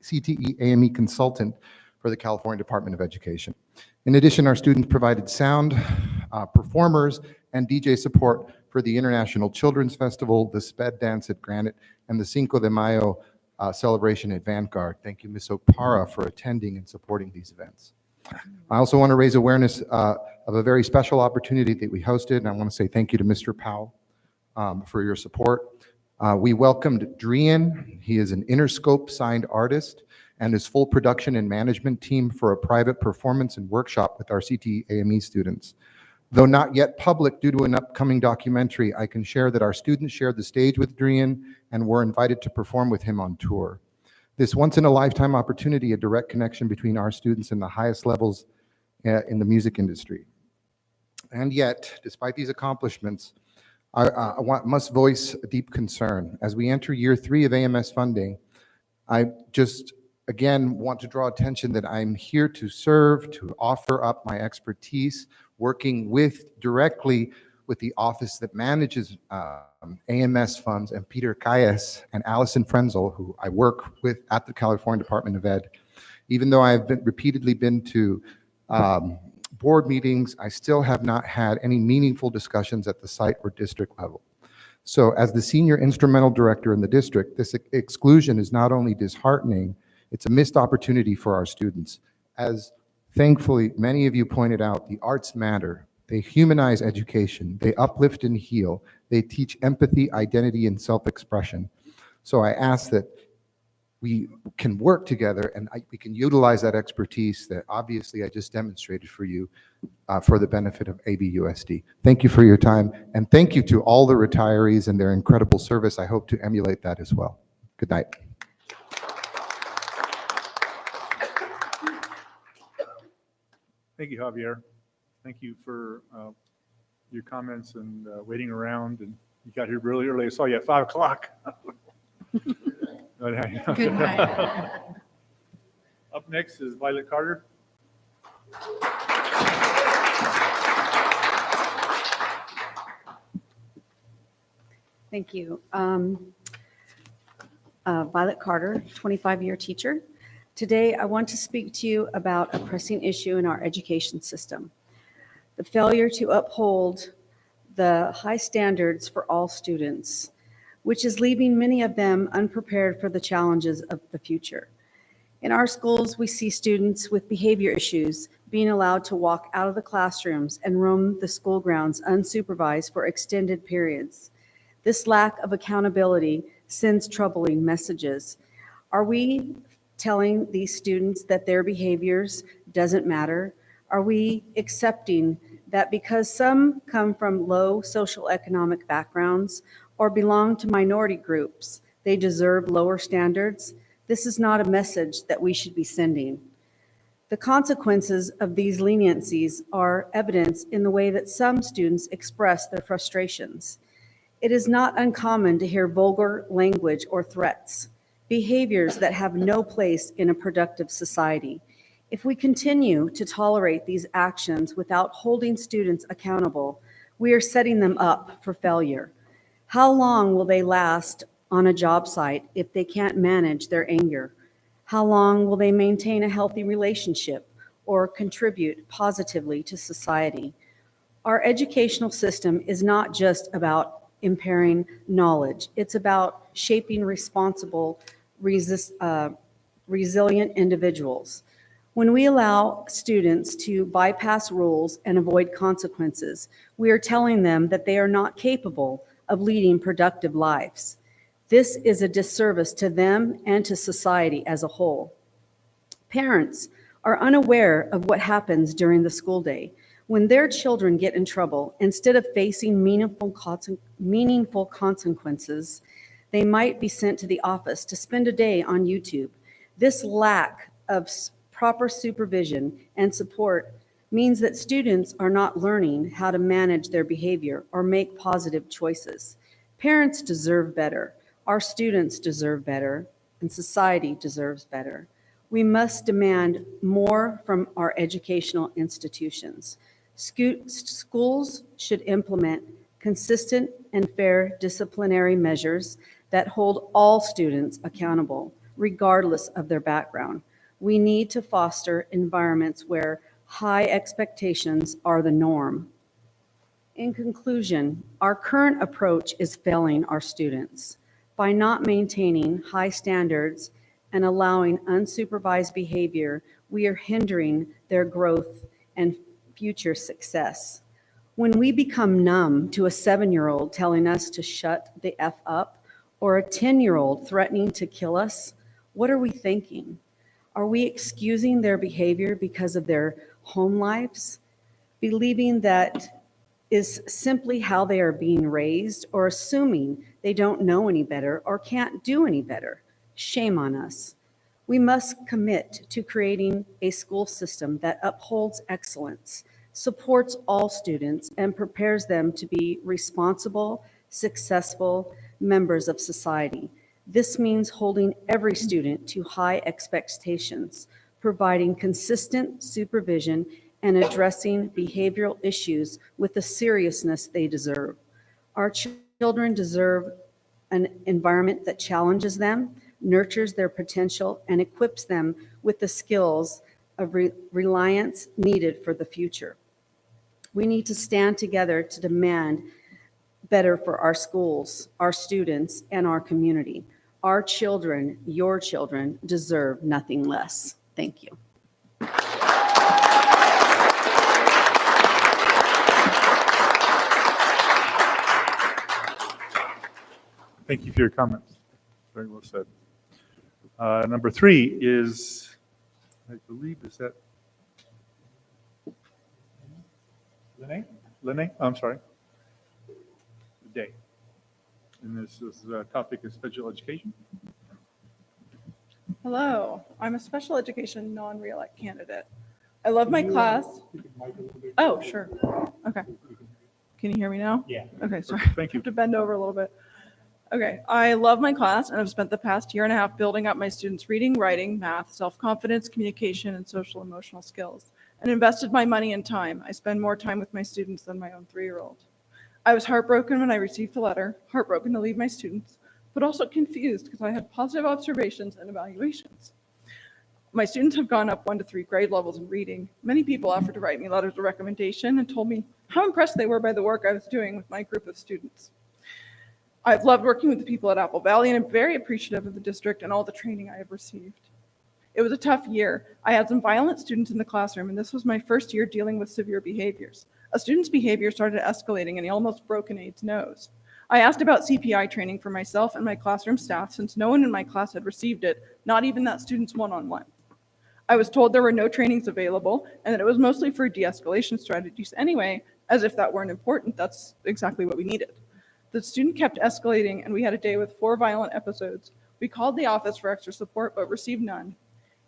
CTE AME consultant for the California Department of Education. In addition, our students provided sound, performers, and DJ support for the International Children's Festival, the SPED Dance at Granite, and the Cinco de Mayo celebration at Vanguard. Thank you, Ms. Opara, for attending and supporting these events. I also want to raise awareness of a very special opportunity that we hosted, and I want to say thank you to Mr. Powell for your support. We welcomed Drian. He is an Interscope signed artist and his full production and management team for a private performance and workshop with our CTE AME students. Though not yet public due to an upcoming documentary, I can share that our students shared the stage with Drian and were invited to perform with him on tour. This once-in-a-lifetime opportunity, a direct connection between our students and the highest levels in the music industry. And yet, despite these accomplishments, I must voice a deep concern. As we enter year 3 of AMS funding, I just, again, want to draw attention that I'm here to serve, to offer up my expertise, working directly with the office that manages AMS funds, and Peter Calles and Allison Frenzel, who I work with at the California Department of Ed. Even though I've repeatedly been to board meetings, I still have not had any meaningful discussions at the site or district level. So as the senior instrumental director in the district, this exclusion is not only disheartening, it's a missed opportunity for our students. As thankfully many of you pointed out, the arts matter. They humanize education, they uplift and heal, they teach empathy, identity, and self-expression. So I ask that we can work together and we can utilize that expertise that obviously I just demonstrated for you for the benefit of ABUSD. Thank you for your time, and thank you to all the retirees and their incredible service. I hope to emulate that as well. Good night. Thank you, Javier. Thank you for your comments and waiting around, and you got here really early. I saw you at 5 o'clock. Good night. Up next is Violet Carter. Thank you. Violet Carter, 25-year teacher. Today, I want to speak to you about a pressing issue in our education system: the failure to uphold the high standards for all students, which is leaving many of them unprepared for the challenges of the future. In our schools, we see students with behavior issues being allowed to walk out of the classrooms and roam the school grounds unsupervised for extended periods. This lack of accountability sends troubling messages. Are we telling these students that their behaviors doesn't matter? Are we accepting that because some come from low social economic backgrounds or belong to minority groups, they deserve lower standards? This is not a message that we should be sending. The consequences of these leniencies are evidenced in the way that some students express their frustrations. It is not uncommon to hear vulgar language or threats, behaviors that have no place in a productive society. If we continue to tolerate these actions without holding students accountable, we are setting them up for failure. How long will they last on a job site if they can't manage their anger? How long will they maintain a healthy relationship or contribute positively to society? Our educational system is not just about impairing knowledge. It's about shaping responsible, resilient individuals. When we allow students to bypass rules and avoid consequences, we are telling them that they are not capable of leading productive lives. This is a disservice to them and to society as a whole. Parents are unaware of what happens during the school day. When their children get in trouble, instead of facing meaningful consequences, they might be sent to the office to spend a day on YouTube. This lack of proper supervision and support means that students are not learning how to manage their behavior or make positive choices. Parents deserve better. Our students deserve better, and society deserves better. We must demand more from our educational institutions. Schools should implement consistent and fair disciplinary measures that hold all students accountable, regardless of their background. We need to foster environments where high expectations are the norm. In conclusion, our current approach is failing our students. By not maintaining high standards and allowing unsupervised behavior, we are hindering their growth and future success. When we become numb to a 7-year-old telling us to shut the F up or a 10-year-old threatening to kill us, what are we thinking? Are we excusing their behavior because of their home lives, believing that is simply how they are being raised, or assuming they don't know any better or can't do any better? Shame on us. We must commit to creating a school system that upholds excellence, supports all students, and prepares them to be responsible, successful members of society. This means holding every student to high expectations, providing consistent supervision, and addressing behavioral issues with the seriousness they deserve. Our children deserve an environment that challenges them, nurtures their potential, and equips them with the skills of reliance needed for the future. We need to stand together to demand better for our schools, our students, and our community. Our children, your children, deserve nothing less. Thank you. Thank you for your comments. Very well said. Number 3 is, I believe, is that Lene? Oh, I'm sorry. Day. And this is topic is special education. Hello, I'm a special education non-reelect candidate. I love my class. Oh, sure. Okay. Can you hear me now? Yeah. Okay, sorry. Thank you. I have to bend over a little bit. Okay, I love my class and I've spent the past year and a half building up my students' reading, writing, math, self-confidence, communication, and social emotional skills, and invested my money and time. I spend more time with my students than my own 3-year-old. I was heartbroken when I received the letter, heartbroken to leave my students, but also confused because I had positive observations and evaluations. My students have gone up 1 to 3 grade levels in reading. Many people offered to write me letters of recommendation and told me how impressed they were by the work I was doing with my group of students. I've loved working with the people at Apple Valley, and I'm very appreciative of the district and all the training I have received. It was a tough year. I had some violent students in the classroom, and this was my first year dealing with severe behaviors. A student's behavior started escalating, and he almost broke an aide's nose. I asked about CPI training for myself and my classroom staff since no one in my class had received it, not even that student's one-on-one. I was told there were no trainings available and that it was mostly for de-escalation strategies anyway, as if that weren't important. That's exactly what we needed. The student kept escalating and we had a day with 4 violent episodes. We called the office for extra support but received none.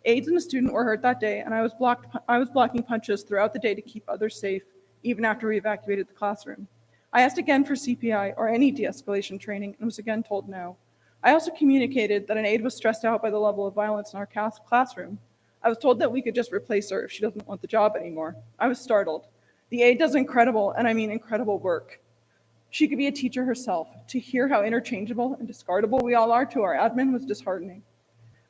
Aides and a student were hurt that day and I was blocking punches throughout the day to keep others safe, even after we evacuated the classroom. I asked again for CPI or any de-escalation training and was again told no. I also communicated that an aide was stressed out by the level of violence in our classroom. I was told that we could just replace her if she doesn't want the job anymore. I was startled. The aide does incredible, and I mean incredible work. She could be a teacher herself. To hear how interchangeable and discardable we all are to our admin was disheartening.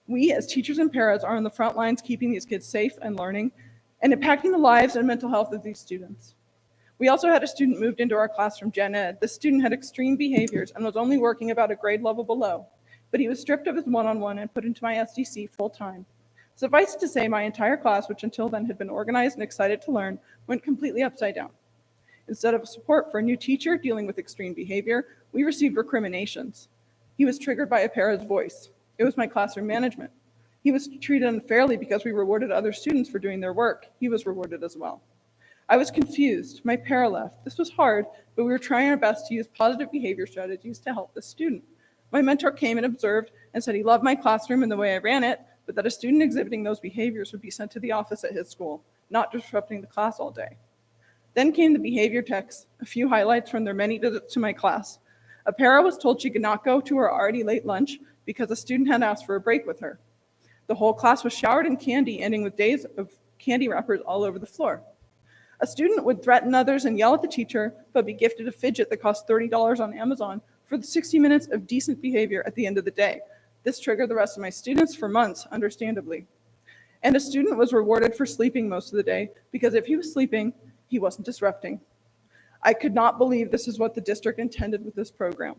We as teachers and paras are on the front lines keeping these kids safe and learning and impacting the lives and mental health of these students. We also had a student moved into our class from Gen Ed. This student had extreme behaviors and was only working about a grade level below, but he was stripped of his one-on-one and put into my SDC full time. Suffice it to say, my entire class, which until then had been organized and excited to learn, went completely upside down. Instead of support for a new teacher dealing with extreme behavior, we received recriminations. He was triggered by a para's voice. It was my classroom management. He was treated unfairly because we rewarded other students for doing their work. He was rewarded as well. I was confused. My para left. This was hard, but we were trying our best to use positive behavior strategies to help the student. My mentor came and observed and said he loved my classroom and the way I ran it, but that a student exhibiting those behaviors would be sent to the office at his school, not disrupting the class all day. Then came the behavior texts, a few highlights from their many visits to my class. A para was told she could not go to her already late lunch because a student had asked for a break with her. The whole class was showered in candy, ending with days of candy wrappers all over the floor. A student would threaten others and yell at the teacher, but be gifted a fidget that cost $30 on Amazon for the 60 minutes of decent behavior at the end of the day. This triggered the rest of my students for months, understandably. And a student was rewarded for sleeping most of the day because if he was sleeping, he wasn't disrupting. I could not believe this is what the district intended with this program.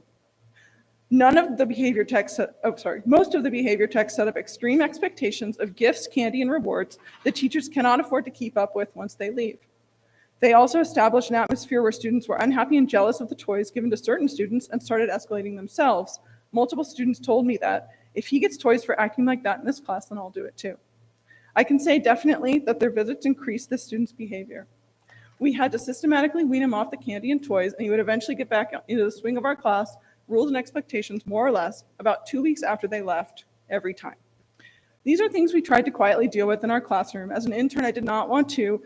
Most of the behavior texts set up extreme expectations of gifts, candy, and rewards that teachers cannot afford to keep up with once they leave. They also established an atmosphere where students were unhappy and jealous of the toys given to certain students and started escalating themselves. Multiple students told me that if he gets toys for acting like that in this class, then I'll do it too. I can say definitely that their visits increased the student's behavior. We had to systematically wean him off the candy and toys, and he would eventually get back into the swing of our class, rules and expectations more or less, about 2 weeks after they left, every time. These are things we tried to quietly deal with in our classroom. As an intern, I did not want to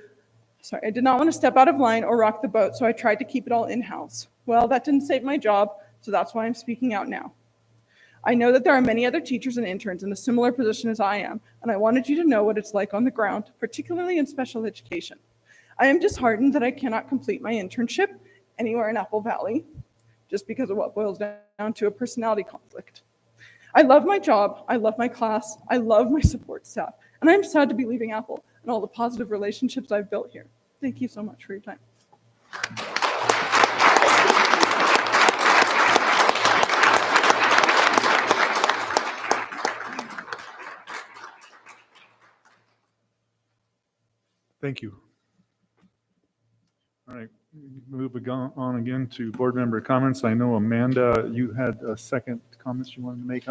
step out of line or rock the boat, so I tried to keep it all in-house. Well, that didn't save my job, so that's why I'm speaking out now. I know that there are many other teachers and interns in a similar position as I am, and I wanted you to know what it's like on the ground, particularly in special education. I am disheartened that I cannot complete my internship anywhere in Apple Valley just because of what boils down to a personality conflict. I love my job, I love my class, I love my support staff, and I'm sad to be leaving Apple and all the positive relationships I've built here. Thank you so much for your time. Thank you. All right, move on again to board member comments. I know Amanda, you had a second comments you wanted to make.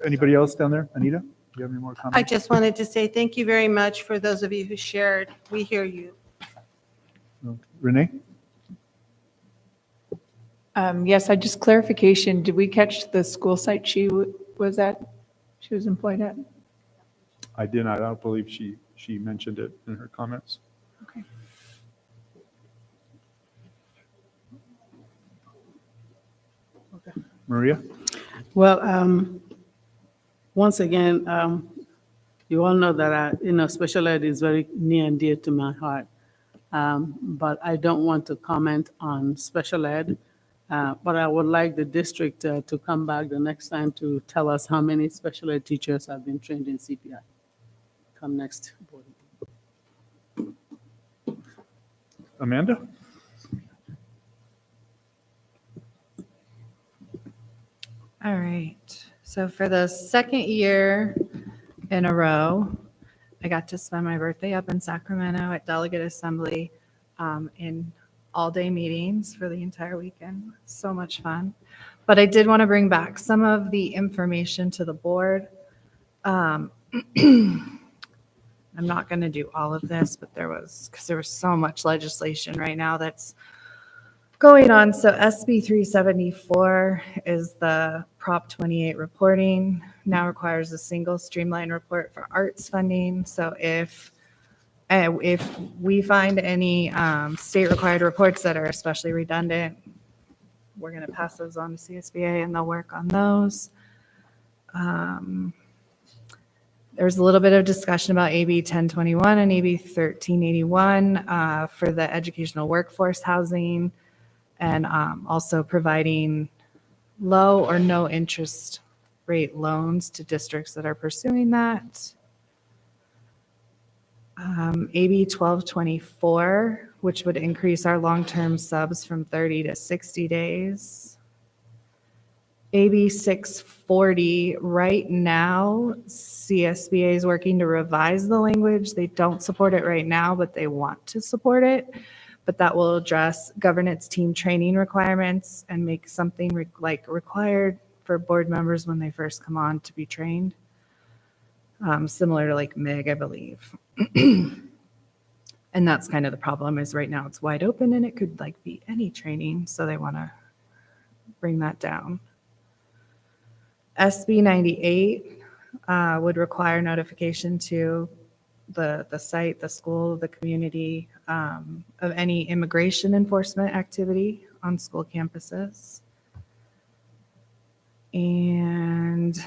Anybody else down there? Anita, do you have any more comments? I just wanted to say thank you very much for those of you who shared. We hear you. Renee? Yes, just clarification. Did we catch the school site she was employed at? I did not. I don't believe she mentioned it in her comments. Okay. Maria? Well, once again, you all know that special ed is very near and dear to my heart. But I don't want to comment on special ed. But I would like the district to come back the next time to tell us how many special ed teachers have been trained in CPI. Come next board. Amanda? All right. So for the second year in a row, I got to spend my birthday up in Sacramento at Delegate Assembly in all-day meetings for the entire weekend. So much fun. But I did want to bring back some of the information to the board. I'm not going to do all of this, but because there was so much legislation right now that's going on. So SB 374 is the Prop 28 reporting, now requires a single streamlined report for arts funding. So if we find any state required reports that are especially redundant, we're going to pass those on to CSBA and they'll work on those. There's a little bit of discussion about AB 1021 and AB 1381 for the educational workforce housing, and also providing low or no interest rate loans to districts that are pursuing that. AB 1224, which would increase our long-term subs from 30 to 60 days. AB 640, right now, CSBA is working to revise the language. They don't support it right now, but they want to support it. But that will address governance team training requirements and make something required for board members when they first come on to be trained. Similar to like MIG, I believe. And that's kind of the problem, is right now it's wide open and it could like be any training. So they want to bring that down. SB 98 would require notification to the site, the school, the community of any immigration enforcement activity on school campuses. And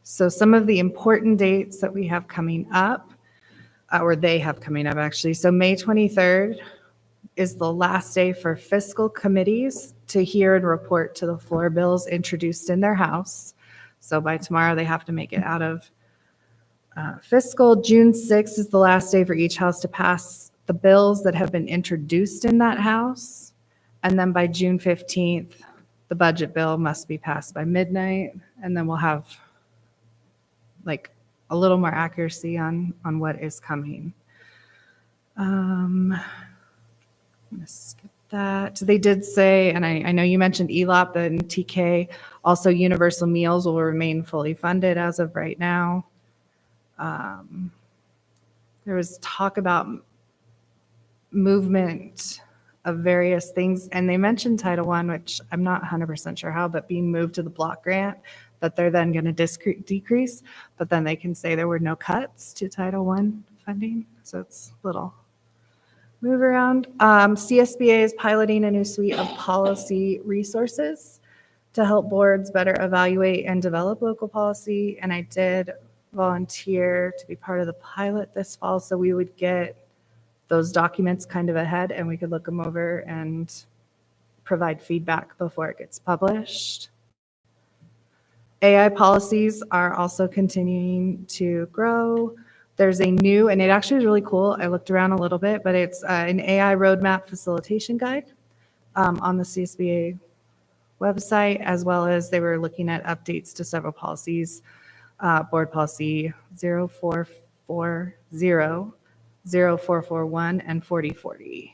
so some of the important dates that we have coming up, or they have coming up actually. So May 23rd is the last day for fiscal committees to hear and report to the floor bills introduced in their house. So by tomorrow, they have to make it out of fiscal. June 6th is the last day for each house to pass the bills that have been introduced in that house. And then by June 15th, the budget bill must be passed by midnight. And then we'll have like a little more accuracy on what is coming. I'm going to skip that. They did say, and I know you mentioned ELAP and TK, also universal meals will remain fully funded as of right now. There was talk about movement of various things, and they mentioned Title I, which I'm not 100% sure how, but being moved to the block grant, that they're then going to decrease, but then they can say there were no cuts to Title I funding. So it's a little move around. CSBA is piloting a new suite of policy resources to help boards better evaluate and develop local policy. And I did volunteer to be part of the pilot this fall, so we would get those documents kind of ahead and we could look them over and provide feedback before it gets published. AI policies are also continuing to grow. There's a new, and it actually is really cool, I looked around a little bit, but it's an AI roadmap facilitation guide on the CSBA website, as well as they were looking at updates to several policies, board policy 0440, 0441, and 4040.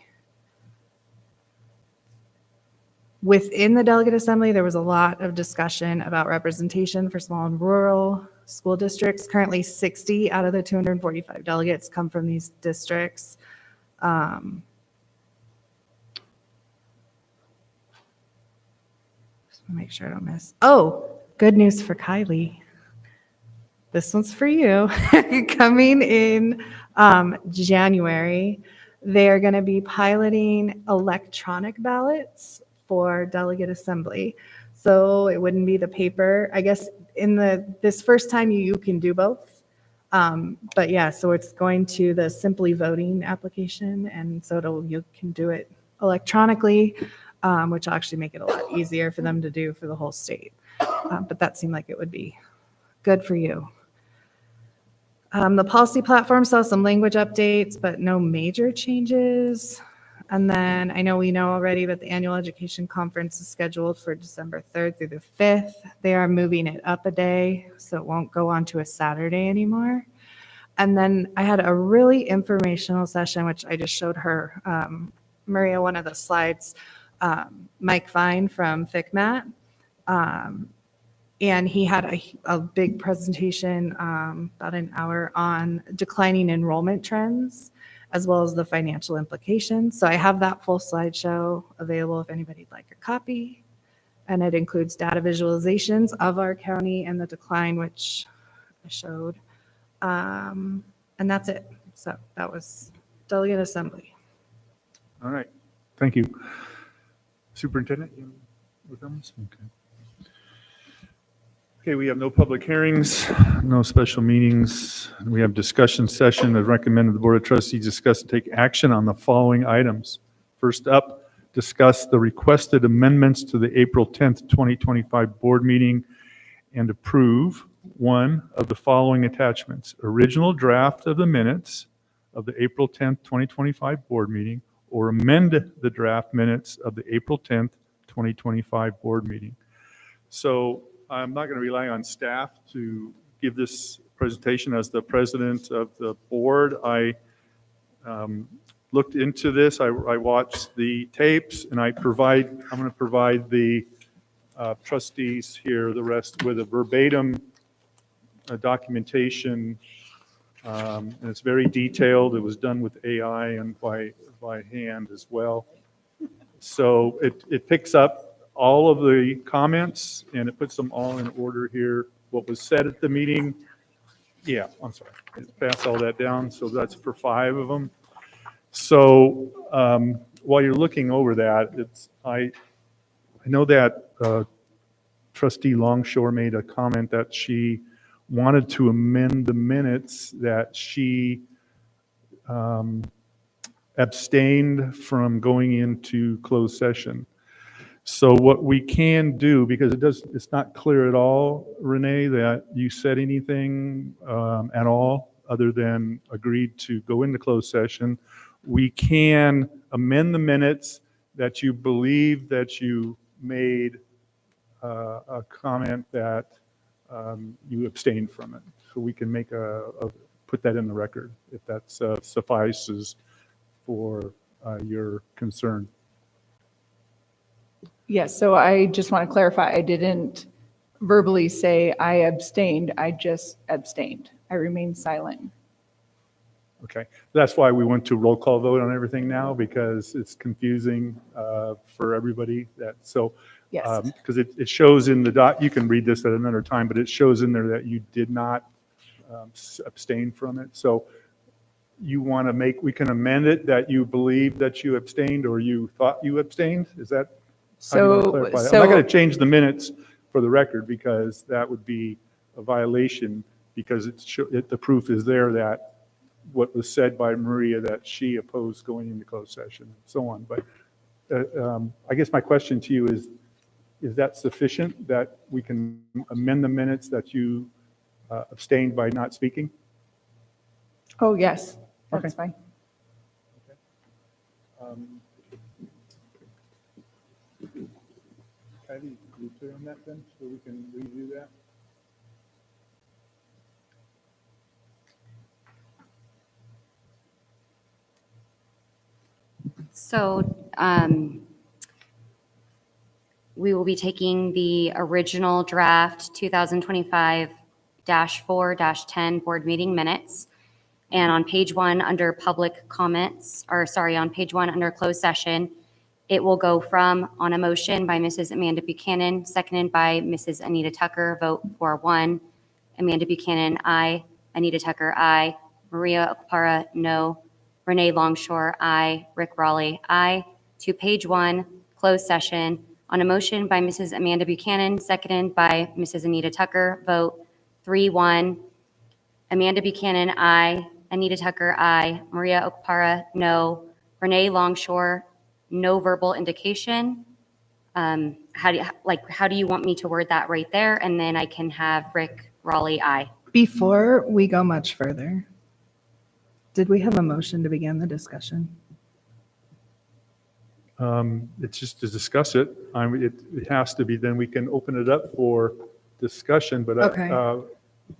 Within the Delegate Assembly, there was a lot of discussion about representation for small and rural school districts. Currently, 60 out of the 245 delegates come from these districts. Just want to make sure I don't miss. Oh, good news for Kylie. This one's for you. Coming in January, they're going to be piloting electronic ballots for Delegate Assembly. So it wouldn't be the paper. I guess in this first time you can do both. But yeah, so it's going to the Simply Voting application, and so you can do it electronically, which will actually make it a lot easier for them to do for the whole state. But that seemed like it would be good for you. The policy platform saw some language updates, but no major changes. And then I know we know already that the annual education conference is scheduled for December 3rd through the 5th. They are moving it up a day, so it won't go on to a Saturday anymore. And then I had a really informational session, which I just showed her Maria, one of the slides, Mike Vine from FCMAT. And he had a big presentation, about an hour, on declining enrollment trends, as well as the financial implications. So I have that full slideshow available if anybody'd like a copy. And it includes data visualizations of our county and the decline, which I showed. And that's it. So that was Delegate Assembly. All right, thank you. Superintendent, you with them? Okay. Okay, we have no public hearings, no special meetings. We have discussion session as recommended. The Board of Trustees discuss and take action on the following items. First up, discuss the requested amendments to the April 10th, 2025 board meeting and approve one of the following attachments: original draft of the minutes of the April 10th, 2025 board meeting, or amend the draft minutes of the April 10th, 2025 board meeting. So I'm not going to rely on staff to give this presentation. As the president of the board, I looked into this. I watched the tapes, and I'm going to provide the trustees here the rest with a verbatim documentation. And it's very detailed. It was done with AI and by hand as well. So it picks up all of the comments, and it puts them all in order here. What was said at the meeting, yeah, I'm sorry, pass all that down. So that's for 5 of them. So while you're looking over that, I know that Trustee Longshore made a comment that she wanted to amend the minutes that she abstained from going into closed session. So what we can do, because it's not clear at all, Renee, that you said anything at all other than agreed to go into closed session, we can amend the minutes that you believe that you made a comment that you abstained from it. So we can make put that in the record if that suffices for your concern. Yes, so I just want to clarify, I didn't verbally say I abstained, I just abstained. I remained silent. Okay, that's why we went to roll call vote on everything now, because it's confusing for everybody. Yes. Because it shows in the you can read this at another time, but it shows in there that you did not abstain from it. So you want to we can amend it that you believe that you abstained or you thought you abstained? Is that? How do you want to clarify that? I'm not going to change the minutes for the record, because that would be a violation, because the proof is there that what was said by Maria, that she opposed going into closed session and so on. But I guess my question to you is that sufficient that we can amend the minutes that you abstained by not speaking? Oh, yes, that's Okay. fine. Patty, you clear on that then, so we can review that? So we will be taking the original draft 2025-4-10 board meeting minutes. And on page 1 under public comments, on page 1 under closed session, it will go from on a motion by Mrs. Amanda Buchanan, seconded by Mrs. Anita Tucker, vote 4-1. Amanda Buchanan, aye. Anita Tucker, aye. Maria Okpara, no. Renee Longshore, aye. Rick Raleigh, aye. To page 1, closed session, on a motion by Mrs. Amanda Buchanan, seconded by Mrs. Anita Tucker, vote 3-1. Amanda Buchanan, aye. Anita Tucker, aye. Maria Okpara, no. Renee Longshore, no verbal indication. How do you want me to word that right there? And then I can have Rick Raleigh, aye. Before we go much further, did we have a motion to begin the discussion? It's just to discuss it. It has to be, then we can open it up for discussion. But Okay.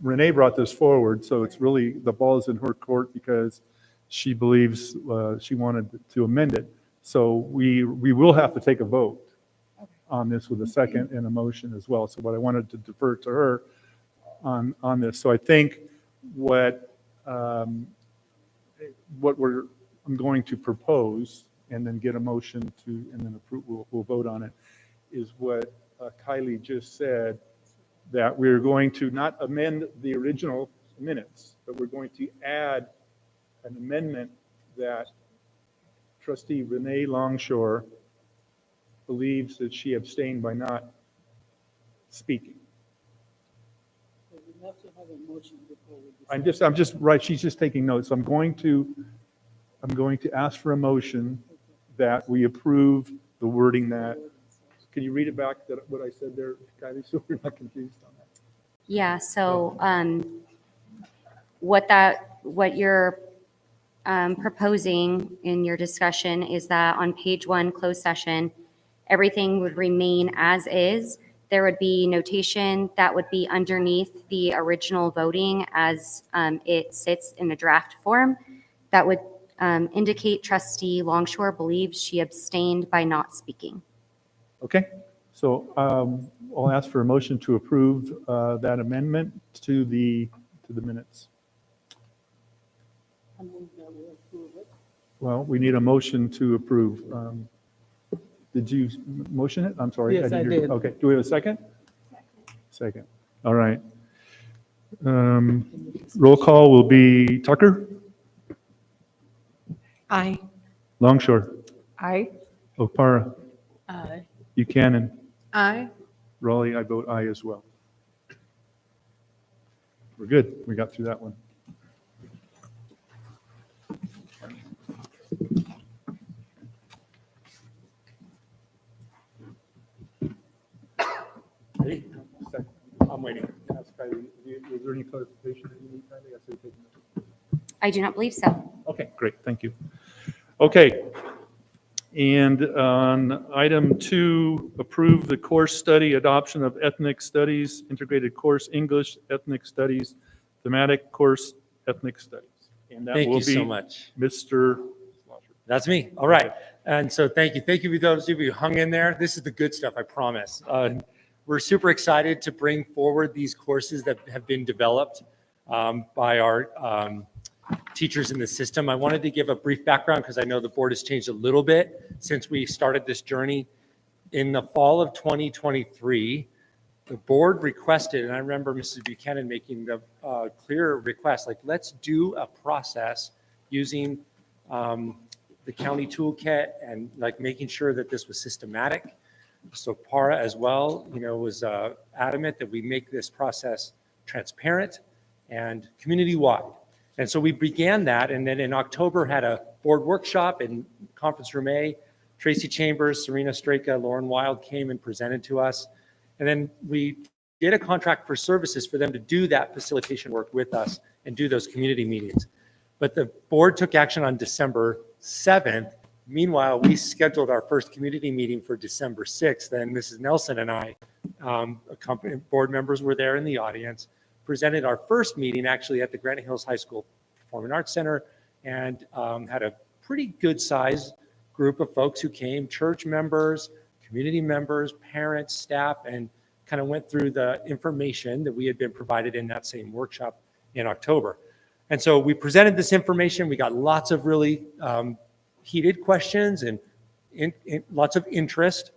Renee brought this forward, so it's really, the ball is in her court, because she believes she wanted to amend it. So we will have to take a vote on this with a second and a motion as well. So what I wanted to defer to her on this. So I think what I'm going to propose and then get a motion to, and then approve, we'll vote on it, is what Kylie just said, that we're going to not amend the original minutes, but we're going to add an amendment that Trustee Renee Longshore believes that she abstained by not speaking. I'm just right. She's just taking notes. I'm going to ask for a motion that we approve the wording that. Can you read it back? That what I said there, Kylie, so we're not confused on that. Yeah. So what you're proposing in your discussion is that on page 1, closed session, everything would remain as is. There would be notation that would be underneath the original voting as it sits in a draft form that would indicate Trustee Longshore believes she abstained by not speaking. Okay. So I'll ask for a motion to approve that amendment to the minutes. Well, we need a motion to approve. Did you motion it? I'm sorry. Yes, I didn't hear you. did. Okay. Do we have a second? Second. All right. Roll call will be Tucker, Aye. Longshore, Aye. Opara, Aye. Buchanan, Aye. Raleigh. I vote aye as well. We're good. We got through that one. Ready? I'm waiting. Ask Kylie, is there any clarification that you need, Kylie? I say take notes. I do not believe so. Okay, great, thank you. Okay, and on item 2, approve the course study adoption of ethnic studies, integrated course English, ethnic studies, thematic course ethnic studies. And that Thank will you so be much. Mr. That's me. All right. And so thank you. Thank you for those of you who hung in there. This is the good stuff, I promise. We're super excited to bring forward these courses that have been developed by our teachers in the system. I wanted to give a brief background because I know the board has changed a little bit since we started this journey. In the fall of 2023, the board requested, and I remember Mrs. Buchanan making the clear request, like, let's do a process using the county toolkit and like making sure that this was systematic. So Para as well, was adamant that we make this process transparent and community-wide. And so we began that, and then in October had a board workshop in Conference Room A. Tracy Chambers, Serena Straka, Lauren Wild came and presented to us. And then we did a contract for services for them to do that facilitation work with us and do those community meetings. But the board took action on December 7th. Meanwhile, we scheduled our first community meeting for December 6th, and Mrs. Nelson and I, board members were there in the audience, presented our first meeting actually at the Granite Hills High School Performing Arts Center, and had a pretty good size group of folks who came, church members, community members, parents, staff, and kind of went through the information that we had been provided in that same workshop in October. And so we presented this information. We got lots of really heated questions and lots of interest.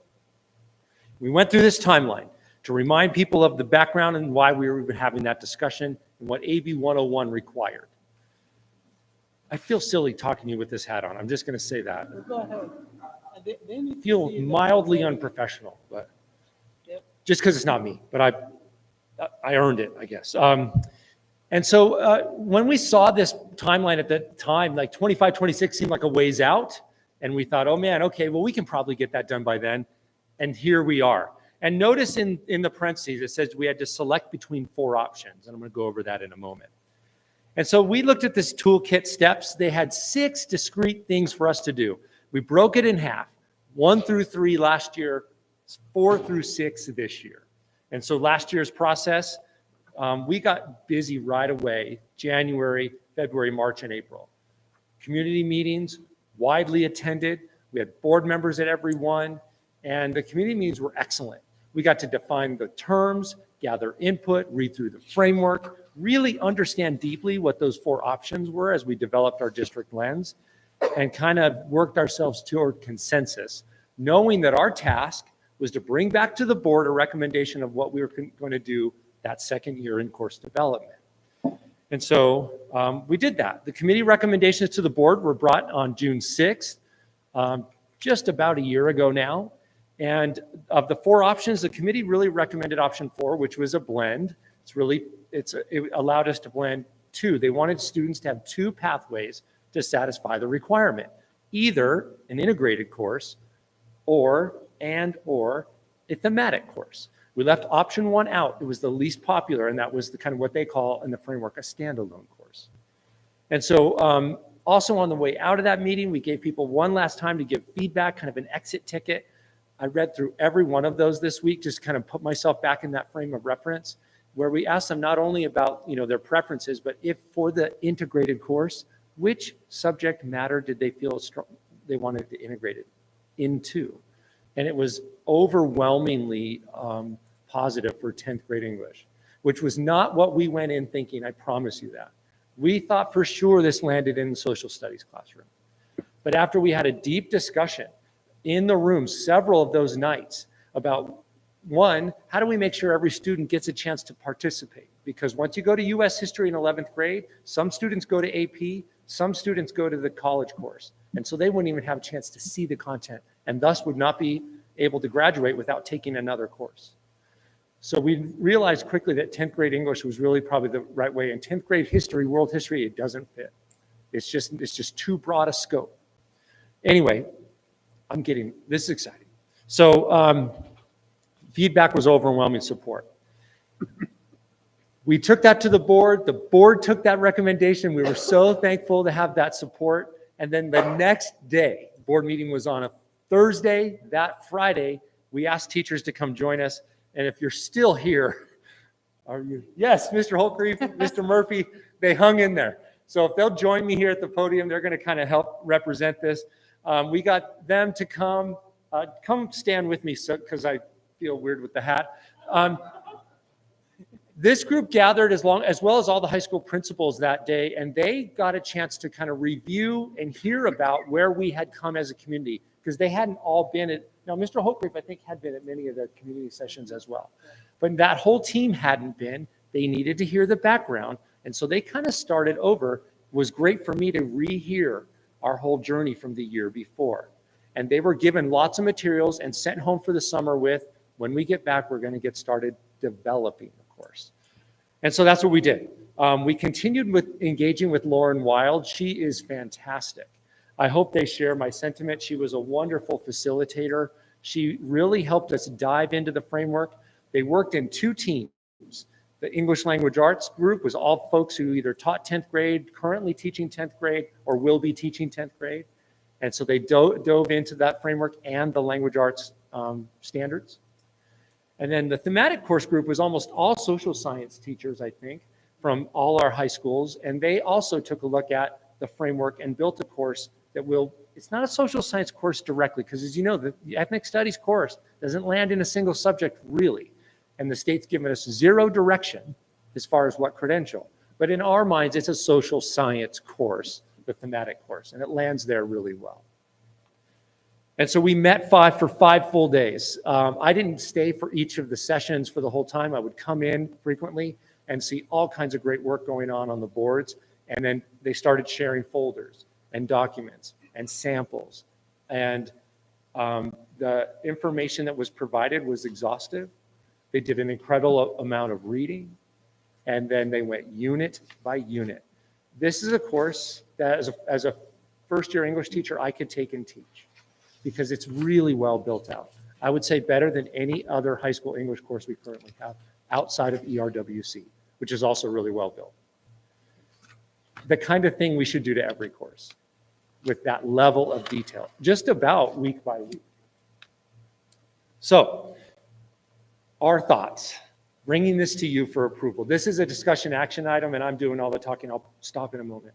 We went through this timeline to remind people of the background and why we were even having that discussion and what AB 101 required. I feel silly talking to you with this hat on. I'm just going to say that. Go ahead. I feel mildly unprofessional, but just because it's not me, but I earned it, I guess. And so when we saw this timeline at that time, like 25, 26 seemed like a ways out. And we thought, oh man, okay, well, we can probably get that done by then. And here we are. And notice in the parentheses, it says we had to select between 4 options. And I'm going to go over that in a moment. And so we looked at this toolkit steps. They had 6 discrete things for us to do. We broke it in half, 1 through 3 last year, 4 through 6 this year. And so last year's process, we got busy right away, January, February, March, and April. Community meetings, widely attended. We had board members at every one, and the community meetings were excellent. We got to define the terms, gather input, read through the framework, really understand deeply what those 4 options were as we developed our district lens, and kind of worked ourselves toward consensus, knowing that our task was to bring back to the board a recommendation of what we were going to do that second year in course development. And so we did that. The committee recommendations to the board were brought on June 6th, just about a year ago now. And of the 4 options, the committee really recommended option 4, which was a blend. It allowed us to blend 2. They wanted students to have 2 pathways to satisfy the requirement, either an integrated course or a thematic course. We left option 1 out. It was the least popular, and that was the kind of what they call in the framework a standalone course. And so also on the way out of that meeting, we gave people one last time to give feedback, kind of an exit ticket. I read through every one of those this week, just kind of put myself back in that frame of reference, where we asked them not only about their preferences, but if for the integrated course, which subject matter did they feel strong, they wanted to integrate it into. And it was overwhelmingly positive for 10th grade English, which was not what we went in thinking, I promise you that. We thought for sure this landed in the social studies classroom. But after we had a deep discussion in the room several of those nights about, one, how do we make sure every student gets a chance to participate? Because once you go to US history in 11th grade, some students go to AP, some students go to the college course. And so they wouldn't even have a chance to see the content and thus would not be able to graduate without taking another course. So we realized quickly that 10th grade English was really probably the right way. And 10th grade history, world history, it doesn't fit. It's just too broad a scope. Anyway, this is exciting. So feedback was overwhelming support. We took that to the board. The board took that recommendation. We were so thankful to have that support. And then the next day, board meeting was on a Thursday. That Friday, we asked teachers to come join us. And if you're still here, are you? Yes, Mr. Holtgreave, Mr. Murphy, they hung in there. So if they'll join me here at the podium, they're going to kind of help represent this. We got them to come stand with me because I feel weird with the hat. This group gathered as well as all the high school principals that day, and they got a chance to kind of review and hear about where we had come as a community, because they hadn't all been at, now Mr. Holtgreave, I think, had been at many of the community sessions as well. But that whole team hadn't been. They needed to hear the background, and so they kind of started over. It was great for me to rehear our whole journey from the year before. And they were given lots of materials and sent home for the summer with, when we get back, we're going to get started developing the course. And so that's what we did. We continued with engaging with Lauren Wild. She is fantastic. I hope they share my sentiment. She was a wonderful facilitator. She really helped us dive into the framework. They worked in 2 teams. The English Language Arts group was all folks who either taught 10th grade, currently teaching 10th grade, or will be teaching 10th grade. And so they dove into that framework and the language arts standards. And then the thematic course group was almost all social science teachers, I think, from all our high schools. And they also took a look at the framework and built a course that it's not a social science course directly, because as you know, the ethnic studies course doesn't land in a single subject really. And the state's given us 0 direction as far as what credential. But in our minds, it's a social science course, the thematic course, and it lands there really well. And so we met for 5 full days. I didn't stay for each of the sessions for the whole time. I would come in frequently and see all kinds of great work going on the boards. And then they started sharing folders and documents and samples. And the information that was provided was exhaustive. They did an incredible amount of reading. And then they went unit by unit. This is a course that as a first-year English teacher, I could take and teach, because it's really well built out. I would say better than any other high school English course we currently have outside of ERWC, which is also really well built. The kind of thing we should do to every course with that level of detail, just about week by week. So, our thoughts, bringing this to you for approval. This is a discussion action item, and I'm doing all the talking. I'll stop in a moment.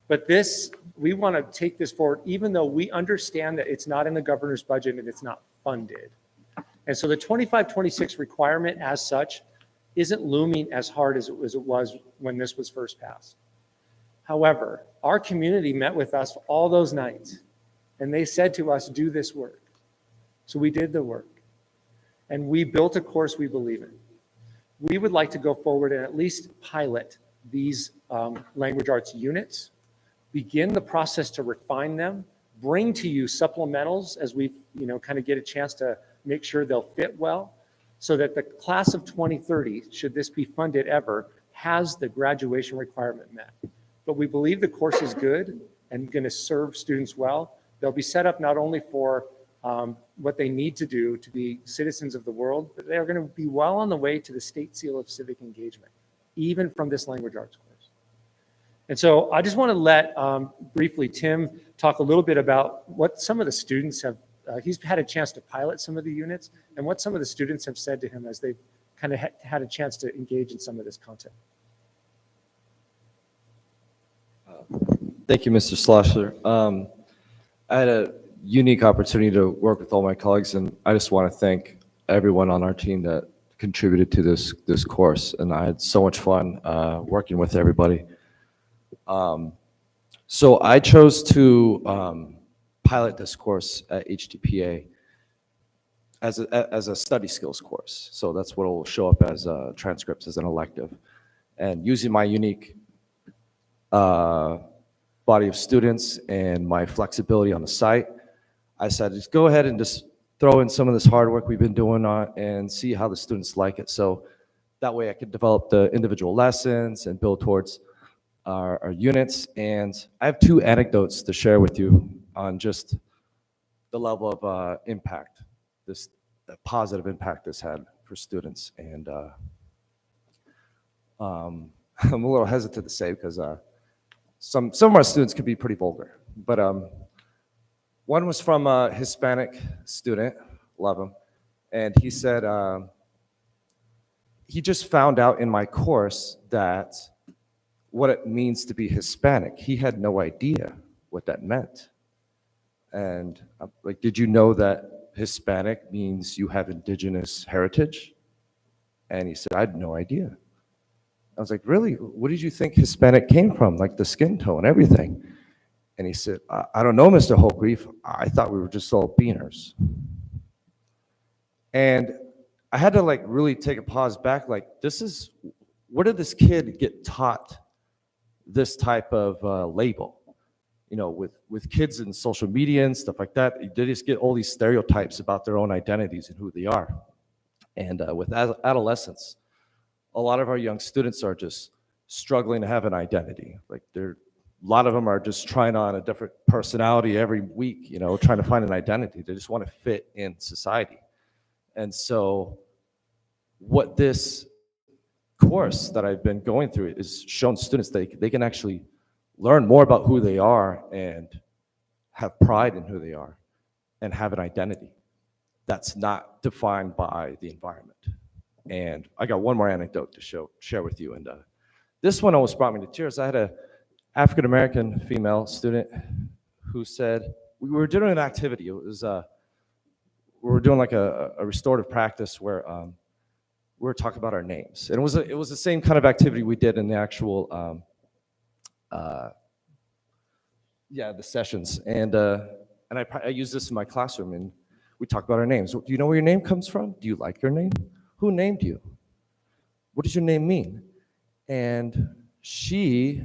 But this, we want to take this forward, even though we understand that it's not in the governor's budget and it's not funded. And so the 25-26 requirement as such isn't looming as hard as it was when this was first passed. However, our community met with us all those nights, and they said to us, do this work. So we did the work, and we built a course we believe in. We would like to go forward and at least pilot these language arts units, begin the process to refine them, bring to you supplementals as we kind of get a chance to make sure they'll fit well, so that the class of 2030, should this be funded ever, has the graduation requirement met. But we believe the course is good and going to serve students well. They'll be set up not only for what they need to do to be citizens of the world, but they're going to be well on the way to the state seal of civic engagement, even from this language arts course. And so I just want to let briefly Tim talk a little bit about what some of the students have, he's had a chance to pilot some of the units, and what some of the students have said to him as they've kind of had a chance to engage in some of this content. Thank you, Mr. Schlosser. I had a unique opportunity to work with all my colleagues, and I just want to thank everyone on our team that contributed to this course, and I had so much fun working with everybody. So I chose to pilot this course at HTPA as a study skills course. So that's what will show up as transcripts as an elective. And using my unique body of students and my flexibility on the site, I said, just go ahead and just throw in some of this hard work we've been doing on and see how the students like it. So that way I could develop the individual lessons and build towards our units. And I have two anecdotes to share with you on just the level of impact, the positive impact this had for students. And I'm a little hesitant to say because some of our students could be pretty vulgar, but one was from a Hispanic student, love him, and he said he just found out in my course that what it means to be Hispanic. He had no idea what that meant. And I'm like, did you know that Hispanic means you have indigenous heritage? And he said, I had no idea. I was like, really? What did you think Hispanic came from? Like the skin tone, everything. And he said, I don't know, Mr. Holgreaf. I thought we were just all beaners. And I had to like really take a pause back. Like, where did this kid get taught this type of label? You know, with kids in social media and stuff like that, they just get all these stereotypes about their own identities and who they are. And with adolescents, a lot of our young students are just struggling to have an identity. Like a lot of them are just trying on a different personality every week, you know, trying to find an identity. They just want to fit in society. And so what this course that I've been going through is showing students that they can actually learn more about who they are and have pride in who they are and have an identity that's not defined by the environment. And I got one more anecdote to share with you. And this one almost brought me to tears. I had an African-American female student who said, we were doing an activity. It was, we were doing like a restorative practice where we were talking about our names. And it was the same kind of activity we did in the actual, the sessions. And I used this in my classroom, and we talked about our names. Do you know where your name comes from? Do you like your name? Who named you? What does your name mean? And she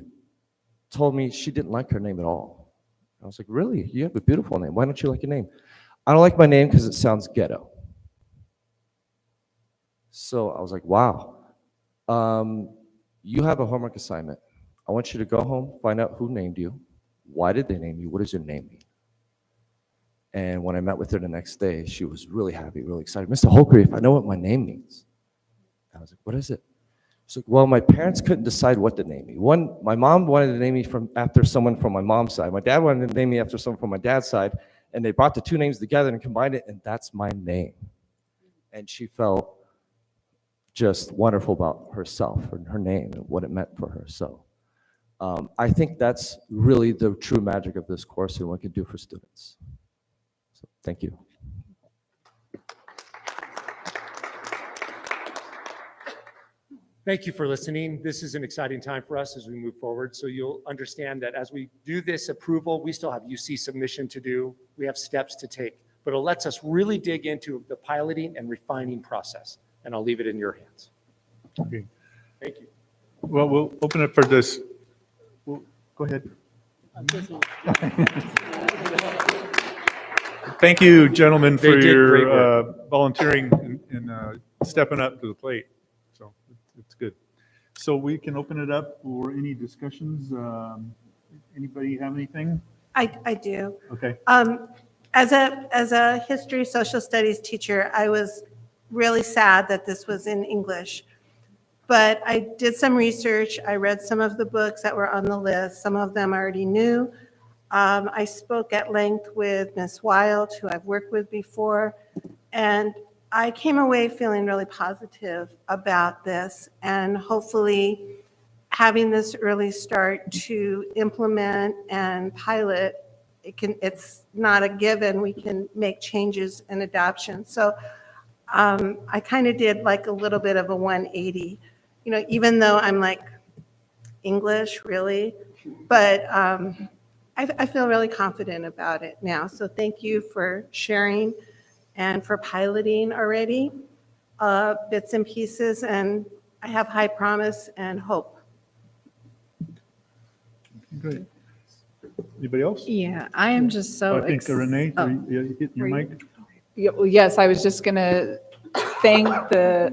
told me she didn't like her name at all. I was like, really? You have a beautiful name. Why don't you like your name? I don't like my name because it sounds ghetto. So I was like, wow. You have a homework assignment. I want you to go home, find out who named you. Why did they name you? What does your name mean? And when I met with her the next day, she was really happy, really excited. Mr. Holgreaf, I know what my name means. I was like, what is it? She's like, well, my parents couldn't decide what to name me. My mom wanted to name me after someone from my mom's side. My dad wanted to name me after someone from my dad's side. And they brought the two names together and combined it, and that's my name. And she felt just wonderful about herself and her name and what it meant for her. So I think that's really the true magic of this course and what it can do for students. So, thank you. Thank you for listening. This is an exciting time for us as we move forward. So you'll understand that as we do this approval, we still have UC submission to do. We have steps to take, but it lets us really dig into the piloting and refining process. And I'll leave it in your hands. Okay. Thank you. Well, we'll open it for this. Go ahead. Thank you, gentlemen, They for did great your work. volunteering and stepping up to the plate. So it's good. So we can open it up for any discussions. Anybody have anything? I do. Okay. As a history, social studies teacher, I was really sad that this was in English. But I did some research. I read some of the books that were on the list. Some of them I already knew. I spoke at length with Ms. Wild, who I've worked with before, and I came away feeling really positive about this, and hopefully having this early start to implement and pilot, it's not a given. We can make changes and adoption. So I kind of did like a little bit of a 180, even though I'm like, English, really? But I feel really confident about it now. So thank you for sharing and for piloting already bits and pieces. And I have high promise and hope. Great. Anybody else? Yeah, I am just so. I think Renee, you hit your Were mic. Yes, I was just going to thank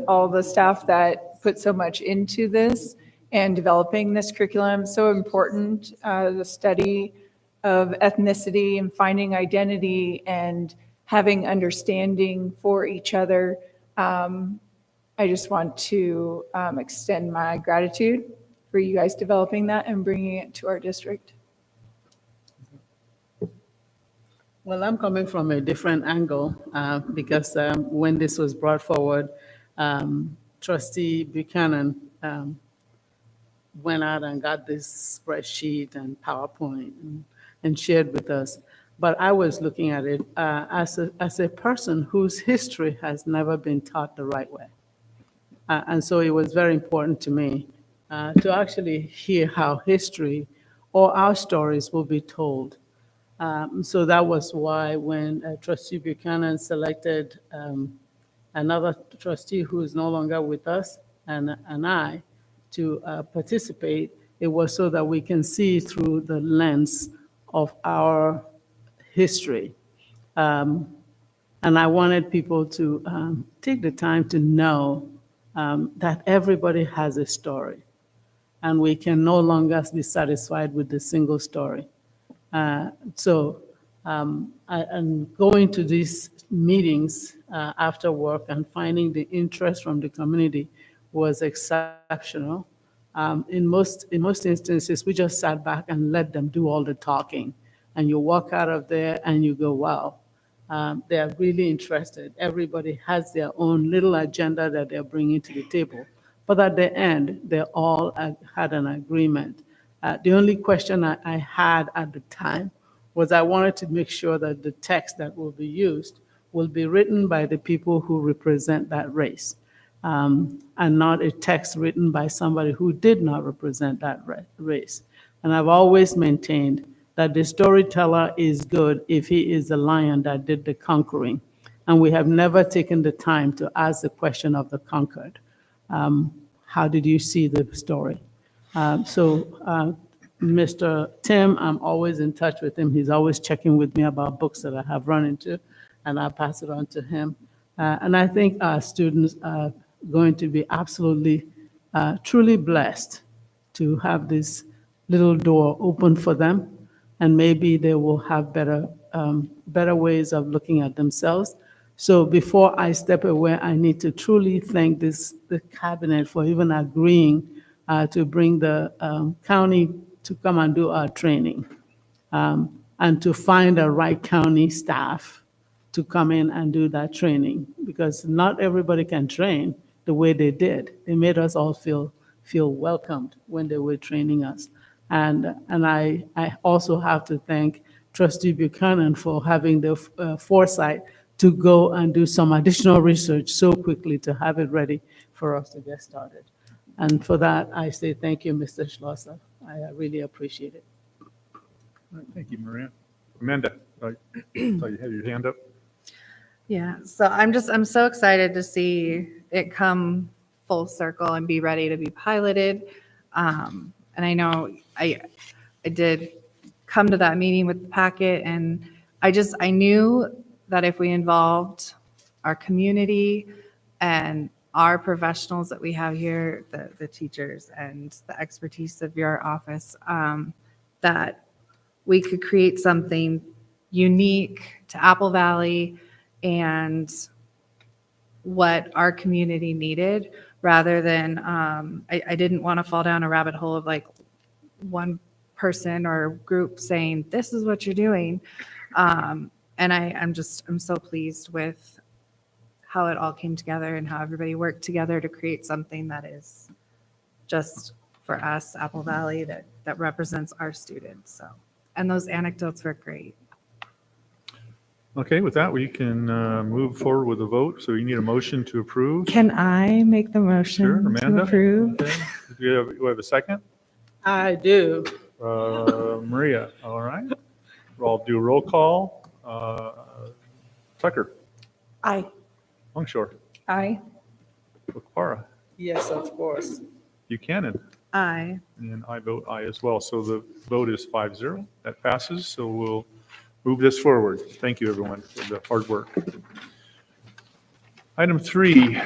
all the staff that put so much into this and developing this curriculum. So important, the study of ethnicity and finding identity and having understanding for each other. I just want to extend my gratitude for you guys developing that and bringing it to our district. Well, I'm coming from a different angle because when this was brought forward, Trustee Buchanan went out and got this spreadsheet and PowerPoint and shared with us. But I was looking at it as a person whose history has never been taught the right way. And so it was very important to me to actually hear how history or our stories will be told. So that was why when Trustee Buchanan selected another trustee who is no longer with us and I to participate, it was so that we can see through the lens of our history. And I wanted people to take the time to know that everybody has a story, and we can no longer be satisfied with the single story. So and going to these meetings after work and finding the interest from the community was exceptional. In most instances, we just sat back and let them do all the talking. And you walk out of there and you go, wow, they are really interested. Everybody has their own little agenda that they're bringing to the table. But at the end, they all had an agreement. The only question I had at the time was I wanted to make sure that the text that will be used will be written by the people who represent that race, and not a text written by somebody who did not represent that race. And I've always maintained that the storyteller is good if he is the lion that did the conquering. And we have never taken the time to ask the question of the conquered. How did you see the story? So Mr. Tim, I'm always in touch with him. He's always checking with me about books that I have run into, and I pass it on to him. And I think our students are going to be absolutely, truly blessed to have this little door open for them, and maybe they will have better ways of looking at themselves. So before I step away, I need to truly thank the cabinet for even agreeing to bring the county to come and do our training, and to find the right county staff to come in and do that training, because not everybody can train the way they did. They made us all feel welcomed when they were training us. And I also have to thank Trustee Buchanan for having the foresight to go and do some additional research so quickly to have it ready for us to get started. And for that, I say thank you, Mr. Schlosser. I really appreciate it. All right, thank you, Maria. Amanda, I saw you had your hand up. Yeah, so I'm so excited to see it come full circle and be ready to be piloted. And I know I did come to that meeting with the packet, and I knew that if we involved our community and our professionals that we have here, the teachers and the expertise of your office, that we could create something unique to Apple Valley and what our community needed, rather than, I didn't want to fall down a rabbit hole of like one person or group saying, this is what you're doing. And I'm so pleased with how it all came together and how everybody worked together to create something that is just for us, Apple Valley, that represents our students. So, and those anecdotes were great. Okay, with that, we can move forward with a vote. So you need a motion to approve. Can I make the motion Sure, to Amanda. approve? Okay. Do we have a second? I do. Maria, all right. I'll do a roll call. Tucker, Aye. Longshore, Aye. Okpara, Yes, of course. Buchanan, Aye. and I vote aye as well. So the vote is 5-0. That passes. So we'll move this forward. Thank you, everyone, for the hard work. Item 3,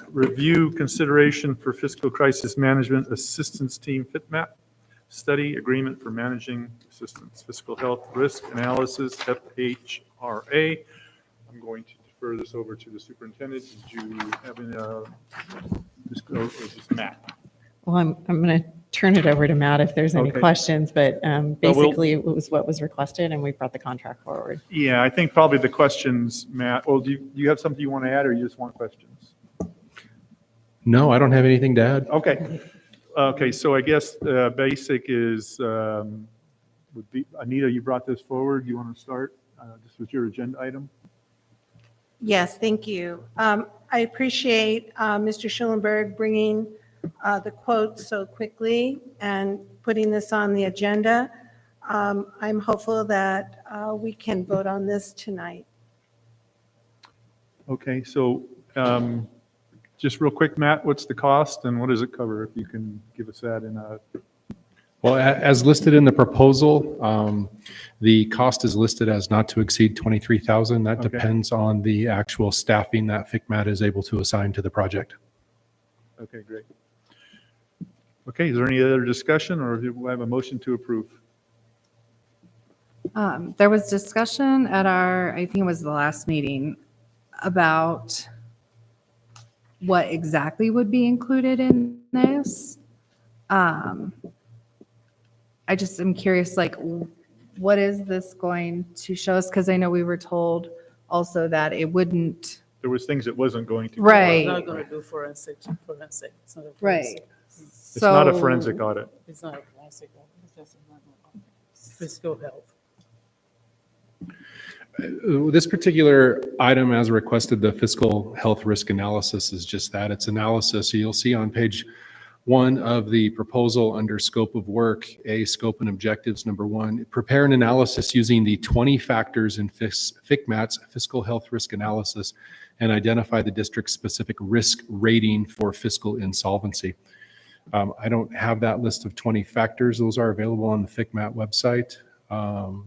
review consideration for fiscal crisis management assistance team FCMAT study agreement for managing assistance, fiscal health risk analysis, FHRA. I'm going to defer this over to the superintendent. Did you have any, just Matt? Well, I'm going to turn it over to Matt if there's any Okay. questions, but we'll- basically it was what was requested and we brought the contract forward. Yeah, I think probably the questions, Matt, well, do you have something you want to add or you just want questions? No, I don't have anything to add. Okay. Okay, so I guess basic is, would be, Anita, you brought this forward. You want to start? This was your agenda item. Yes, thank you. I appreciate Mr. Schullenberg bringing the quotes so quickly and putting this on the agenda. I'm hopeful that we can vote on this tonight. Okay, so just real quick, Matt, what's the cost and what does it cover? If you can give us that in a. Well, as listed in the proposal, the cost is listed as not to exceed $23,000. That Okay. depends on the actual staffing that FCMAT is able to assign to the project. Okay, great. Okay, is there any other discussion or do we have a motion to approve? There was discussion at I think it was the last meeting, about what exactly would be included in this. I just am curious, like, what is this going to show us? Because I know we were told also that it wouldn't. There was things it wasn't going to. Right. It's not going to do forensic. It's not a forensic. Right. It's not a forensic audit. It's not a forensic audit. It's just a normal audit. Fiscal health. This particular item, as requested, the fiscal health risk analysis is just that. It's analysis. So you'll see on page 1 of the proposal under scope of work, A, scope and objectives, number 1, prepare an analysis using the 20 factors in FCMAT's fiscal health risk analysis and identify the district's specific risk rating for fiscal insolvency. I don't have that list of 20 factors. Those are available on the FCMAT website.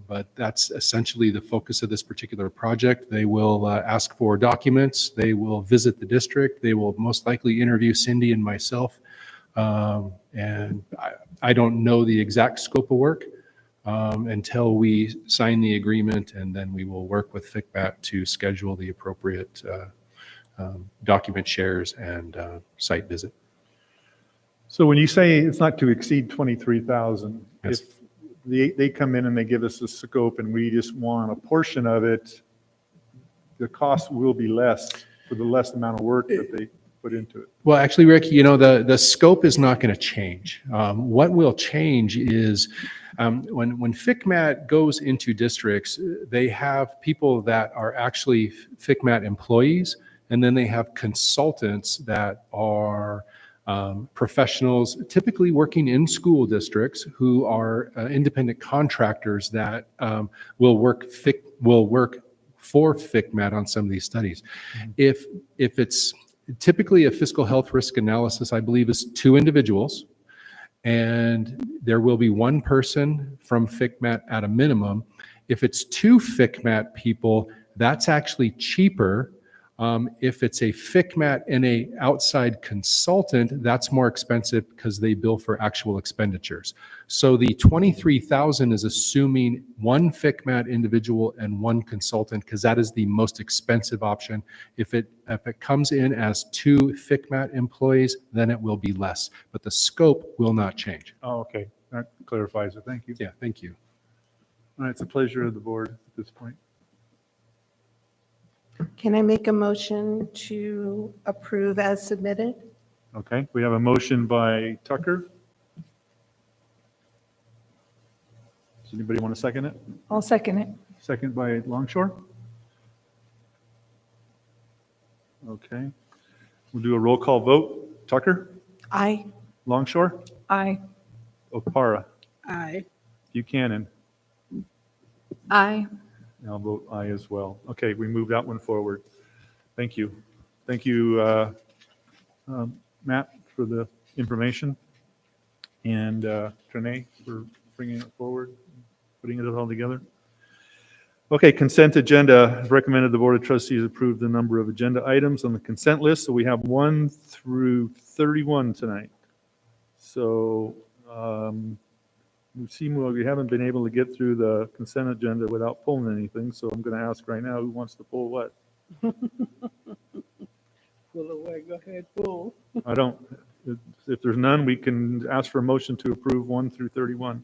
But that's essentially the focus of this particular project. They will ask for documents. They will visit the district. They will most likely interview Cindy and myself. And I don't know the exact scope of work until we sign the agreement, and then we will work with FCMAT to schedule the appropriate document shares and site visit. So when you say it's not to exceed 23,000, Yes. if they come in and they give us a scope and we just want a portion of it, the cost will be less for the less amount of work that they. put into it? Well, actually, Rick, the scope is not going to change. What will change is when FCMAT goes into districts, they have people that are actually FCMAT employees, and then they have consultants that are professionals typically working in school districts who are independent contractors that will work for FCMAT on some of these studies. If it's typically a fiscal health risk analysis, I believe, is 2 individuals, and there will be 1 person from FCMAT at a minimum. If it's 2 FCMAT people, that's actually cheaper. If it's a FCMAT and a outside consultant, that's more expensive because they bill for actual expenditures. So the $23,000 is assuming 1 FCMAT individual and 1 consultant, because that is the most expensive option. If it comes in as 2 FCMAT employees, then it will be less, but the scope will not change. Oh, okay. That clarifies it. Thank you. Yeah, thank you. All right, it's a pleasure of the board at this point. Can I make a motion to approve as submitted? Okay, we have a motion by Tucker. Does anybody want to second it? I'll second it. Second by Longshore. Okay, we'll do a roll call vote. Tucker? Aye. Longshore? Aye. Opara? Aye. Buchanan? Aye. I'll vote aye as well. Okay, we moved that one forward. Thank you. Thank you, Matt, for the information, and Trinae for bringing it forward, putting it all together. Okay, consent agenda. I've recommended the Board of Trustees approve the number of agenda items on the consent list. So we have 1 through 31 tonight. So we haven't been able to get through the consent agenda without pulling anything. So I'm going to ask right now, who wants to pull what? Pull away, go ahead, pull. I don't. If there's none, we can ask for a motion to approve 1 through 31.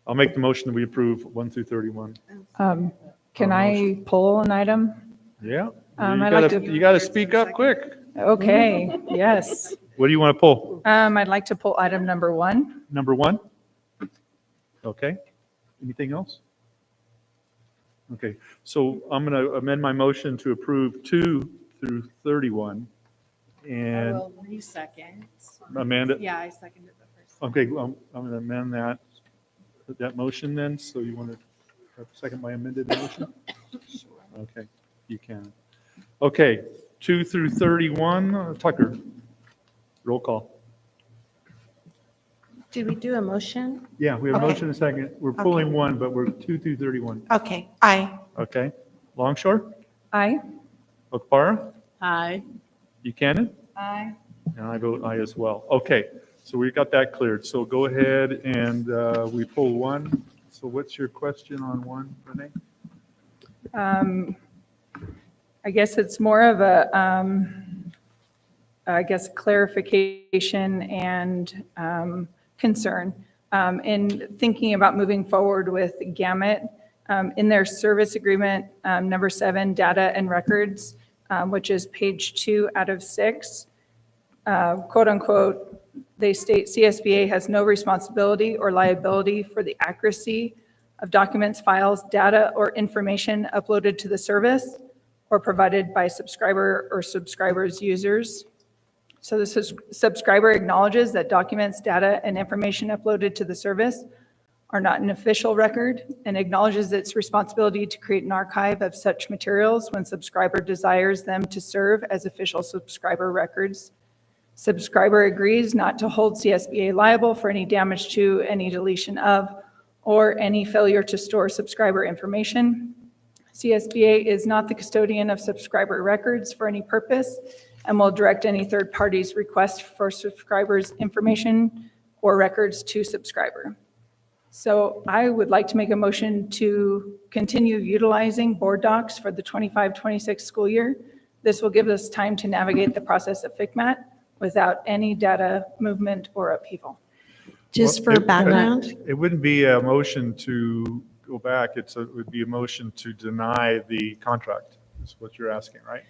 I'll make the motion that we approve 1 through 31. Can I pull an item? Yeah. You got to speak up quick. Okay, yes. What do you want to pull? I'd like to pull item number 1. Number 1? Okay. Anything else? Okay. So I'm going to amend my motion to approve 2 through 31. And I will re-second. Amanda? Yeah, I seconded the first. Okay, well, I'm going to amend that motion then. So you want to second my amended motion? Okay, you can. Okay, 2 through 31, Tucker. Roll call. Did we do a motion? Yeah, we have a Okay. motion and a second. We're pulling 1, but we're 2 through 31. Okay, aye. Okay. Longshore? Aye. Okpara? Aye. Buchanan? Aye. And I vote aye as well. Okay, so we got that cleared. So go ahead and we pull 1. So what's your question on 1, Renee? I guess it's more of a, clarification and concern. In thinking about moving forward with Gamut, in their service agreement, number 7, data and records, which is page 2 out of 6, quote unquote, they state CSBA has no responsibility or liability for the accuracy of documents, files, data, or information uploaded to the service or provided by subscriber or subscribers' users. So this is subscriber acknowledges that documents, data, and information uploaded to the service are not an official record and acknowledges its responsibility to create an archive of such materials when subscriber desires them to serve as official subscriber records. Subscriber agrees not to hold CSBA liable for any damage to, any deletion of, or any failure to store subscriber information. CSBA is not the custodian of subscriber records for any purpose and will direct any third party's request for subscribers' information or records to subscriber. So I would like to make a motion to continue utilizing board docs for the 25-26 school year. This will give us time to navigate the process of FCMAT without any data movement or upheaval. Just for background? It wouldn't be a motion to go back. It would be a motion to deny the contract, is what you're asking, right?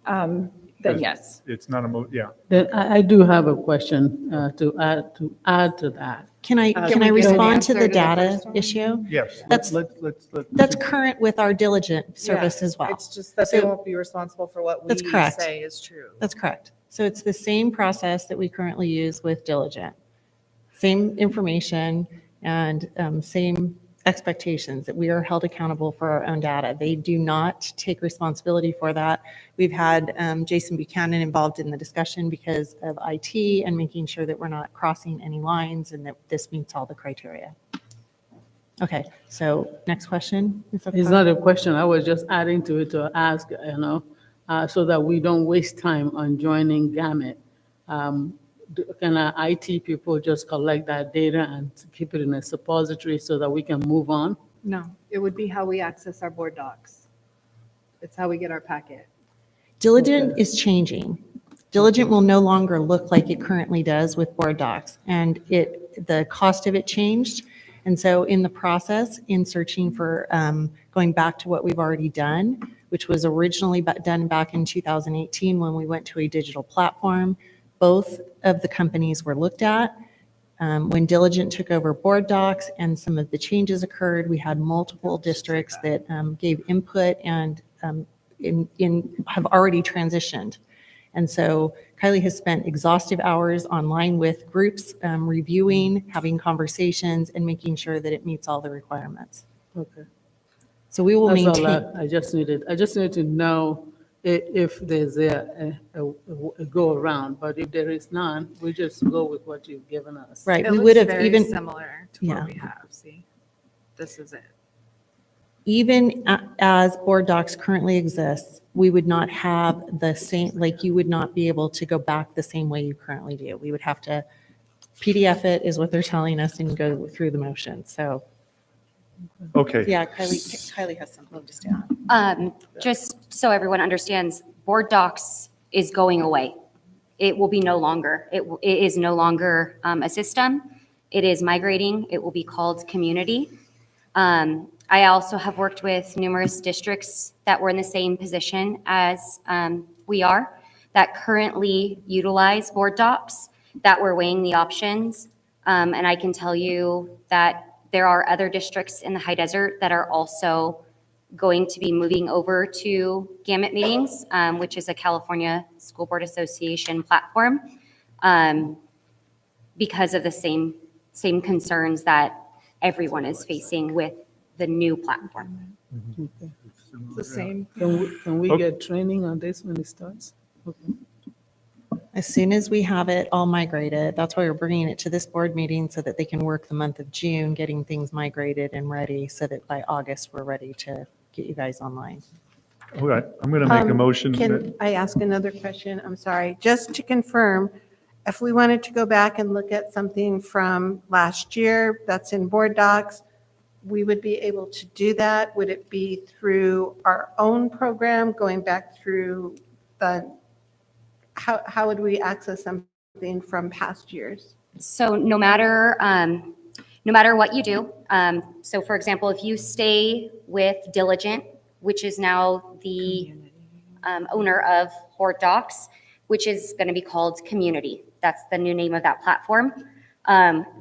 Then Because yes. It's not yeah. Then I do have a question to add to that. Can I Can we get an respond to answer the to the data first one? issue? Yes. That's- Let's. That's current with our diligent service as well. It's just that they So- won't be responsible for what we That's correct. say is true. That's correct. So it's the same process that we currently use with diligent. Same information and same expectations that we are held accountable for our own data. They do not take responsibility for that. We've had Jason Buchanan involved in the discussion because of IT and making sure that we're not crossing any lines and that this meets all the criteria. Okay, so next question. Ms. It's Okpara? not a question, I was just adding to it to ask, so that we don't waste time on joining Gamut. Can our IT people just collect that data and keep it in a suppository so that we can move on? No, it would be how we access our board docs. It's how we get our packet. Diligent is changing. Diligent will no longer look like it currently does with board docs, and the cost of it changed. And so in the process, in searching for, going back to what we've already done, which was originally done back in 2018 when we went to a digital platform, both of the companies were looked at. When Diligent took over board docs and some of the changes occurred, we had multiple districts that gave input and have already transitioned. And so Kylie has spent exhaustive hours online with groups, reviewing, having conversations, and making sure that it meets all the requirements. Okay. So we will That's all maintain. I just needed to know if there's a go around, but if there is none, we just go with what you've given us. Right, It we looks would have very even. similar to Yeah. what we have, see? This is it. Even as board docs currently exists, we would not have the same, like you would not be able to go back the same way you currently do. We would have to PDF it is what they're telling us and go through the motion. So, Okay. yeah, Kylie has something to say. Just so everyone understands, board docs is going away. It will be no longer. It is no longer a system. It is migrating. It will be called community. I also have worked with numerous districts that were in the same position as we are, that currently utilize board docs, that were weighing the options. And I can tell you that there are other districts in the high desert that are also going to be moving over to Gamut meetings, which is a California School Board Association platform, because of the same concerns that everyone is facing with the new platform. Okay. It's the same. Can we get training on this when it starts? Okay. As soon as we have it all migrated, that's why we're bringing it to this board meeting so that they can work the month of June, getting things migrated and ready so that by August, we're ready to get you guys online. All right, I'm going to make a motion. Can I ask another question? I'm sorry. Just to confirm, if we wanted to go back and look at something from last year that's in board docs, we would be able to do that? Would it be through our own program, going back through how would we access something from past years? So no matter what you do, so for example, if you stay with Diligent, which is now the owner of board docs, which is going to be called Community. That's the new name of that platform.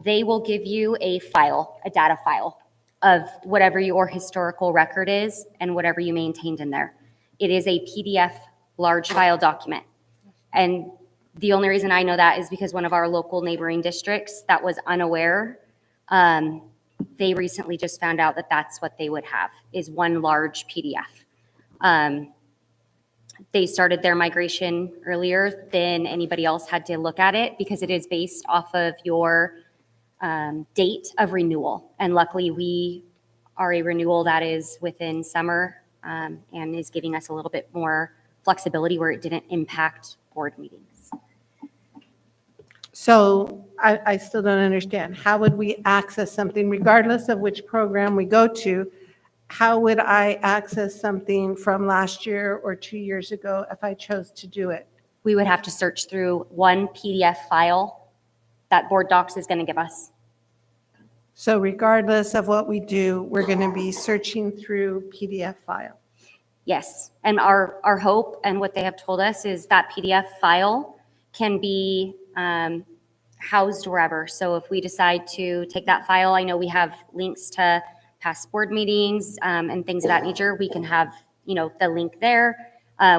They will give you a data file of whatever your historical record is and whatever you maintained in there. It is a PDF large file document. And the only reason I know that is because one of our local neighboring districts that was unaware, they recently just found out that that's what they would have, is one large PDF. They started their migration earlier than anybody else had to look at it because it is based off of your date of renewal. And luckily, we are a renewal that is within summer and is giving us a little bit more flexibility where it didn't impact board meetings. So I still don't understand. How would we access something regardless of which program we go to? How would I access something from last year or 2 years ago if I chose to do it? We would have to search through one PDF file that board docs is going to give us. So regardless of what we do, we're going to be searching through PDF file. Yes, and our hope and what they have told us is that PDF file can be housed wherever. So if we decide to take that file, I know we have links to past board meetings and things of that nature. We can have, the link there.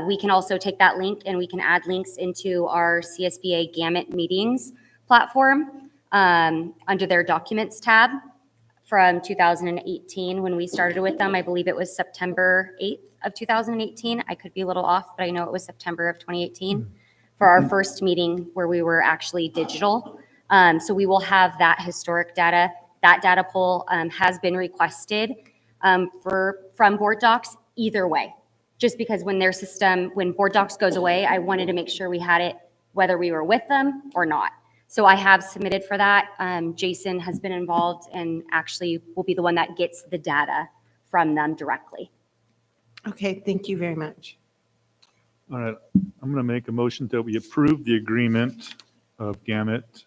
We can also take that link and we can add links into our CSBA Gamut meetings platform under their documents tab from 2018 when we started with them. I believe it was September 8th of 2018. I could be a little off, but I know it was September of 2018 for our first meeting where we were actually digital. So we will have that historic data. That data pool has been requested from Board Docs either way. Just because when Board Docs goes away, I wanted to make sure we had it whether we were with them or not. So I have submitted for that. Jason has been involved and actually will be the one that gets the data from them directly. Okay, thank you very much. All right, I'm going to make a motion that we approve the agreement of Gamut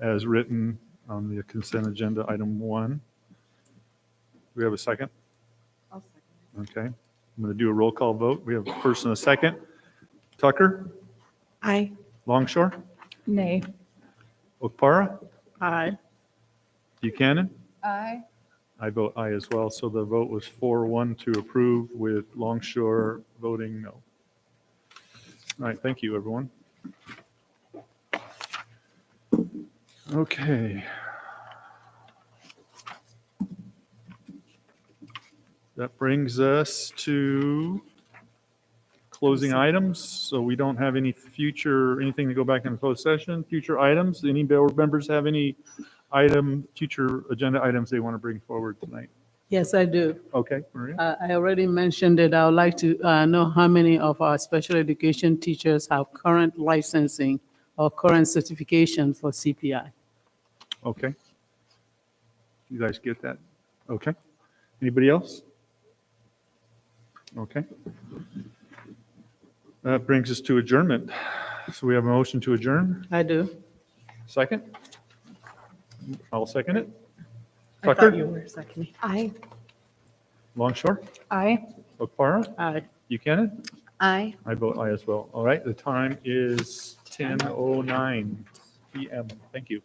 as written on the consent agenda, item 1. Do we have a second? I'll second. Okay, I'm going to do a roll call vote. We have a first and a second. Tucker? Aye. Longshore? Nay. Okpara? Aye. Buchanan? Aye. I vote aye as well. So the vote was 4-1 to approve with Longshore voting no. All right, thank you, everyone. Okay. That brings us to closing items. So we don't have anything to go back in closed session. Future items, any board members have any future agenda items they want to bring forward tonight? Yes, I do. Okay, Maria? I already mentioned it. I would like to know how many of our special education teachers have current licensing or current certification for CPI. Okay. You guys get that? Okay. Anybody else? Okay. That brings us to adjournment. So we have a motion to adjourn. I do. Second? I'll second it. I thought Tucker? you were seconding. Aye. Longshore? Aye. Okpara? Aye. Buchanan? Aye. I vote aye as well. All right, the time is 10:09 p.m. Thank you.